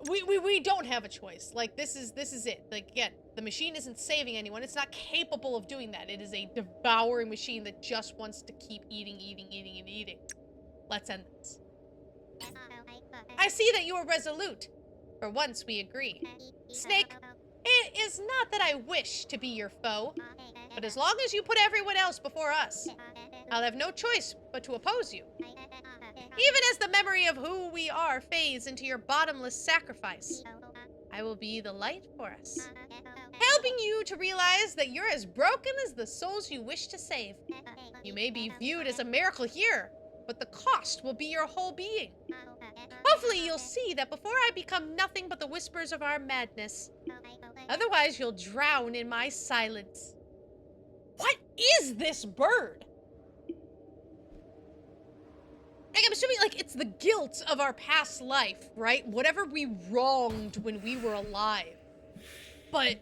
[SPEAKER 1] We don't have a choice. Like, this is it. Like, again, the machine isn't saving anyone. It's not capable of doing that. It is a devouring machine that just wants to keep eating. Let's end this. I see that you are resolute. For once, we agree. Snake, it is not that I wish to be your foe, but as long as you put everyone else before us, I'll have no choice but to oppose you. Even as the memory of who we are fades into your bottomless sacrifice, I will be the light for us, helping you to realize that you're as broken as the souls you wish to save. You may be viewed as a miracle here, but the cost will be your whole being. Hopefully you'll see that before I become nothing but the whispers of our madness. Otherwise you'll drown in my silence. What is this bird? Like, I'm assuming, like, it's the guilt of our past life, right? Whatever we wronged when we were alive. But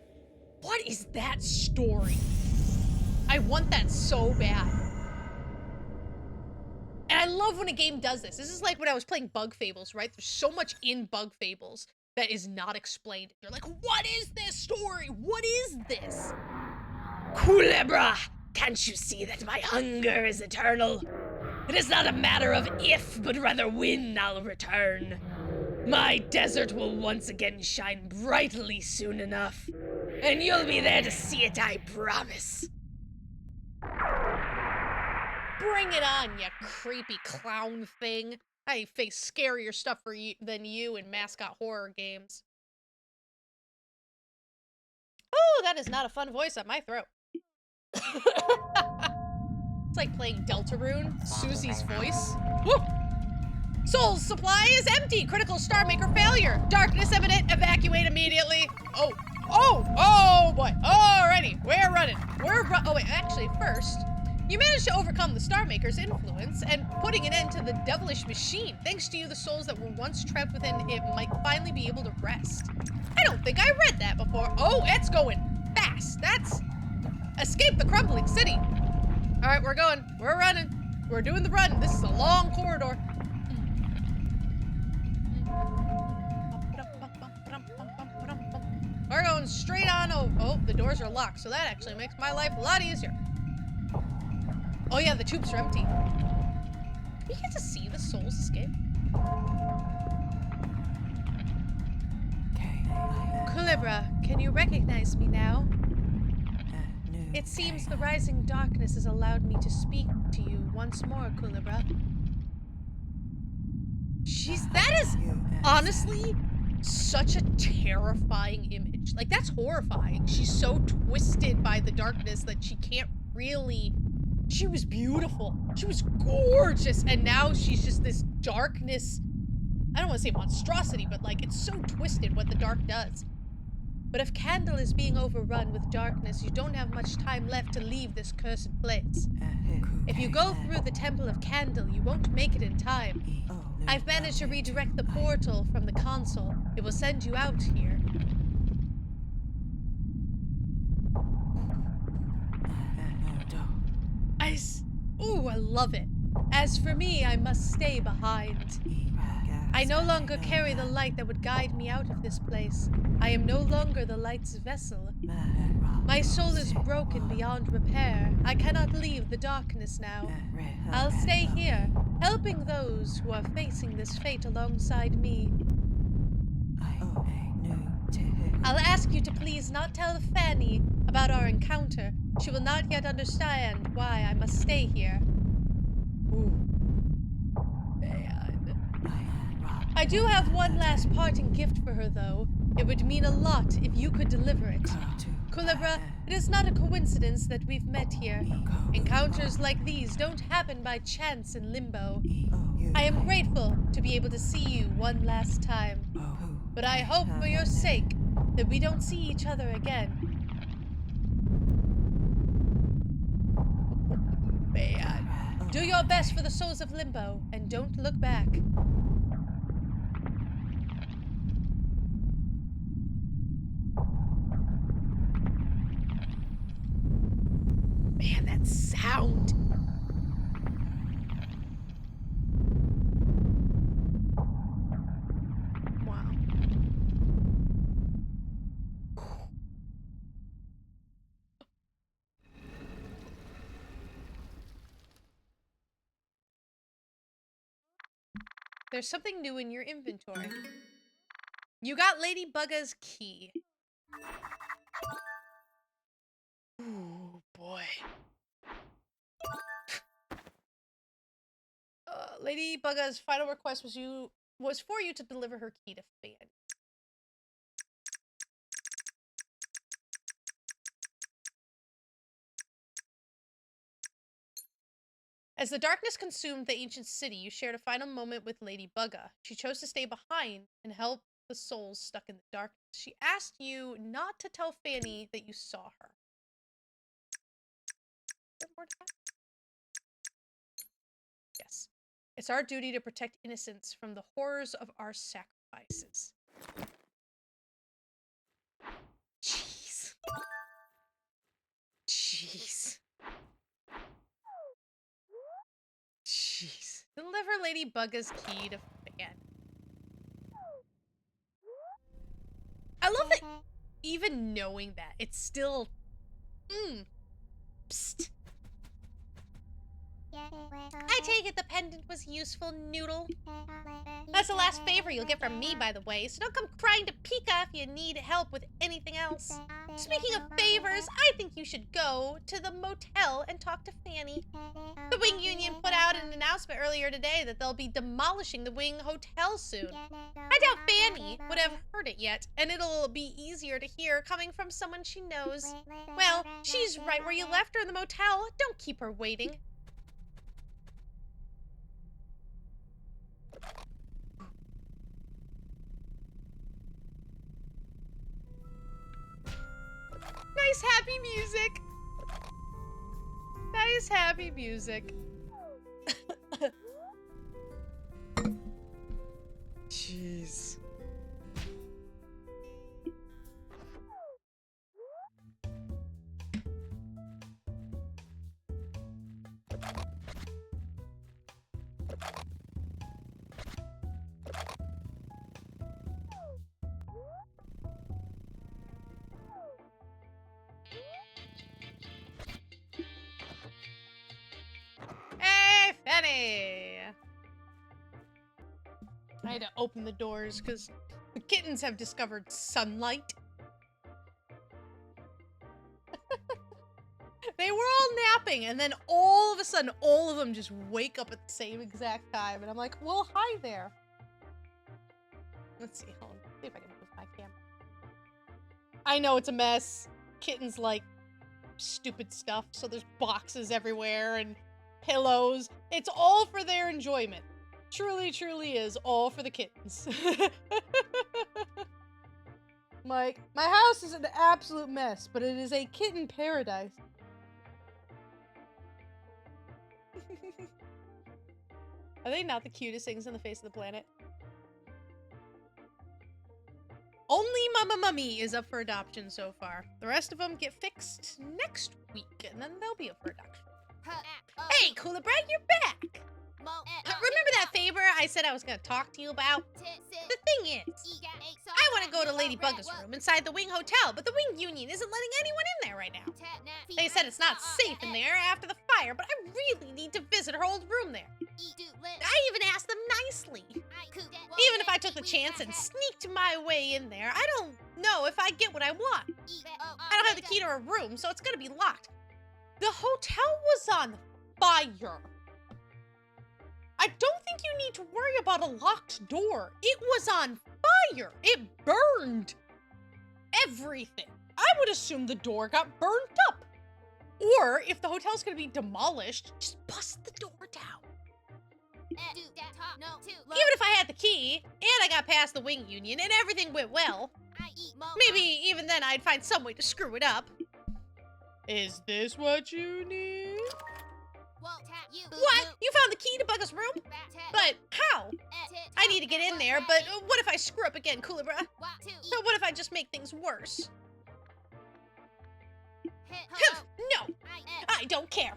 [SPEAKER 1] what is that story? I want that so bad. And I love when a game does this. This is like when I was playing Bug Fables, right? There's so much in Bug Fables that is not explained. You're like, what is this story? What is this? Kulebra, can't you see that my hunger is eternal? It is not a matter of if, but rather when I'll return. My desert will once again shine brightly soon enough. And you'll be there to see it, I promise. Bring it on, you creepy clown thing. I face scarier stuff than you in mascot horror games. Oh, that is not a fun voice on my throat. It's like playing Deltarune, Susie's voice. Woo! Soul's supply is empty. Critical Star Maker failure. Darkness imminent. Evacuate immediately. Oh boy. Alrighty, we're running. Oh wait, actually first, you managed to overcome the Star Maker's influence and putting an end to the devilish machine. Thanks to you, the souls that were once trapped within it might finally be able to rest. I don't think I read that before. Oh, it's going fast. That's escape the crumbling city. All right, we're going. We're running. We're doing the run. This is a long corridor. We're going straight on. Oh, the doors are locked, so that actually makes my life a lot easier. Oh yeah, the tubes are empty. Do we get to see the souls escape? Kulebra, can you recognize me now? It seems the rising darkness has allowed me to speak to you once more, Kulebra. That is honestly such a terrifying image. Like, that's horrifying. She's so twisted by the darkness that she can't really... She was beautiful. She was gorgeous. And now she's just this darkness. I don't want to say monstrosity, but like, it's so twisted what the dark does. But if Candle is being overrun with darkness, you don't have much time left to leave this cursed place. If you go through the Temple of Candle, you won't make it in time. I've managed to redirect the portal from the console. It will send you out here. I love it. As for me, I must stay behind. I no longer carry the light that would guide me out of this place. I am no longer the light's vessel. My soul is broken beyond repair. I cannot leave the darkness now. I'll stay here, helping those who are facing this fate alongside me. I'll ask you to please not tell Fanny about our encounter. She will not yet understand why I must stay here. Ooh. Man. I do have one last parting gift for her, though. It would mean a lot if you could deliver it. Kulebra, it is not a coincidence that we've met here. Encounters like these don't happen by chance in Limbo. I am grateful to be able to see you one last time. But I hope for your sake that we don't see each other again. Man. Do your best for the Souls of Limbo, and don't look back. Man, that sound. Wow. There's something new in your inventory. You got Lady Bugga's key. Ooh, boy. Lady Bugga's final request was for you to deliver her key to Fanny. As the darkness consumed the ancient city, you shared a final moment with Lady Bugga. She chose to stay behind and help the souls stuck in the darkness. She asked you not to tell Fanny that you saw her. Yes. It's our duty to protect innocents from the horrors of our sacrifices. Jeez. Jeez. Jeez. Deliver Lady Bugga's key to Fanny. I love that even knowing that, it's still... Psst. I take it the pendant was useful, Noodle. That's the last favor you'll get from me, by the way, so don't come crying to Pika if you need help with anything else. Speaking of favors, I think you should go to the motel and talk to Fanny. The Wing Union put out an announcement earlier today that they'll be demolishing the Wing Hotel soon. I doubt Fanny would have heard it yet, and it'll be easier to hear coming from someone she knows. Well, she's right where you left her in the motel. Don't keep her waiting. Nice happy music. Nice happy music. Jeez. Hey, Fanny! I had to open the doors because the kittens have discovered sunlight. They were all napping, and then all of a sudden, all of them just wake up at the same exact time. And I'm like, well, hi there. Let's see, hold on. See if I can move my camera. I know it's a mess. Kittens like stupid stuff, so there's boxes everywhere and pillows. It's all for their enjoyment. Truly, truly is all for the kittens. Mike, my house is an absolute mess, but it is a kitten paradise. Are they not the cutest things on the face of the planet? Only Mama Mummy is up for adoption so far. The rest of them get fixed next week, and then they'll be up for adoption. Hey, Kulebra, you're back! Remember that favor I said I was gonna talk to you about? The thing is, I want to go to Lady Bugga's room inside the Wing Hotel, but the Wing Union isn't letting anyone in there right now. They said it's not safe in there after the fire, but I really need to visit her old room there. I even asked them nicely. Even if I took the chance and sneaked my way in there, I don't know if I get what I want. I don't have the key to her room, so it's gonna be locked. The hotel was on fire. I don't think you need to worry about a locked door. It was on fire. It burned everything. I would assume the door got burnt up. Or if the hotel's gonna be demolished, just bust the door down. Even if I had the key, and I got past the Wing Union, and everything went well, maybe even then I'd find some way to screw it up. Is this what you need? What? You found the key to Bugga's room? But how? I need to get in there, but what if I screw up again, Kulebra? So what if I just make things worse? No! I don't care.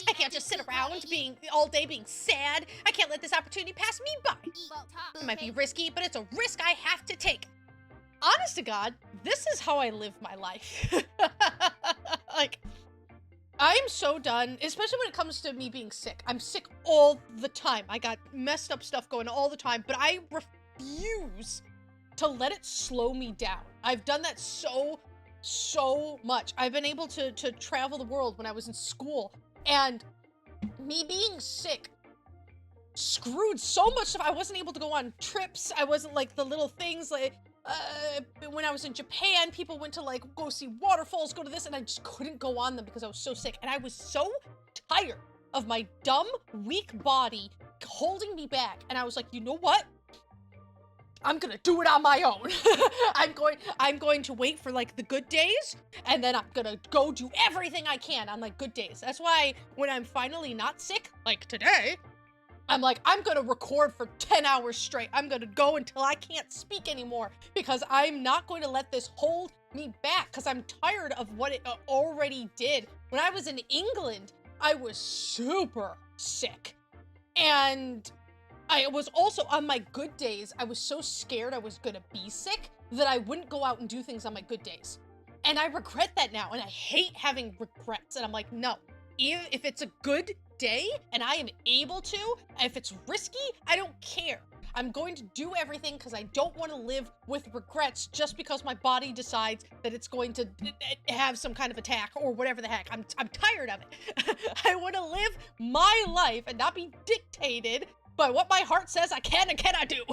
[SPEAKER 1] I can't just sit around all day being sad. I can't let this opportunity pass me by. It might be risky, but it's a risk I have to take. Honest to God, this is how I live my life. Like, I'm so done, especially when it comes to me being sick. I'm sick all the time. I got messed up stuff going all the time, but I refuse to let it slow me down. I've done that so much. I've been able to travel the world when I was in school, and me being sick screwed so much stuff. I wasn't able to go on trips. I wasn't like the little things like when I was in Japan, people went to like go see waterfalls, go to this, and I just couldn't go on them because I was so sick. And I was so tired of my dumb, weak body holding me back. And I was like, you know what? I'm gonna do it on my own. I'm going to wait for like the good days, and then I'm gonna go do everything I can on like good days. That's why when I'm finally not sick, like today, I'm like, I'm gonna record for 10 hours straight. I'm gonna go until I can't speak anymore because I'm not going to let this hold me back because I'm tired of what it already did. When I was in England, I was super sick. And I was also, on my good days, I was so scared I was gonna be sick that I wouldn't go out and do things on my good days. And I regret that now, and I hate having regrets. And I'm like, no, if it's a good day and I am able to, if it's risky, I don't care. I'm going to do everything because I don't want to live with regrets just because my body decides that it's going to have some kind of attack or whatever the heck. I'm tired of it. I want to live my life and not be dictated by what my heart says I can and cannot do.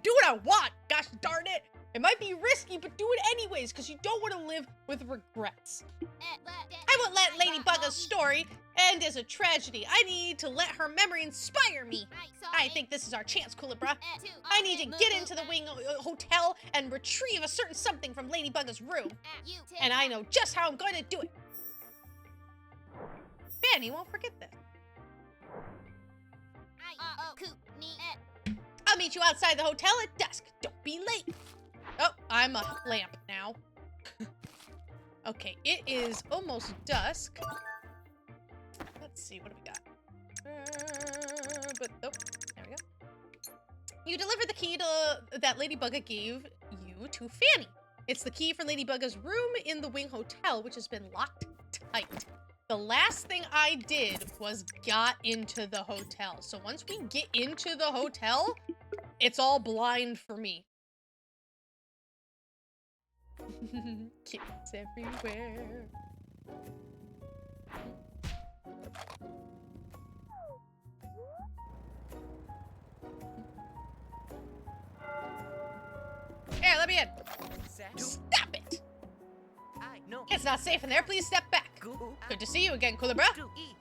[SPEAKER 1] Do what I want, gosh darn it. It might be risky, but do it anyways, because you don't want to live with regrets. I won't let Ladybugga's story end as a tragedy. I need to let her memory inspire me. I think this is our chance, Kulebra. I need to get into the wing hotel and retrieve a certain something from Ladybugga's room. And I know just how I'm going to do it. Fanny won't forget this. I'll meet you outside the hotel at dusk. Don't be late. Oh, I'm a lamp now. Okay, it is almost dusk. Let's see, what do we got? Oh, there we go. You deliver the key that Ladybugga gave you to Fanny. It's the key for Ladybugga's room in the Wing Hotel, which has been locked tight. The last thing I did was got into the hotel. So once we get into the hotel, it's all blind for me. Kids everywhere. Here, let me in. Stop it! It's not safe in there. Please step back. Good to see you again, Kulebra.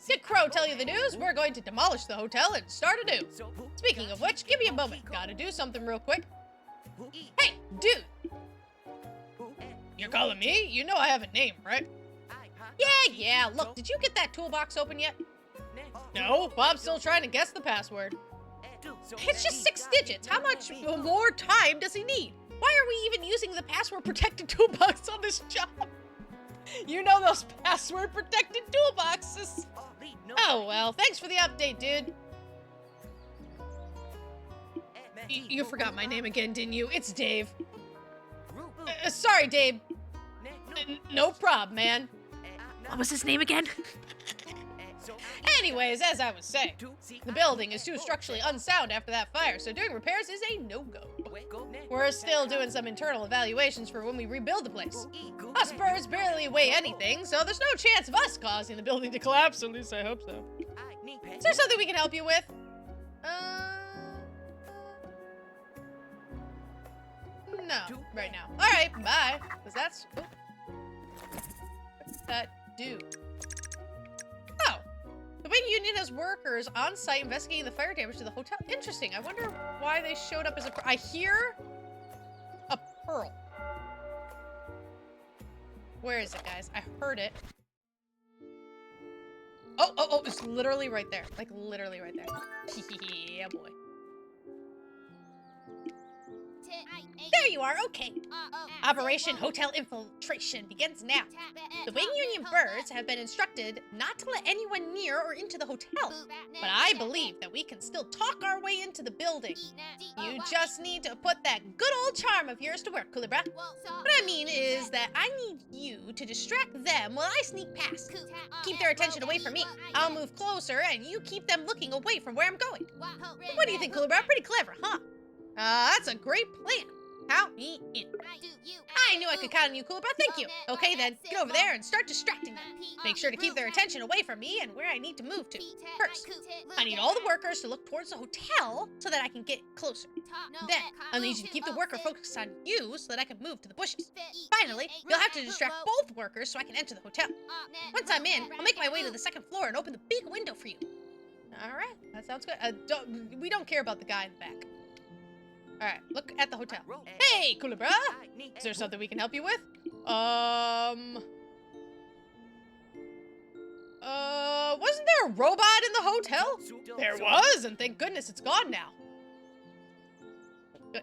[SPEAKER 1] Did Crow tell you the news? We're going to demolish the hotel and start anew. Speaking of which, give me a moment. Gotta do something real quick. Hey, dude! You're calling me? You know I have a name, right? Yeah. Look, did you get that toolbox open yet? No, Bob's still trying to guess the password. It's just 6 digits. How much more time does he need? Why are we even using the password-protected toolbox on this job? You know those password-protected toolboxes. Oh, well, thanks for the update, dude. You forgot my name again, didn't you? It's Dave. Sorry, Dave. No problem, man. What was his name again? Anyways, as I was saying, the building is too structurally unsound after that fire, so doing repairs is a no-go. We're still doing some internal evaluations for when we rebuild the place. Us birds barely weigh anything, so there's no chance of us causing the building to collapse, at least I hope so. Is there something we can help you with? No, right now. Alright, bye. Because that's... Oh. What's that do? Oh. The Wing Union has workers on site investigating the fire damage to the hotel. Interesting. I wonder why they showed up as a... I hear a pearl. Where is it, guys? I heard it. Oh, it's literally right there. Like, literally right there. Yeah, boy. There you are, okay. Operation Hotel Infiltration begins now. The Wing Union birds have been instructed not to let anyone near or into the hotel, but I believe that we can still talk our way into the building. You just need to put that good old charm of yours to work, Kulebra. What I mean is that I need you to distract them while I sneak past. Keep their attention away from me. I'll move closer and you keep them looking away from where I'm going. What do you think, Kulebra? Pretty clever, huh? That's a great plan. Count me in. I knew I could count on you, Kulebra. Thank you. Okay, then, get over there and start distracting them. Make sure to keep their attention away from me and where I need to move to. First, I need all the workers to look towards the hotel so that I can get closer. Then, I'll need you to keep the worker focused on you so that I can move to the bushes. Finally, you'll have to distract both workers so I can enter the hotel. Once I'm in, I'll make my way to the second floor and open the big window for you. Alright, that sounds good. We don't care about the guy in the back. Alright, look at the hotel. Hey, Kulebra! Is there something we can help you with? Wasn't there a robot in the hotel? There was, and thank goodness it's gone now. Good.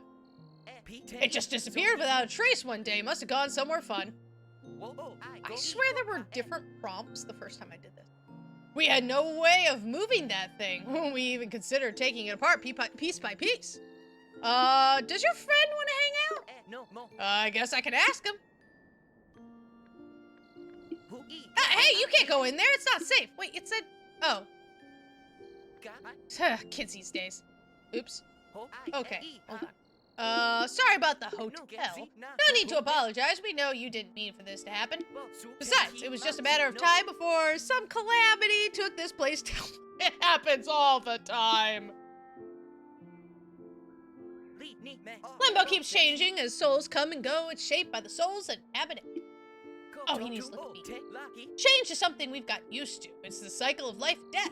[SPEAKER 1] It just disappeared without a trace one day. Must have gone somewhere fun. I swear there were different prompts the first time I did this. We had no way of moving that thing when we even considered taking it apart piece by piece. Does your friend want to hang out? I guess I could ask him. Hey, you can't go in there. It's not safe. Wait, it said Oh. Kids these days. Oops. Okay, hold on. Sorry about the hotel. No need to apologize. We know you didn't mean for this to happen. Besides, it was just a matter of time before some calamity took this place down. It happens all the time. Limbo keeps changing as souls come and go. It's shaped by the souls that inhabit it. Oh, he needs to look at me. Change is something we've got used to. It's the cycle of life and death.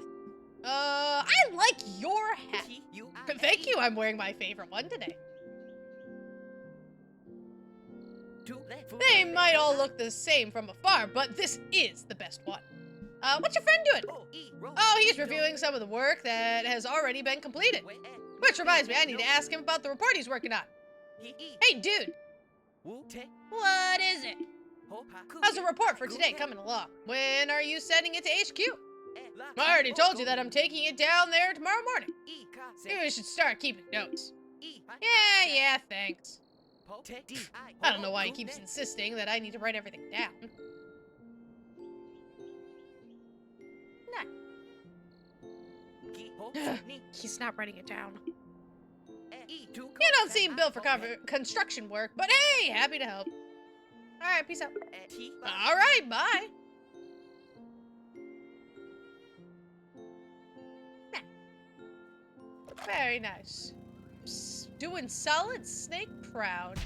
[SPEAKER 1] I like your hat. Thank you, I'm wearing my favorite one today. They might all look the same from afar, but this is the best one. What's your friend doing? Oh, he's reviewing some of the work that has already been completed. Which reminds me, I need to ask him about the report he's working on. Hey, dude. What is it? How's the report for today coming along? When are you sending it to HQ? I already told you that I'm taking it down there tomorrow morning. Maybe we should start keeping notes. Yeah, thanks. I don't know why he keeps insisting that I need to write everything down. No. He's not writing it down. You don't seem built for construction work, but hey, happy to help. Alright, peace out. Alright, bye. Very nice. Doing solid, snake proud.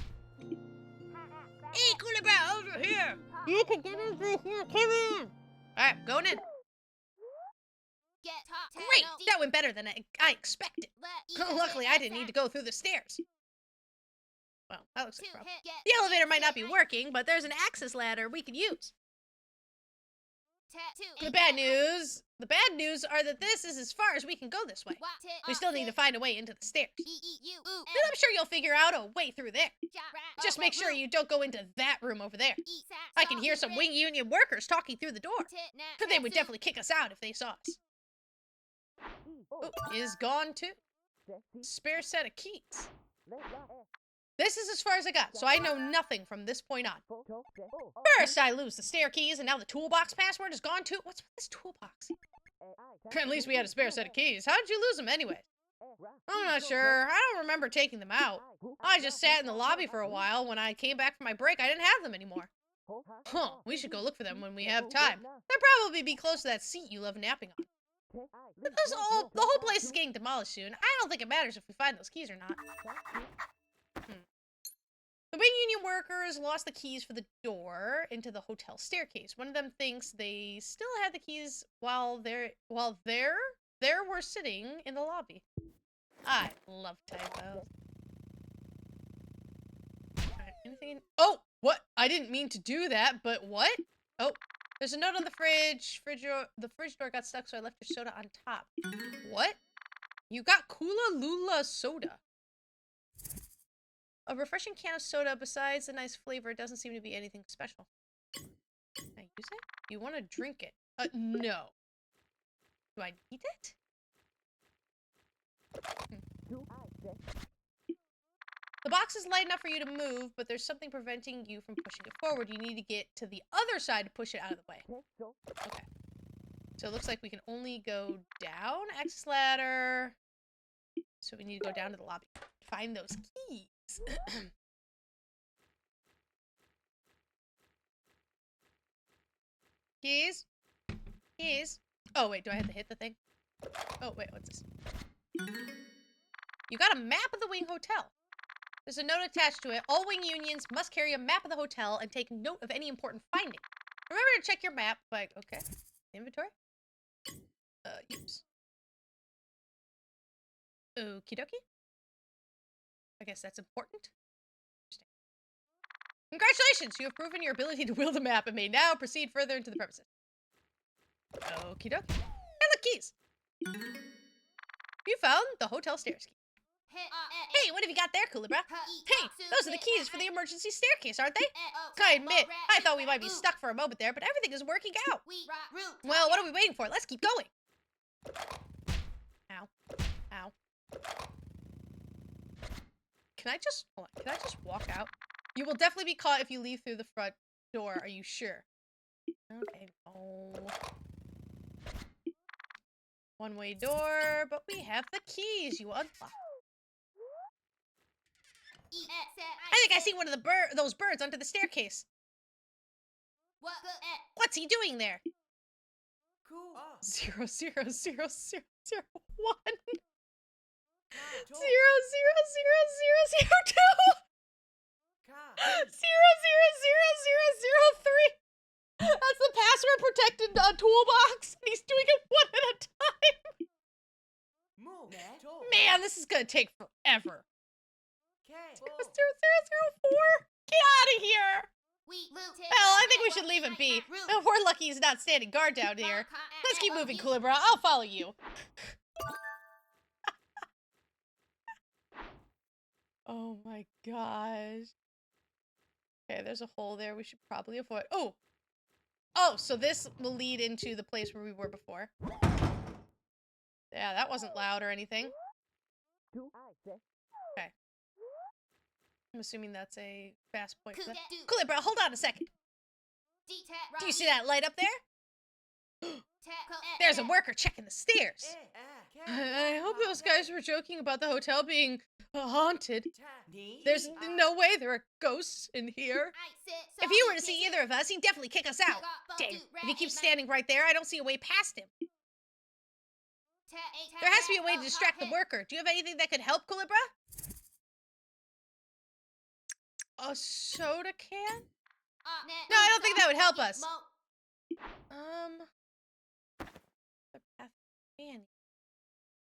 [SPEAKER 1] Hey, Kulebra, over here! You can get in through here, come in! Alright, going in. Great! That went better than I expected. Luckily, I didn't need to go through the stairs. Well, that looks like a problem. The elevator might not be working, but there's an access ladder we can use. The bad news are that this is as far as we can go this way. We still need to find a way into the stairs. And I'm sure you'll figure out a way through there. Just make sure you don't go into that room over there. I can hear some wing union workers talking through the door. They would definitely kick us out if they saw us. Oh, is gone too. Spare set of keys. This is as far as I got, so I know nothing from this point on. First, I lose the stair keys, and now the toolbox password is gone too. What's with this toolbox? At least we had a spare set of keys. How did you lose them anyway? I'm not sure. I don't remember taking them out. I just sat in the lobby for a while. When I came back from my break, I didn't have them anymore. Huh, we should go look for them when we have time. They'll probably be close to that seat you love napping on. But the whole place is getting demolished soon. I don't think it matters if we find those keys or not. The wing union workers lost the keys for the door into the hotel staircase. One of them thinks they still had the keys while they were sitting in the lobby. I love typos. Alright, anything? Oh, what? I didn't mean to do that, but what? Oh, there's a note on the fridge. The fridge door got stuck, so I left your soda on top. What? You got Kulebra soda. A refreshing can of soda, besides the nice flavor, doesn't seem to be anything special. Can I use it? You want to drink it? No. Do I need it? The box is light enough for you to move, but there's something preventing you from pushing it forward. You need to get to the other side to push it out of the way. Okay. So it looks like we can only go down. Access ladder. So we need to go down to the lobby. Find those keys. Keys? Keys? Oh, wait, do I have to hit the thing? Oh, wait, what's this? You got a map of the Wing Hotel. There's a note attached to it. All Wing Unions must carry a map of the hotel and take note of any important finding. Remember to check your map. Like, okay. Inventory? Use. Okie dokie. I guess that's important. Congratulations! You have proven your ability to wield a map and may now proceed further into the premises. Okie dokie. And the keys! You found the hotel stairs key. Hey, what have you got there, Kulebra? Hey, those are the keys for the emergency staircase, aren't they? I admit, I thought we might be stuck for a moment there, but everything is working out. Well, what are we waiting for? Let's keep going. Ow. Ow. Can I just walk out? You will definitely be caught if you leave through the front door. Are you sure? Okay. Oh. One-way door, but we have the keys. You unlock. I think I see one of those birds under the staircase. What's he doing there?
[SPEAKER 2] Cool.
[SPEAKER 1] 0, 0, 0, 0, 0, 1. 0, 0, 0, 0, 0, 2. 0, 0, 0, 0, 0, 3. That's the password protected toolbox, and he's doing it one at a time. Man, this is gonna take forever. 0, 0, 0, 4. Get out of here. Well, I think we should leave him be. We're lucky he's not standing guard down here. Let's keep moving, Kulebra. I'll follow you. Oh my gosh. Okay, there's a hole there we should probably avoid. Oh! Oh, so this will lead into the place where we were before. Yeah, that wasn't loud or anything. Okay. I'm assuming that's a fast point. Kulebra, hold on a second. Do you see that light up there? There's a worker checking the stairs. I hope those guys were joking about the hotel being haunted. There's no way there are ghosts in here. If he were to see either of us, he'd definitely kick us out. Dang, if he keeps standing right there, I don't see a way past him. There has to be a way to distract the worker. Do you have anything that could help, Kulebra? A soda can? No, I don't think that would help us. The path Fanny.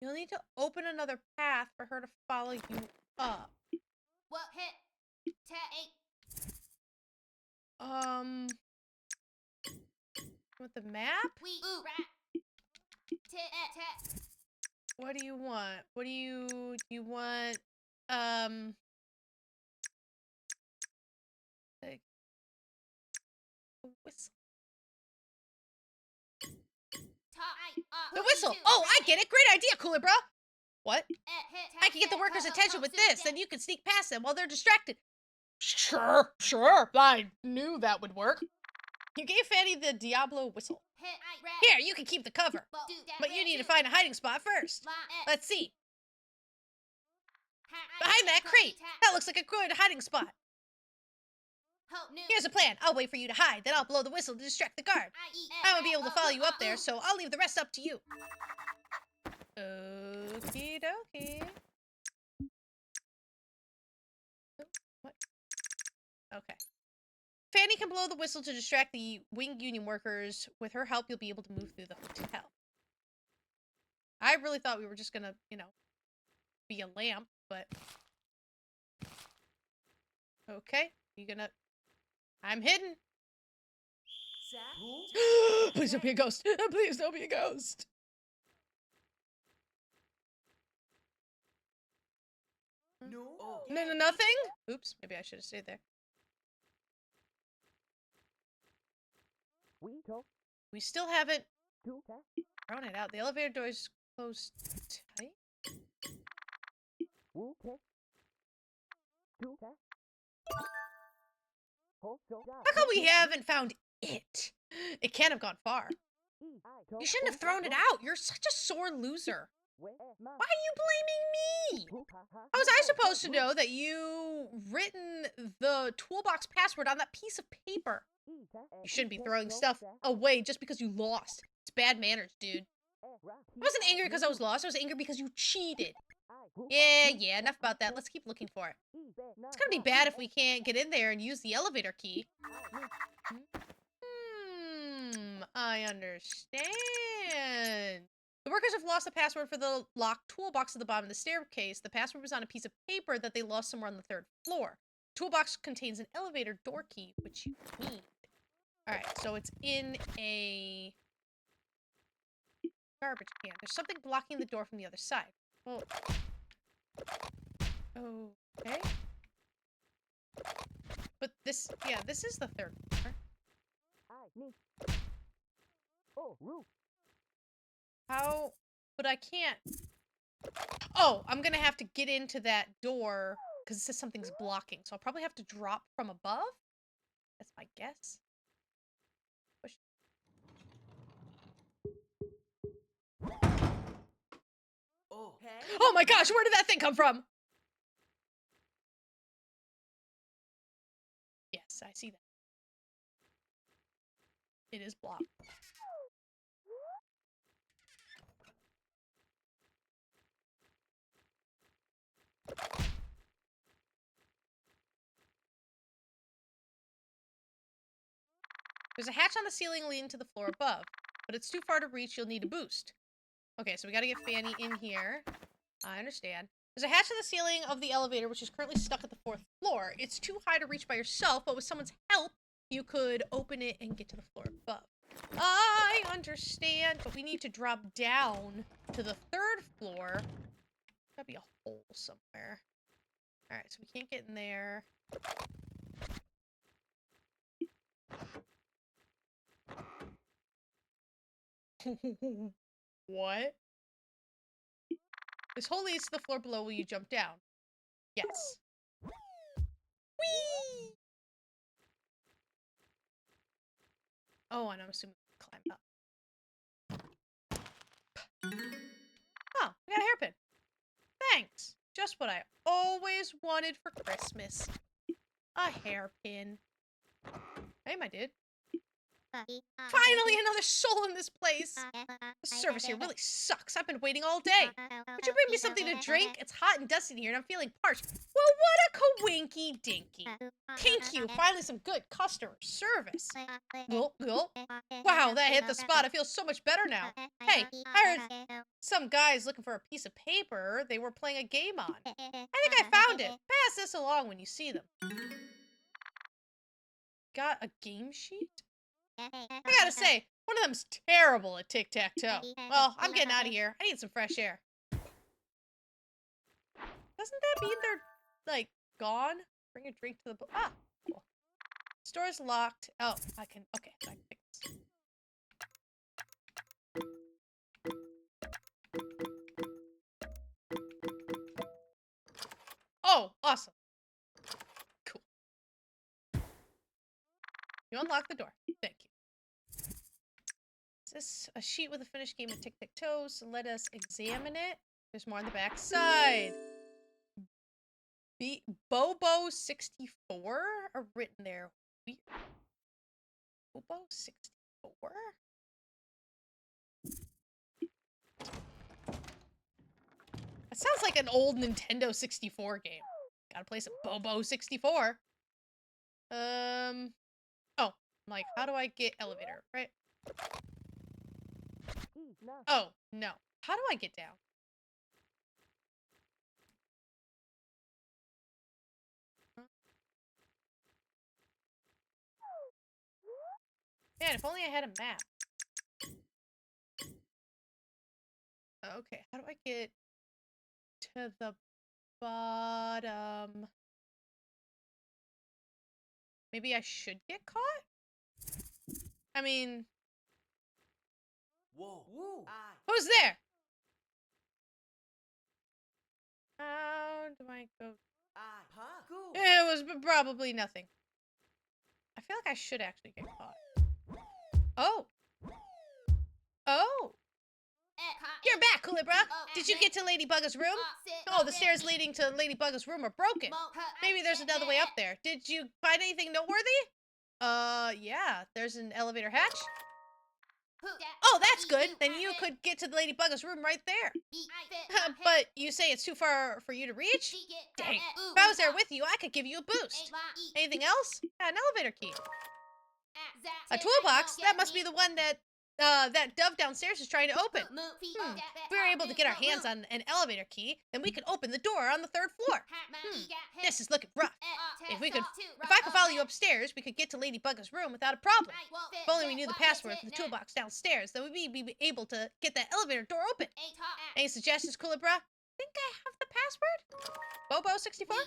[SPEAKER 1] You'll need to open another path for her to follow you up. With the map? What do you want? What do you want, like, a whistle. The whistle! Oh, I get it! Great idea, Kulebra! What? I can get the workers' attention with this, then you can sneak past them while they're distracted. Sure. I knew that would work. You gave Fanny the Diablo whistle. Here, you can keep the cover. But you need to find a hiding spot first. Let's see. Behind that crate. That looks like a good hiding spot. Here's a plan. I'll wait for you to hide, then I'll blow the whistle to distract the guard. I won't be able to follow you up there, so I'll leave the rest up to you. Okie dokie. What? Okay. Fanny can blow the whistle to distract the wing union workers. With her help, you'll be able to move through the hotel. I really thought we were just gonna, be a lamp, but... Okay, you gonna... I'm hidden! Please don't be a ghost! Please don't be a ghost! No, nothing? Oops, maybe I should have stayed there. We still haven't thrown it out. The elevator door's closed tight. How come we haven't found it? It can't have gone far. You shouldn't have thrown it out. You're such a sore loser. Why are you blaming me? How was I supposed to know that you written the toolbox password on that piece of paper? You shouldn't be throwing stuff away just because you lost. It's bad manners, dude. I wasn't angry because I was lost. I was angry because you cheated. Yeah, enough about that. Let's keep looking for it. It's gonna be bad if we can't get in there and use the elevator key. I understand. The workers have lost the password for the locked toolbox at the bottom of the staircase. The password was on a piece of paper that they lost somewhere on the 3rd floor. Toolbox contains an elevator door key, which you need. Alright, so it's in a garbage can. There's something blocking the door from the other side. Well, okay. But this is the 3rd floor. How? But I can't. Oh, I'm gonna have to get into that door because it says something's blocking. So I'll probably have to drop from above. That's my guess. Push.
[SPEAKER 2] Oh. Hey.
[SPEAKER 1] Oh my gosh, where did that thing come from? Yes, I see that. It is blocked. There's a hatch on the ceiling leading to the floor above, but it's too far to reach. You'll need a boost. Okay, so we gotta get Fanny in here. I understand. There's a hatch on the ceiling of the elevator, which is currently stuck at the 4th floor. It's too high to reach by yourself, but with someone's help, you could open it and get to the floor above. I understand, but we need to drop down to the 3rd floor. Gotta be a hole somewhere. Alright, so we can't get in there. What? This hole leads to the floor below. Will you jump down? Yes. Whee! Oh, and I'm assuming we climb up. Oh, we got a hairpin. Thanks. Just what I always wanted for Christmas. A hairpin. Hey, my dude. Finally, another soul in this place! The service here really sucks. I've been waiting all day. Would you bring me something to drink? It's hot and dusty in here and I'm feeling parched. Well, what a coinky dinky. Thank you. Finally, some good customer service. Gulp, gulp. Wow, that hit the spot. I feel so much better now. Hey, I heard some guys looking for a piece of paper they were playing a game on. I think I found it. Pass this along when you see them. Got a game sheet? I gotta say, one of them's terrible at tic-tac-toe. Well, I'm getting out of here. I need some fresh air. Doesn't that mean they're, like, gone? Bring a drink to the... Ah, cool. Store's locked. Oh, I can... Okay, I can fix this. Oh, awesome. Cool. You unlock the door. Thank you. Is this a sheet with a finished game of tic-tac-toe? So let us examine it. There's more on the back side. Bobo 64 are written there. Weird. Bobo 64? That sounds like an old Nintendo 64 game. Gotta play some Bobo 64. Oh, I'm like, how do I get elevator, right? Oh, no. How do I get down? Man, if only I had a map. Okay, how do I get to the bottom? Maybe I should get caught? I mean...
[SPEAKER 2] Whoa. Woo.
[SPEAKER 1] Who's there? How do I go?
[SPEAKER 2] Cool.
[SPEAKER 1] It was probably nothing. I feel like I should actually get caught. Oh. Oh. You're back, Kulebra. Did you get to Lady Bugga's room? Oh, the stairs leading to Lady Bugga's room are broken. Maybe there's another way up there. Did you find anything noteworthy? Yeah. There's an elevator hatch. Oh, that's good. Then you could get to the Lady Bugga's room right there. But you say it's too far for you to reach? Dang. If I was there with you, I could give you a boost. Anything else? Yeah, an elevator key. A toolbox? That must be the one that that Dove downstairs is trying to open. If we were able to get our hands on an elevator key, then we could open the door on the 3rd floor. This is looking rough. If I could follow you upstairs, we could get to Lady Bugga's room without a problem. If only we knew the password for the toolbox downstairs, then we'd be able to get that elevator door open. Any suggestions, Kulebra? Think I have the password? Bobo 64?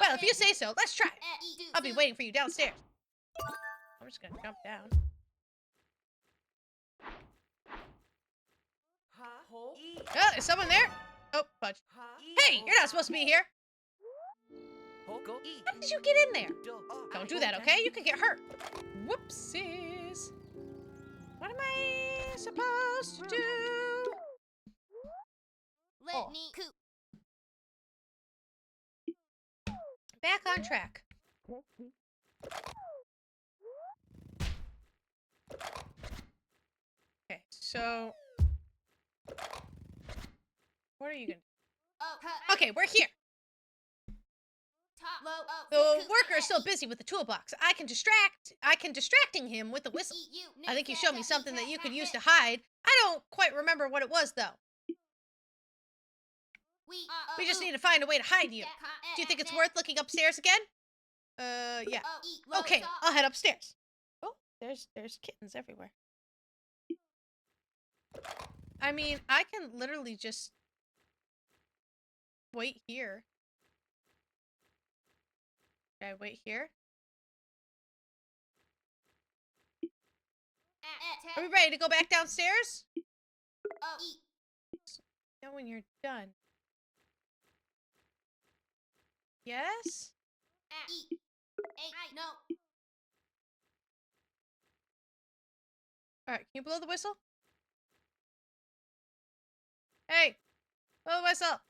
[SPEAKER 1] Well, if you say so, let's try it. I'll be waiting for you downstairs. I'm just gonna jump down. Oh, is someone there? Oh, fudge. Hey, you're not supposed to be here. How did you get in there? Don't do that, okay? You could get hurt. Whoopsies. What am I supposed to do? Oh. Back on track. Okay, so what are you gonna do? Okay, we're here. The worker is still busy with the toolbox. I can distracting him with the whistle. I think you showed me something that you could use to hide. I don't quite remember what it was though. We just need to find a way to hide you. Do you think it's worth looking upstairs again? Yeah. Okay, I'll head upstairs. Oh, there's kittens everywhere. I mean, I can literally just wait here. Should I wait here? Are we ready to go back downstairs? Know when you're done. Yes? Alright, can you blow the whistle? Hey! Blow the whistle!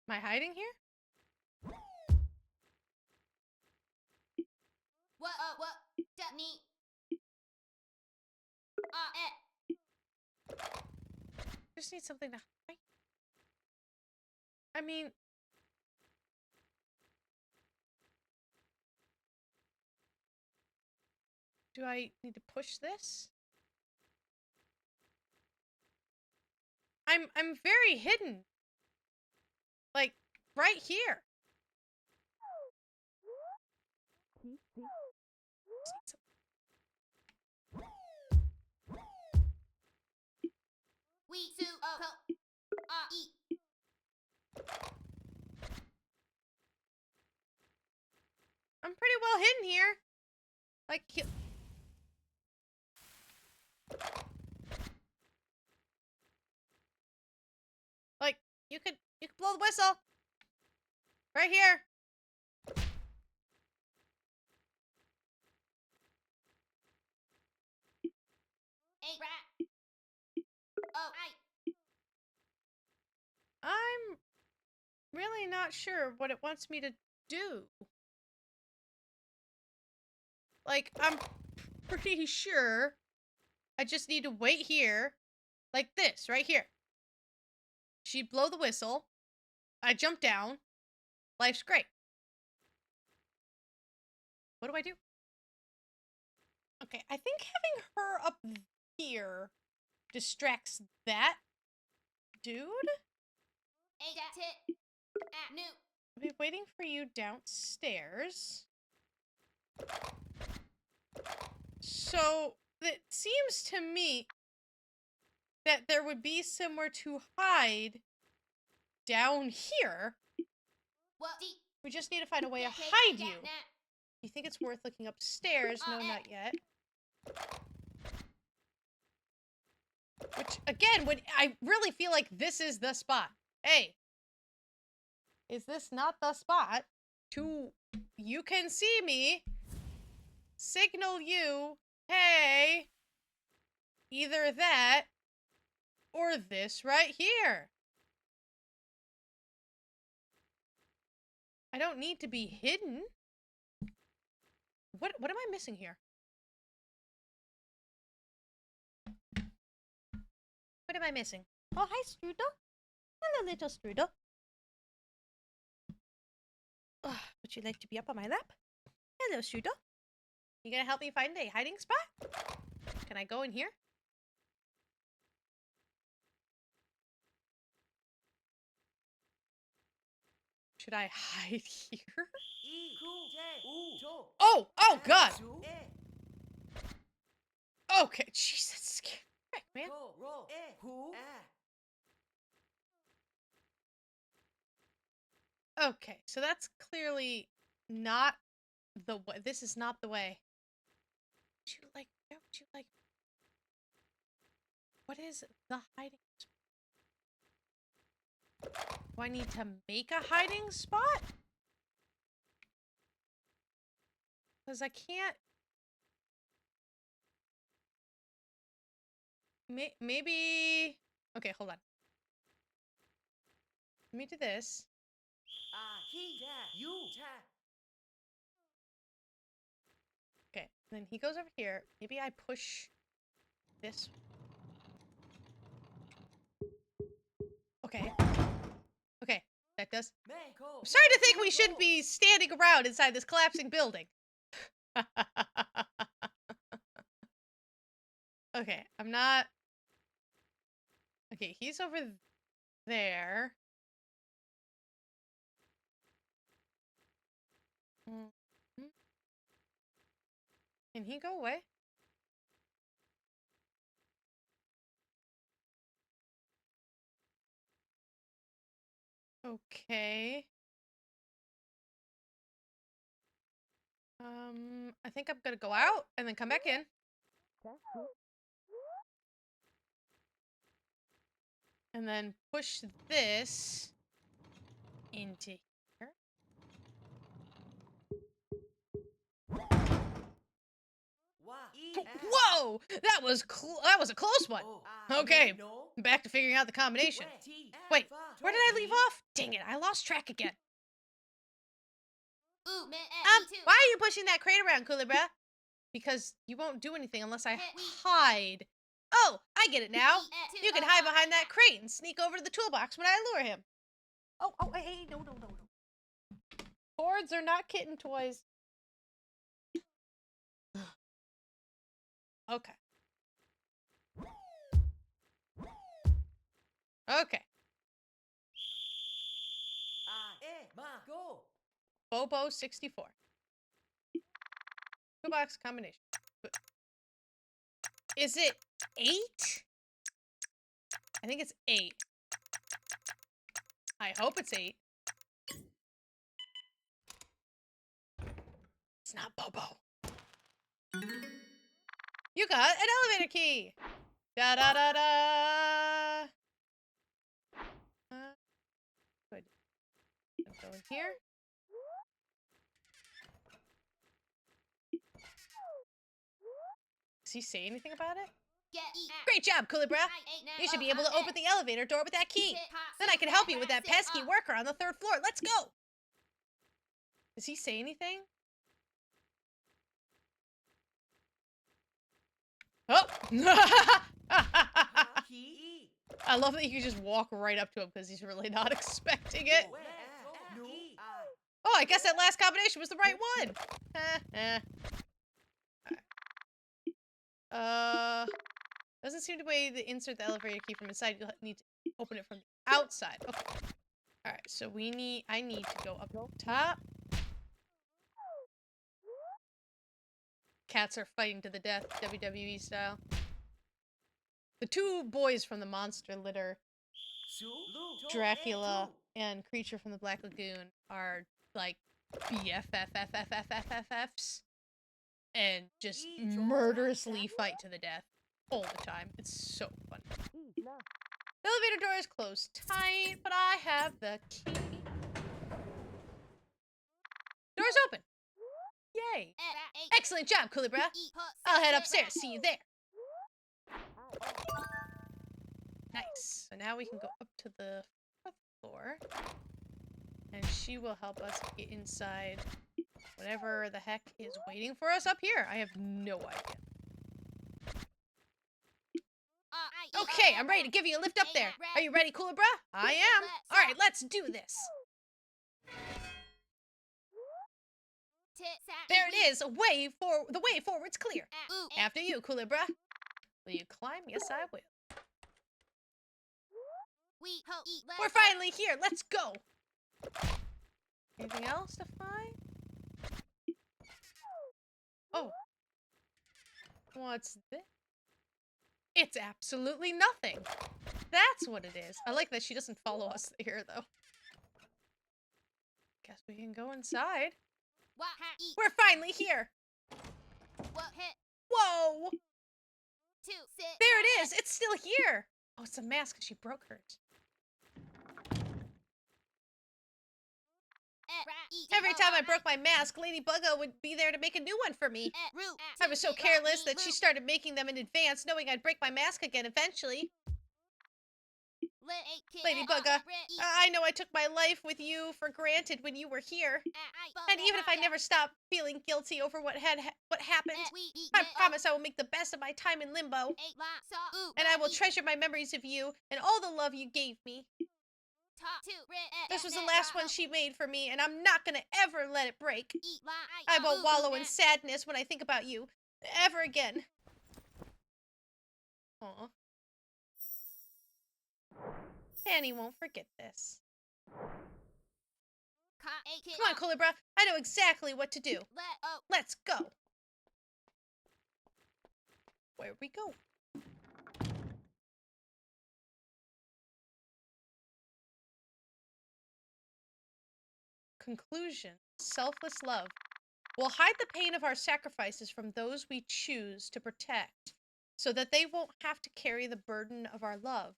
[SPEAKER 1] Am I hiding here? Just need something to hide. I mean... Do I need to push this? I'm very hidden. Like, right here. I'm pretty well hidden here. Like, like you could blow the whistle. Right here. I'm really not sure what it wants me to do. Like, I'm pretty sure I just need to wait here. Like this, right here. She'd blow the whistle. I jump down. Life's great. What do I do? Okay, I think having her up here distracts that dude. I'll be waiting for you downstairs. So, it seems to me that there would be somewhere to hide down here. We just need to find a way to hide you. You think it's worth looking upstairs? No, not yet. Which, again, I really feel like this is the spot. Hey, is this not the spot to, you can see me, signal you, hey, either that or this right here. I don't need to be hidden. What am I missing here? What am I missing? Oh, hi, Strudel. Hello, little Strudel. Would you like to be up on my lap? Hello, Strudel. You gonna help me find a hiding spot? Can I go in here? Should I hide here? Oh God! Okay, Jesus, scary, man. Okay, so that's clearly not the way. This is not the way. Would you like? Where would you like? What is the hiding spot? Do I need to make a hiding spot? Because I can't maybe... Okay, hold on. Let me do this. Okay, then he goes over here. Maybe I push this. Okay. Okay, that does... I'm starting to think we shouldn't be standing around inside this collapsing building. Okay, I'm not... Okay, he's over there. Can he go away? Okay. I think I'm gonna go out and then come back in. And then push this into here. Whoa! That was a close one. Okay, back to figuring out the combination. Wait, where did I leave off? Dang it, I lost track again. Why are you pushing that crate around, Kulebra? Because you won't do anything unless I hide. Oh, I get it now. You can hide behind that crate and sneak over to the toolbox when I lure him. Oh, hey, no. Cords are not kitten toys. Okay. Okay. Bobo 64. Toolbox combination. Is it 8? I think it's 8. I hope it's 8. It's not Bobo. You got an elevator key. Da da da da. Good. I'll go in here. Does he say anything about it? Great job, Kulebra! You should be able to open the elevator door with that key. Then I can help you with that pesky worker on the 3rd floor. Let's go! Does he say anything? Oh! I love that you can just walk right up to him because he's really not expecting it. Oh, I guess that last combination was the right one! Doesn't seem to be to insert the elevator key from inside. You'll need to open it from the outside. Okay. Alright, so I need to go up top. Cats are fighting to the death, WWE style. The 2 boys from the monster litter, Dracula and Creature from the Black Lagoon, are like BFFs and just murderously fight to the death all the time. It's so fun. The elevator door is closed tight, but I have the key. Door's open. Yay. Excellent job, Kulebra. I'll head upstairs. See you there. Nice. So now we can go up to the 4th floor. And she will help us get inside whatever the heck is waiting for us up here. I have no idea. Okay, I'm ready to give you a lift up there. Are you ready, Kulebra? I am. Alright, let's do this. There it is. The way forward's clear. After you, Kulebra. Will you climb? Yes, I will. We're finally here. Let's go. Anything else to find? Oh. What's this? It's absolutely nothing. That's what it is. I like that she doesn't follow us here, though. Guess we can go inside. We're finally here. Whoa! There it is. It's still here. Oh, it's a mask because she broke hers. Every time I broke my mask, Lady Bugga would be there to make a new one for me. I was so careless that she started making them in advance, knowing I'd break my mask again eventually. Lady Bugga, I know I took my life with you for granted when you were here. And even if I never stop feeling guilty over what happened, I promise I will make the best of my time in Limbo. And I will treasure my memories of you and all the love you gave me. This was the last one she made for me, and I'm not gonna ever let it break. I won't wallow in sadness when I think about you ever again. Aw. Fanny won't forget this. Come on, Kulebra. I know exactly what to do. Let's go. Where we go? Conclusion. Selfless love. We'll hide the pain of our sacrifices from those we choose to protect, so that they won't have to carry the burden of our love.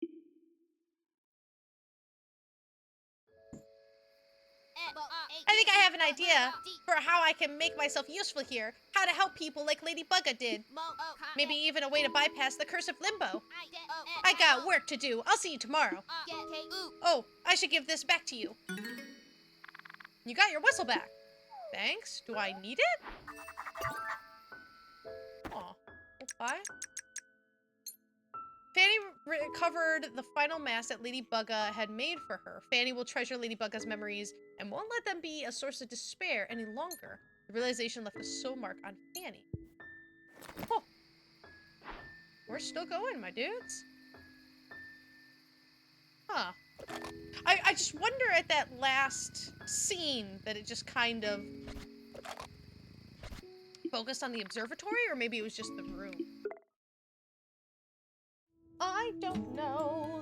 [SPEAKER 1] I think I have an idea for how I can make myself useful here. How to help people like Lady Bugga did. Maybe even a way to bypass the curse of Limbo. I got work to do. I'll see you tomorrow. Oh, I should give this back to you. You got your whistle back. Thanks. Do I need it? Aw. Bye. Fanny recovered the final mask that Lady Bugga had made for her. Fanny will treasure Lady Bugga's memories and won't let them be a source of despair any longer. The realization left a soul mark on Fanny. Oh. We're still going, my dudes. Huh. I just wonder at that last scene that it just kind of focused on the observatory, or maybe it was just the room. I don't know.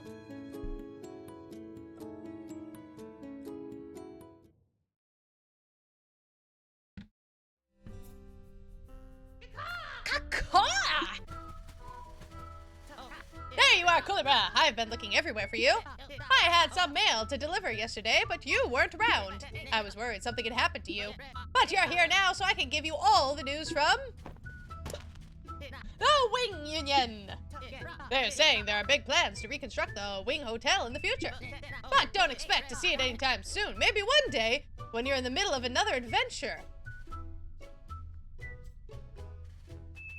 [SPEAKER 1] There you are, Kulebra. I've been looking everywhere for you. I had some mail to deliver yesterday, but you weren't around. I was worried something had happened to you. But you're here now, so I can give you all the news from the Wing Union. They're saying there are big plans to reconstruct the Wing Hotel in the future. But don't expect to see it anytime soon. Maybe one day, when you're in the middle of another adventure.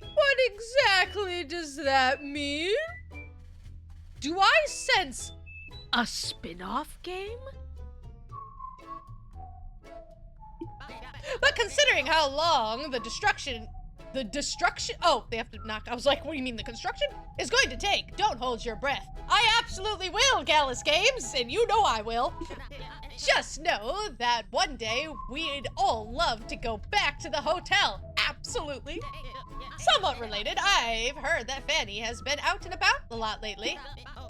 [SPEAKER 1] What exactly does that mean? Do I sense a spin-off game? But considering how long the destruction, oh, they have to knock, I was like, what do you mean the construction? Is going to take, don't hold your breath. I absolutely will, Galla's Games, and you know I will. Just know that one day we'd all love to go back to the hotel. Absolutely. Somewhat related, I've heard that Fanny has been out and about a lot lately.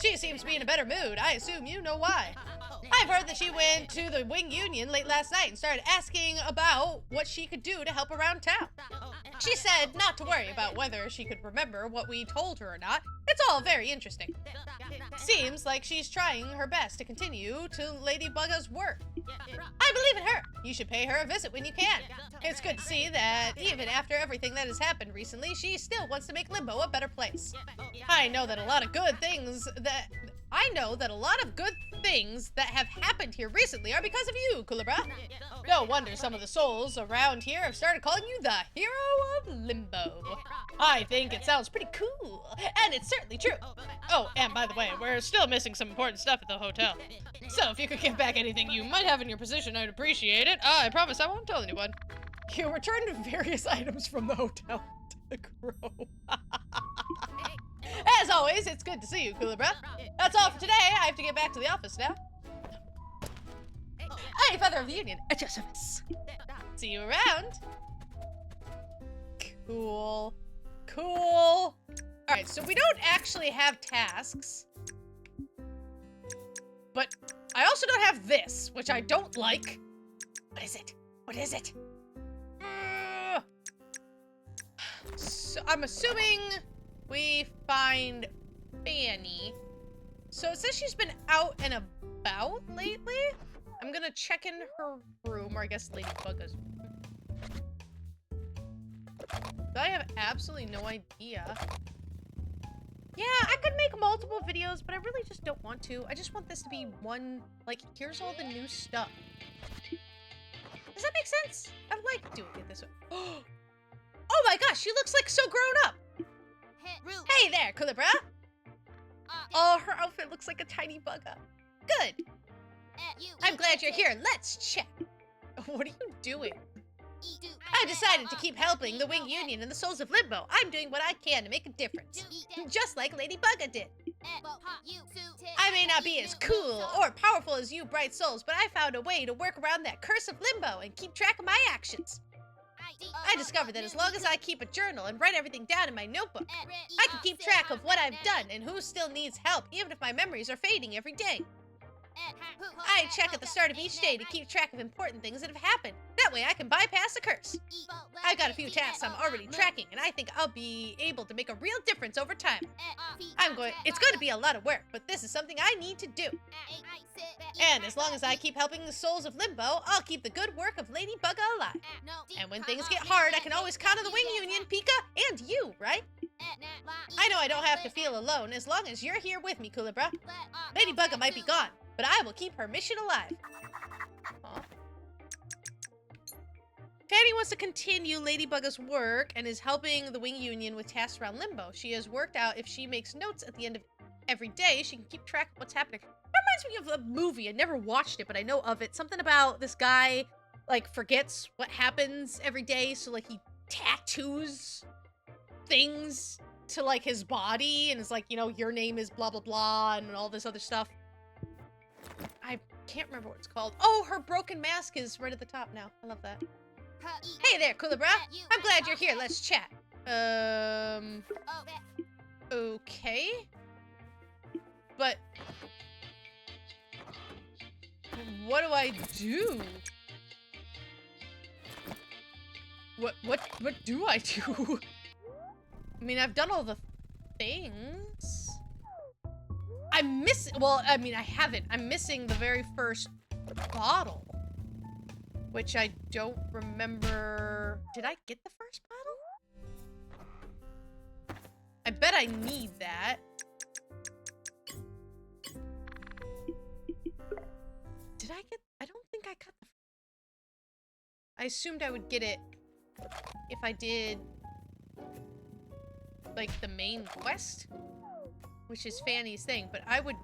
[SPEAKER 1] She seems to be in a better mood. I assume you know why. I've heard that she went to the Wing Union late last night and started asking about what she could do to help around town. She said not to worry about whether she could remember what we told her or not. It's all very interesting. Seems like she's trying her best to continue to Lady Bugga's work. I believe in her. You should pay her a visit when you can. It's good to see that even after everything that has happened recently, she still wants to make Limbo a better place. I know that a lot of good things that have happened here recently are because of you, Kulebra. No wonder some of the souls around here have started calling you the hero of Limbo. I think it sounds pretty cool, and it's certainly true. Oh, and by the way, we're still missing some important stuff at the hotel. So if you could give back anything you might have in your possession, I'd appreciate it. I promise I won't tell anyone. You returned various items from the hotel to the crow. As always, it's good to see you, Kulebra. That's all for today. I have to get back to the office now. Hey, Feather of the Union, at your service. See you around. Cool. Cool. Alright, so we don't actually have tasks. But I also don't have this, which I don't like. What is it? What is it? So I'm assuming we find Fanny. So it says she's been out and about lately. I'm gonna check in her room. more, I guess, ladybuggers. I have absolutely no idea. Yeah, I could make multiple videos, but I really just don't want to. I just want this to be one, like, here's all the new stuff. Does that make sense? I like doing it this way. Oh my gosh, she looks like so grown up. Hey there, Kulebra. Oh, her outfit looks like a tiny bugger. Good. I'm glad you're here. Let's chat. What are you doing? I decided to keep helping the Wing Union and the Souls of Limbo. I'm doing what I can to make a difference. Just like Lady Bugga did. I may not be as cool or powerful as you bright souls, but I found a way to work around that curse of limbo and keep track of my actions. I discovered that as long as I keep a journal and write everything down in my notebook, I can keep track of what I've done and who still needs help, even if my memories are fading every day. I check at the start of each day to keep track of important things that have happened. That way I can bypass a curse. I've got a few tasks I'm already tracking, and I think I'll be able to make a real difference over time. It's going to be a lot of work, but this is something I need to do. And as long as I keep helping the Souls of Limbo, I'll keep the good work of Lady Bugga alive. And when things get hard, I can always count on the Wing Union, Pika, and you, right? I know I don't have to feel alone as long as you're here with me, Kulebra. Lady Bugga might be gone, but I will keep her mission alive. Aww. Fanny wants to continue Lady Bugga's work and is helping the Wing Union with tasks around Limbo. She has worked out if she makes notes at the end of every day, she can keep track of what's happening. That reminds me of a movie. I never watched it, but I know of it. Something about this guy, like, forgets what happens every day, so, like, he tattoos things to, like, his body, and is like, you know, your name is blah, blah, blah, and all this other stuff. I can't remember what it's called. Oh, her broken mask is right at the top now. I love that. Hey there, Kulebra. I'm glad you're here. Let's chat. Okay. But what do I do? What do I do? I mean, I've done all the things. I'm missing, well, I mean, I haven't. I'm missing the very first bottle, which I don't remember. Did I get the first bottle? I bet I need that. Did I get, I don't think I got the, I assumed I would get it if I did, like, the main quest, which is Fanny's thing, but I would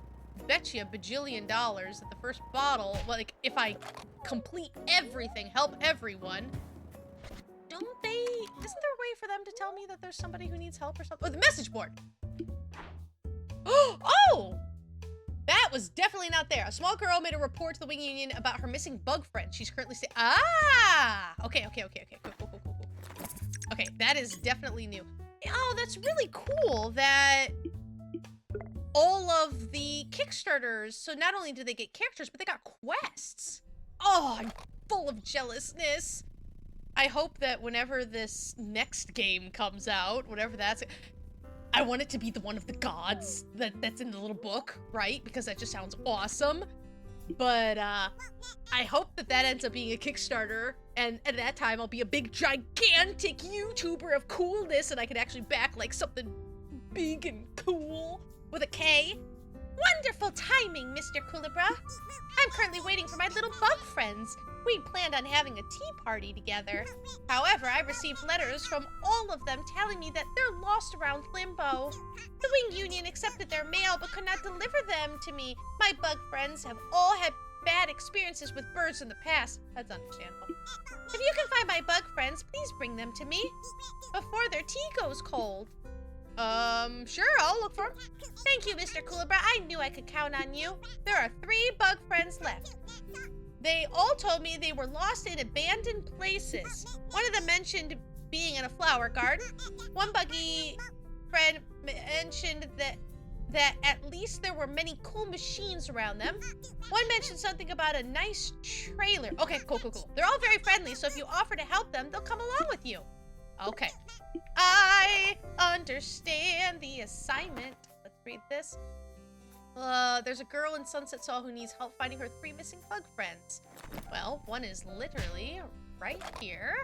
[SPEAKER 1] bet you $1 bajillion that the first bottle, like, if I complete everything, help everyone, don't they, isn't there a way for them to tell me that there's somebody who needs help or something? Oh, the message board! Oh! That was definitely not there. A small girl made a report to the Wing Union about her missing bug friend. She's currently okay, cool. Okay, that is definitely new. Oh, that's really cool that all of the Kickstarters, so not only do they get characters, but they got quests. Oh, I'm full of jealousness. I hope that whenever this next game comes out, whatever that's, I want it to be the one of the gods that's in the little book, right? Because that just sounds awesome. But I hope that that ends up being a Kickstarter, and at that time I'll be a big, gigantic YouTuber of coolness, and I can actually back, like, something big and cool with a K. Wonderful timing, Mr. Kulebra. I'm currently waiting for my little bug friends. We planned on having a tea party together. However, I received letters from all of them telling me that they're lost around Limbo. The Wing Union accepted their mail but could not deliver them to me. My bug friends have all had bad experiences with birds in the past. That's understandable. If you can find my bug friends, please bring them to me before their tea goes cold. Sure, I'll look for them. Thank you, Mr. Kulebra. I knew I could count on you. There are 3 bug friends left. They all told me they were lost in abandoned places. One of them mentioned being in a flower garden. One buggy friend mentioned that at least there were many cool machines around them. One mentioned something about a nice trailer. Okay, cool. They're all very friendly, so if you offer to help them, they'll come along with you. Okay. I understand the assignment. Let's read this. There's a girl in Sunset Saw who needs help finding her 3 missing bug friends. Well, one is literally right here.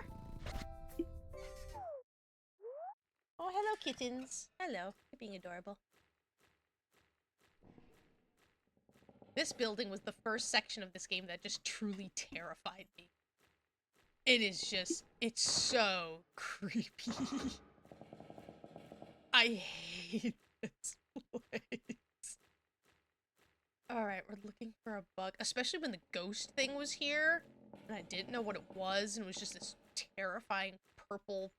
[SPEAKER 1] Oh, hello, kittens. Hello. You're being adorable. This building was the first section of this game that just truly terrified me. It is just, it's so creepy. I hate this place. Alright, we're looking for a bug, especially when the ghost thing was here, and I didn't know what it was, and it was just this terrifying purple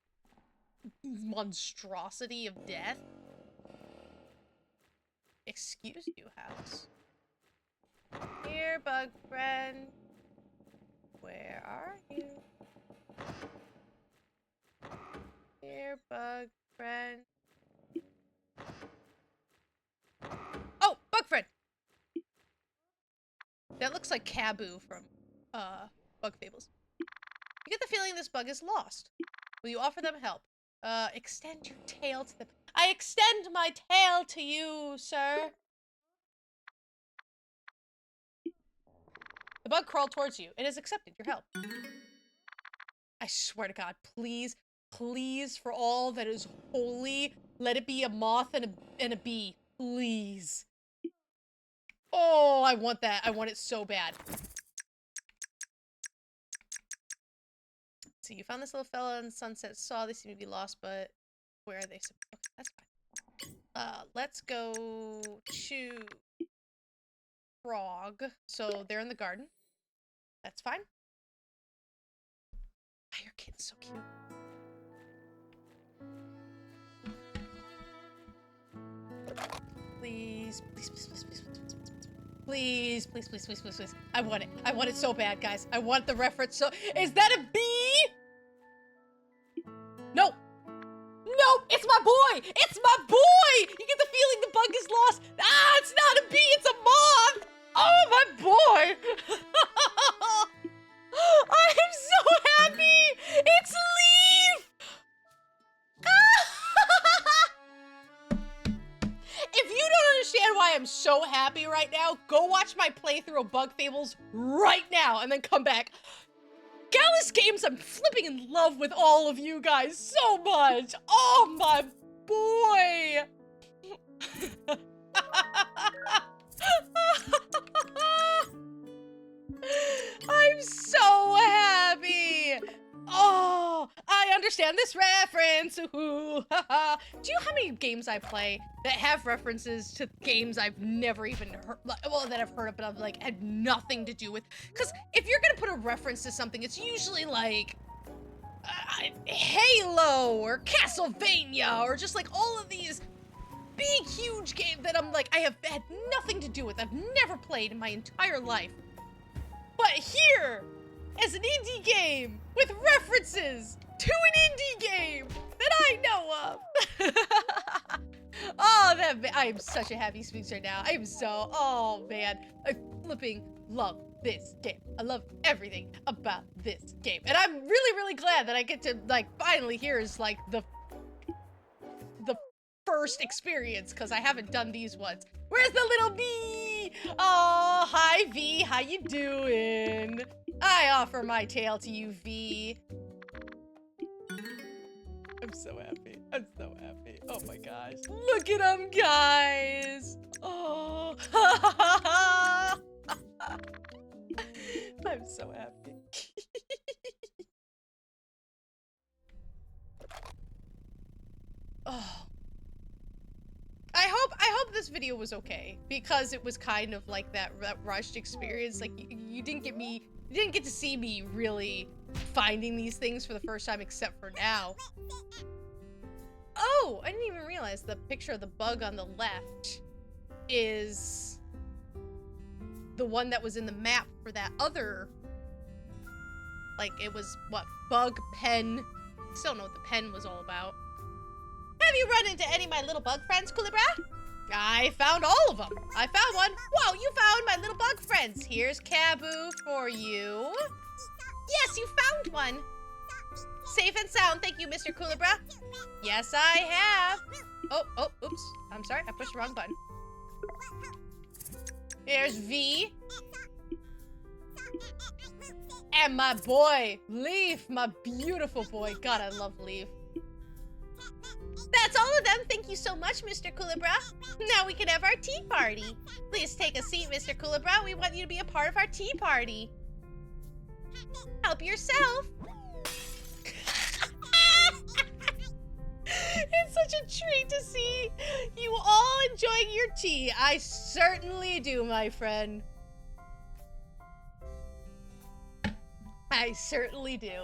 [SPEAKER 1] monstrosity of death. Excuse you, house. Here, bug friend. Where are you? Here, bug friend. Oh, bug friend! That looks like Caboo from, Bug Fables. You get the feeling this bug is lost. Will you offer them help? Extend your tail to them. I extend my tail to you, sir. The bug crawled towards you. It has accepted your help. I swear to God, please, please, for all that is holy, let it be a moth and a bee. Please. Oh, I want that. I want it so bad. So you found this little fella in Sunset Saw. They seem to be lost, but where are they? Okay, that's fine. Let's go to Frog. So they're in the garden. That's fine. Oh, your kitten's so cute. Please, please, please, please, please, please, please, please, please, please, please, please. I want it. I want it so bad, guys. I want the reference. So, is that a bee? No. No, it's my boy. It's my boy. You get the feeling the bug is lost. Ah, it's not a bee. It's a moth. Oh, my boy. I am so happy. It's Leaf. If you don't understand why I'm so happy right now, go watch my playthrough of Bug Fables right now and then come back. Galla's games, I'm flipping in love with all of you guys so much. Oh my boy. I'm so happy. Oh, I understand this reference. Ooh, do you know how many games I play that have references to games I've never even heard, well, that I've heard of, but I've like had nothing to do with? Because if you're gonna put a reference to something, it's usually like Halo or Castlevania or just like all of these big, huge games that I'm like, I have had nothing to do with. I've never played in my entire life. But here, as an indie game with references to an indie game that I know of. Oh, I am such a happy speech right now. I am so, oh man, I flipping love this game. I love everything about this game. And I'm really, really glad that I get to like finally here's like the first experience, because I haven't done these ones. Where's the little bee? Oh, hi V, how you doing? I offer my tail to you, V. I'm so happy. I'm so happy. Oh my gosh. Look at them, guys. Oh. I'm so happy. Oh. I hope this video was okay, because it was kind of like that rushed experience. Like you didn't get to see me really finding these things for the first time, except for now. Oh, I didn't even realize the picture of the bug on the left is the one that was in the map for that other, like it was what, bug pen. Still don't know what the pen was all about. Have you run into any of my little bug friends, Kulebra? I found all of them. I found one. Whoa, you found my little bug friends. Here's Caboo for you. Yes, you found one. Safe and sound, thank you, Mr. Kulebra. Yes, I have. Oh, oops. I'm sorry, I pushed the wrong button. Here's V. And my boy, Leaf, my beautiful boy. God, I love Leaf. That's all of them. Thank you so much, Mr. Kulebra. Now we can have our tea party. Please take a seat, Mr. Kulebra. We want you to be a part of our tea party. Help yourself. It's such a treat to see you all enjoying your tea. I certainly do, my friend. I certainly do.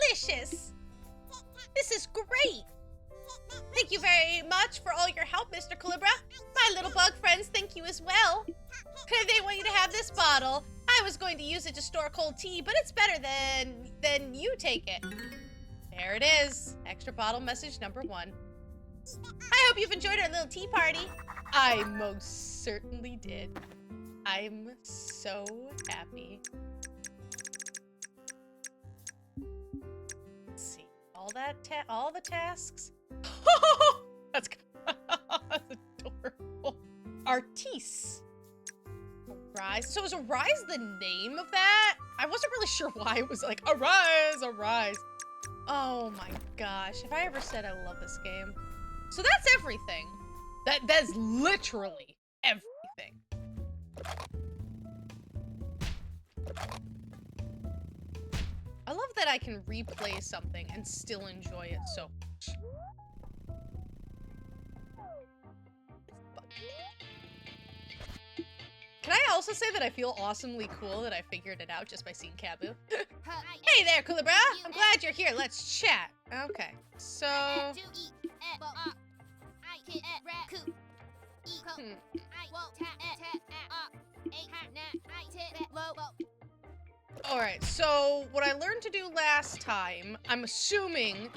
[SPEAKER 1] Delicious! This is great! Thank you very much for all your help, Mr. Kulebra. My little bug friends thank you as well. They want you to have this bottle. I was going to use it to store cold tea, but it's better than you take it. There it is. Extra bottle message number 1. I hope you've enjoyed our little tea party. I most certainly did. I'm so happy. Let's see. All the tasks. That's adorable. Artiste. Arise. So is Arise the name of that? I wasn't really sure why it was like, Arise, Arise. Oh my gosh. If I ever said I love this game. So that's everything. That's literally everything. I love that I can replay something and still enjoy it so much. Can I also say that I feel awesomely cool that I figured it out just by seeing Kabu? Hey there, Kulebra! I'm glad you're here. Let's chat. Okay, so... Alright, so what I learned to do last time, I'm assuming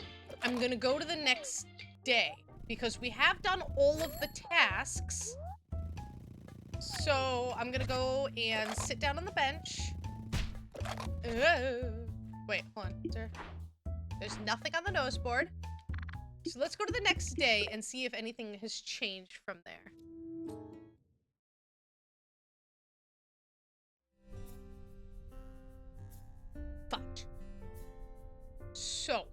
[SPEAKER 1] I'm gonna go to the next day, because we have done all of the tasks. So I'm gonna go and sit down on the bench. Wait, hold on. There's nothing on the nose board. So let's go to the next day and see if anything has changed from there. Fudge. So,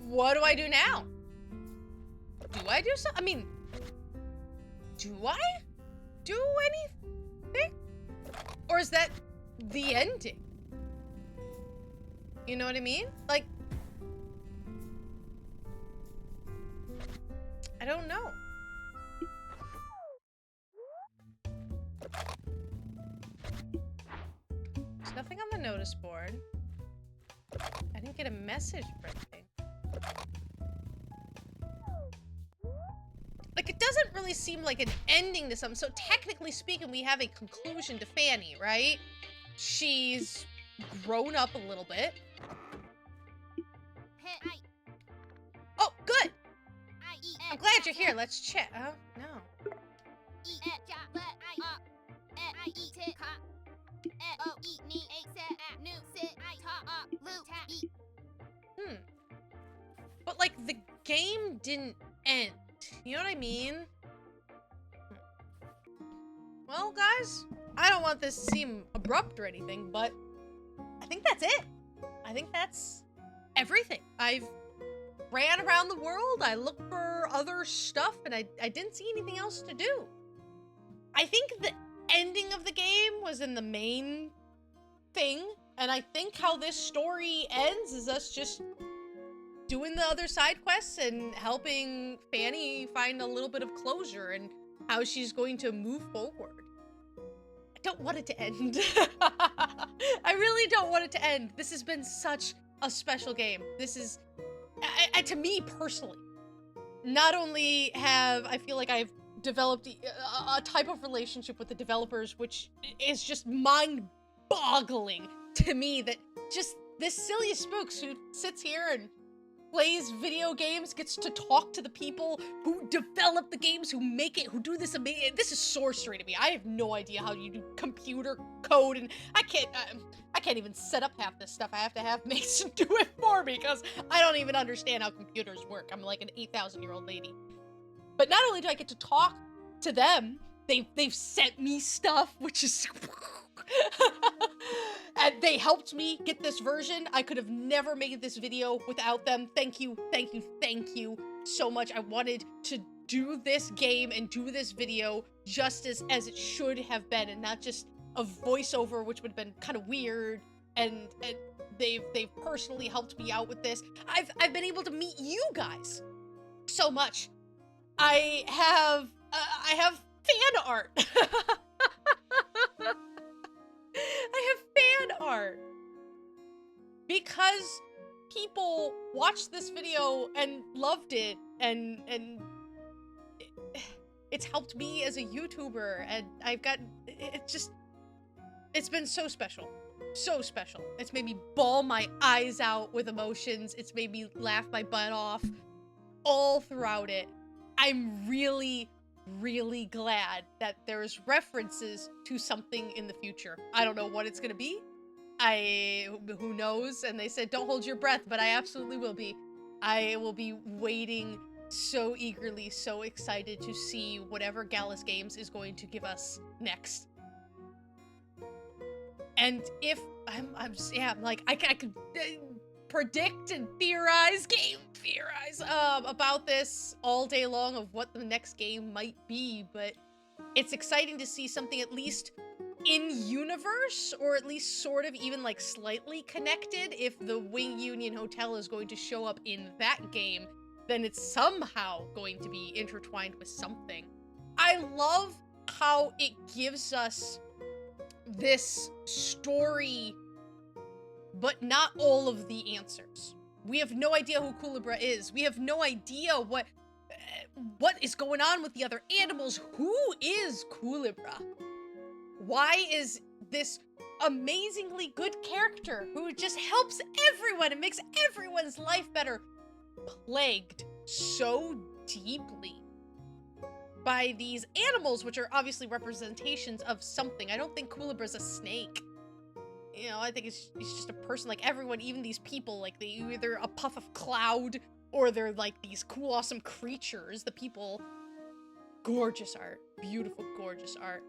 [SPEAKER 1] what do I do now? Do I do something? I mean, do I do anything? Or is that the ending? You know what I mean? Like, I don't know. There's nothing on the notice board. I didn't get a message for anything. Like, it doesn't really seem like an ending to something. So technically speaking, we have a conclusion to Fanny, right? She's grown up a little bit. Oh, good! I'm glad you're here. Let's chat. Oh, no. But, like, the game didn't end. You know what I mean? Well, guys, I don't want this to seem abrupt or anything, but I think that's it. I think that's everything. I've ran around the world, I looked for other stuff, and I didn't see anything else to do. I think the ending of the game was in the main thing, and I think how this story ends is us just doing the other side quests and helping Fanny find a little bit of closure and how she's going to move forward. I don't want it to end. I really don't want it to end. This has been such a special game. This is, to me personally, not only have I feel like I've developed a type of relationship with the developers, which is just mind-boggling to me, that just this silly spooks who sits here and plays video games, gets to talk to the people who develop the games, who make it, who do this amazing. This is sorcery to me. I have no idea how you do computer code, and I can't can't even set up half this stuff. I have to have Mason do it for me because I don't even understand how computers work. I'm like an 8,000-year-old lady. But not only do I get to talk to them, they've sent me stuff, which is and they helped me get this version. I could have never made this video without them. Thank you, thank you, thank you so much. I wanted to do this game and do this video just as it should have been, and not just a voiceover, which would have been kind of weird. And they've personally helped me out with this. I've been able to meet you guys so much. I have fan art. I have fan art because people watched this video and loved it, and it's helped me as a YouTuber, and it's been so special. So special. It's made me bawl my eyes out with emotions. It's made me laugh my butt off all throughout it. I'm really, really glad that there's references to something in the future. I don't know what it's gonna be. Who knows? And they said, don't hold your breath, but I absolutely will be. I will be waiting so eagerly, so excited to see whatever Galla's Games is going to give us next. And if I could predict and theorize about this all day long of what the next game might be, but it's exciting to see something at least in universe, or at least sort of even like slightly connected. If the Wing Union Hotel is going to show up in that game, then it's somehow going to be intertwined with something. I love how it gives us this story, but not all of the answers. We have no idea who Kulebra is. We have no idea what is going on with the other animals. Who is Kulebra? Why is this amazingly good character who just helps everyone and makes everyone's life better plagued so deeply by these animals, which are obviously representations of something? I don't think Kulebra's a snake. You know, I think it's just a person like everyone, even these people, like they either a puff of cloud or they're like these cool, awesome creatures. The people, gorgeous art, beautiful, gorgeous art.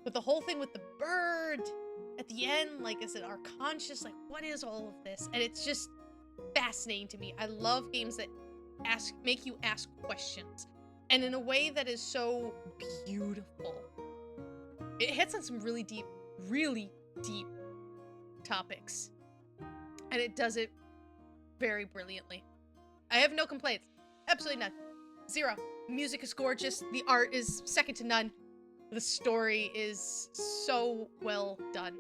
[SPEAKER 1] But the whole thing with the bird at the end, like, is it our conscious? Like, what is all of this? And it's just fascinating to me. I love games that make you ask questions, and in a way that is so beautiful. It hits on some really deep topics, and it does it very brilliantly. I have no complaints. Absolutely none. Zero. Music is gorgeous. The art is second to none. The story is so well done.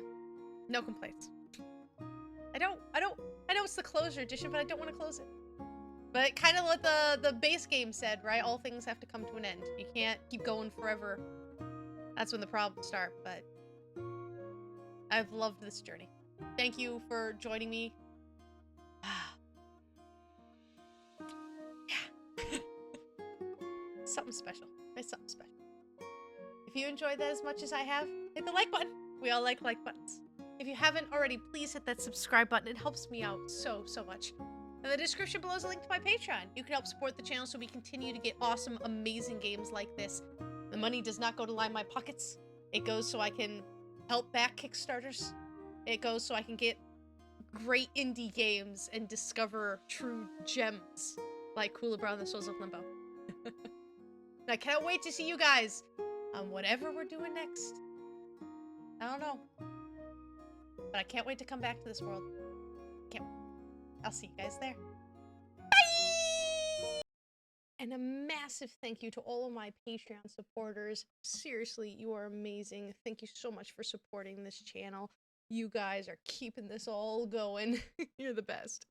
[SPEAKER 1] No complaints. I know it's the closure edition, but I don't want to close it. But kind of what the base game said, right? All things have to come to an end. You can't keep going forever. That's when the problems start, but I've loved this journey. Thank you for joining me. Yeah. Something special. It's something special. If you enjoyed that as much as I have, hit the like button. We all like buttons. If you haven't already, please hit that subscribe button. It helps me out so much. In the description below is a link to my Patreon. You can help support the channel so we continue to get awesome, amazing games like this. The money does not go to line my pockets. It goes so I can help back Kickstarters. It goes so I can get great indie games and discover true gems like Kulebra and the Souls of Limbo. And I cannot wait to see you guys on whatever we're doing next. I don't know. But I can't wait to come back to this world. Can't wait. I'll see you guys there. Bye! And a massive thank you to all of my Patreon supporters. Seriously, you are amazing. Thank you so much for supporting this channel. You guys are keeping this all going. You're the best.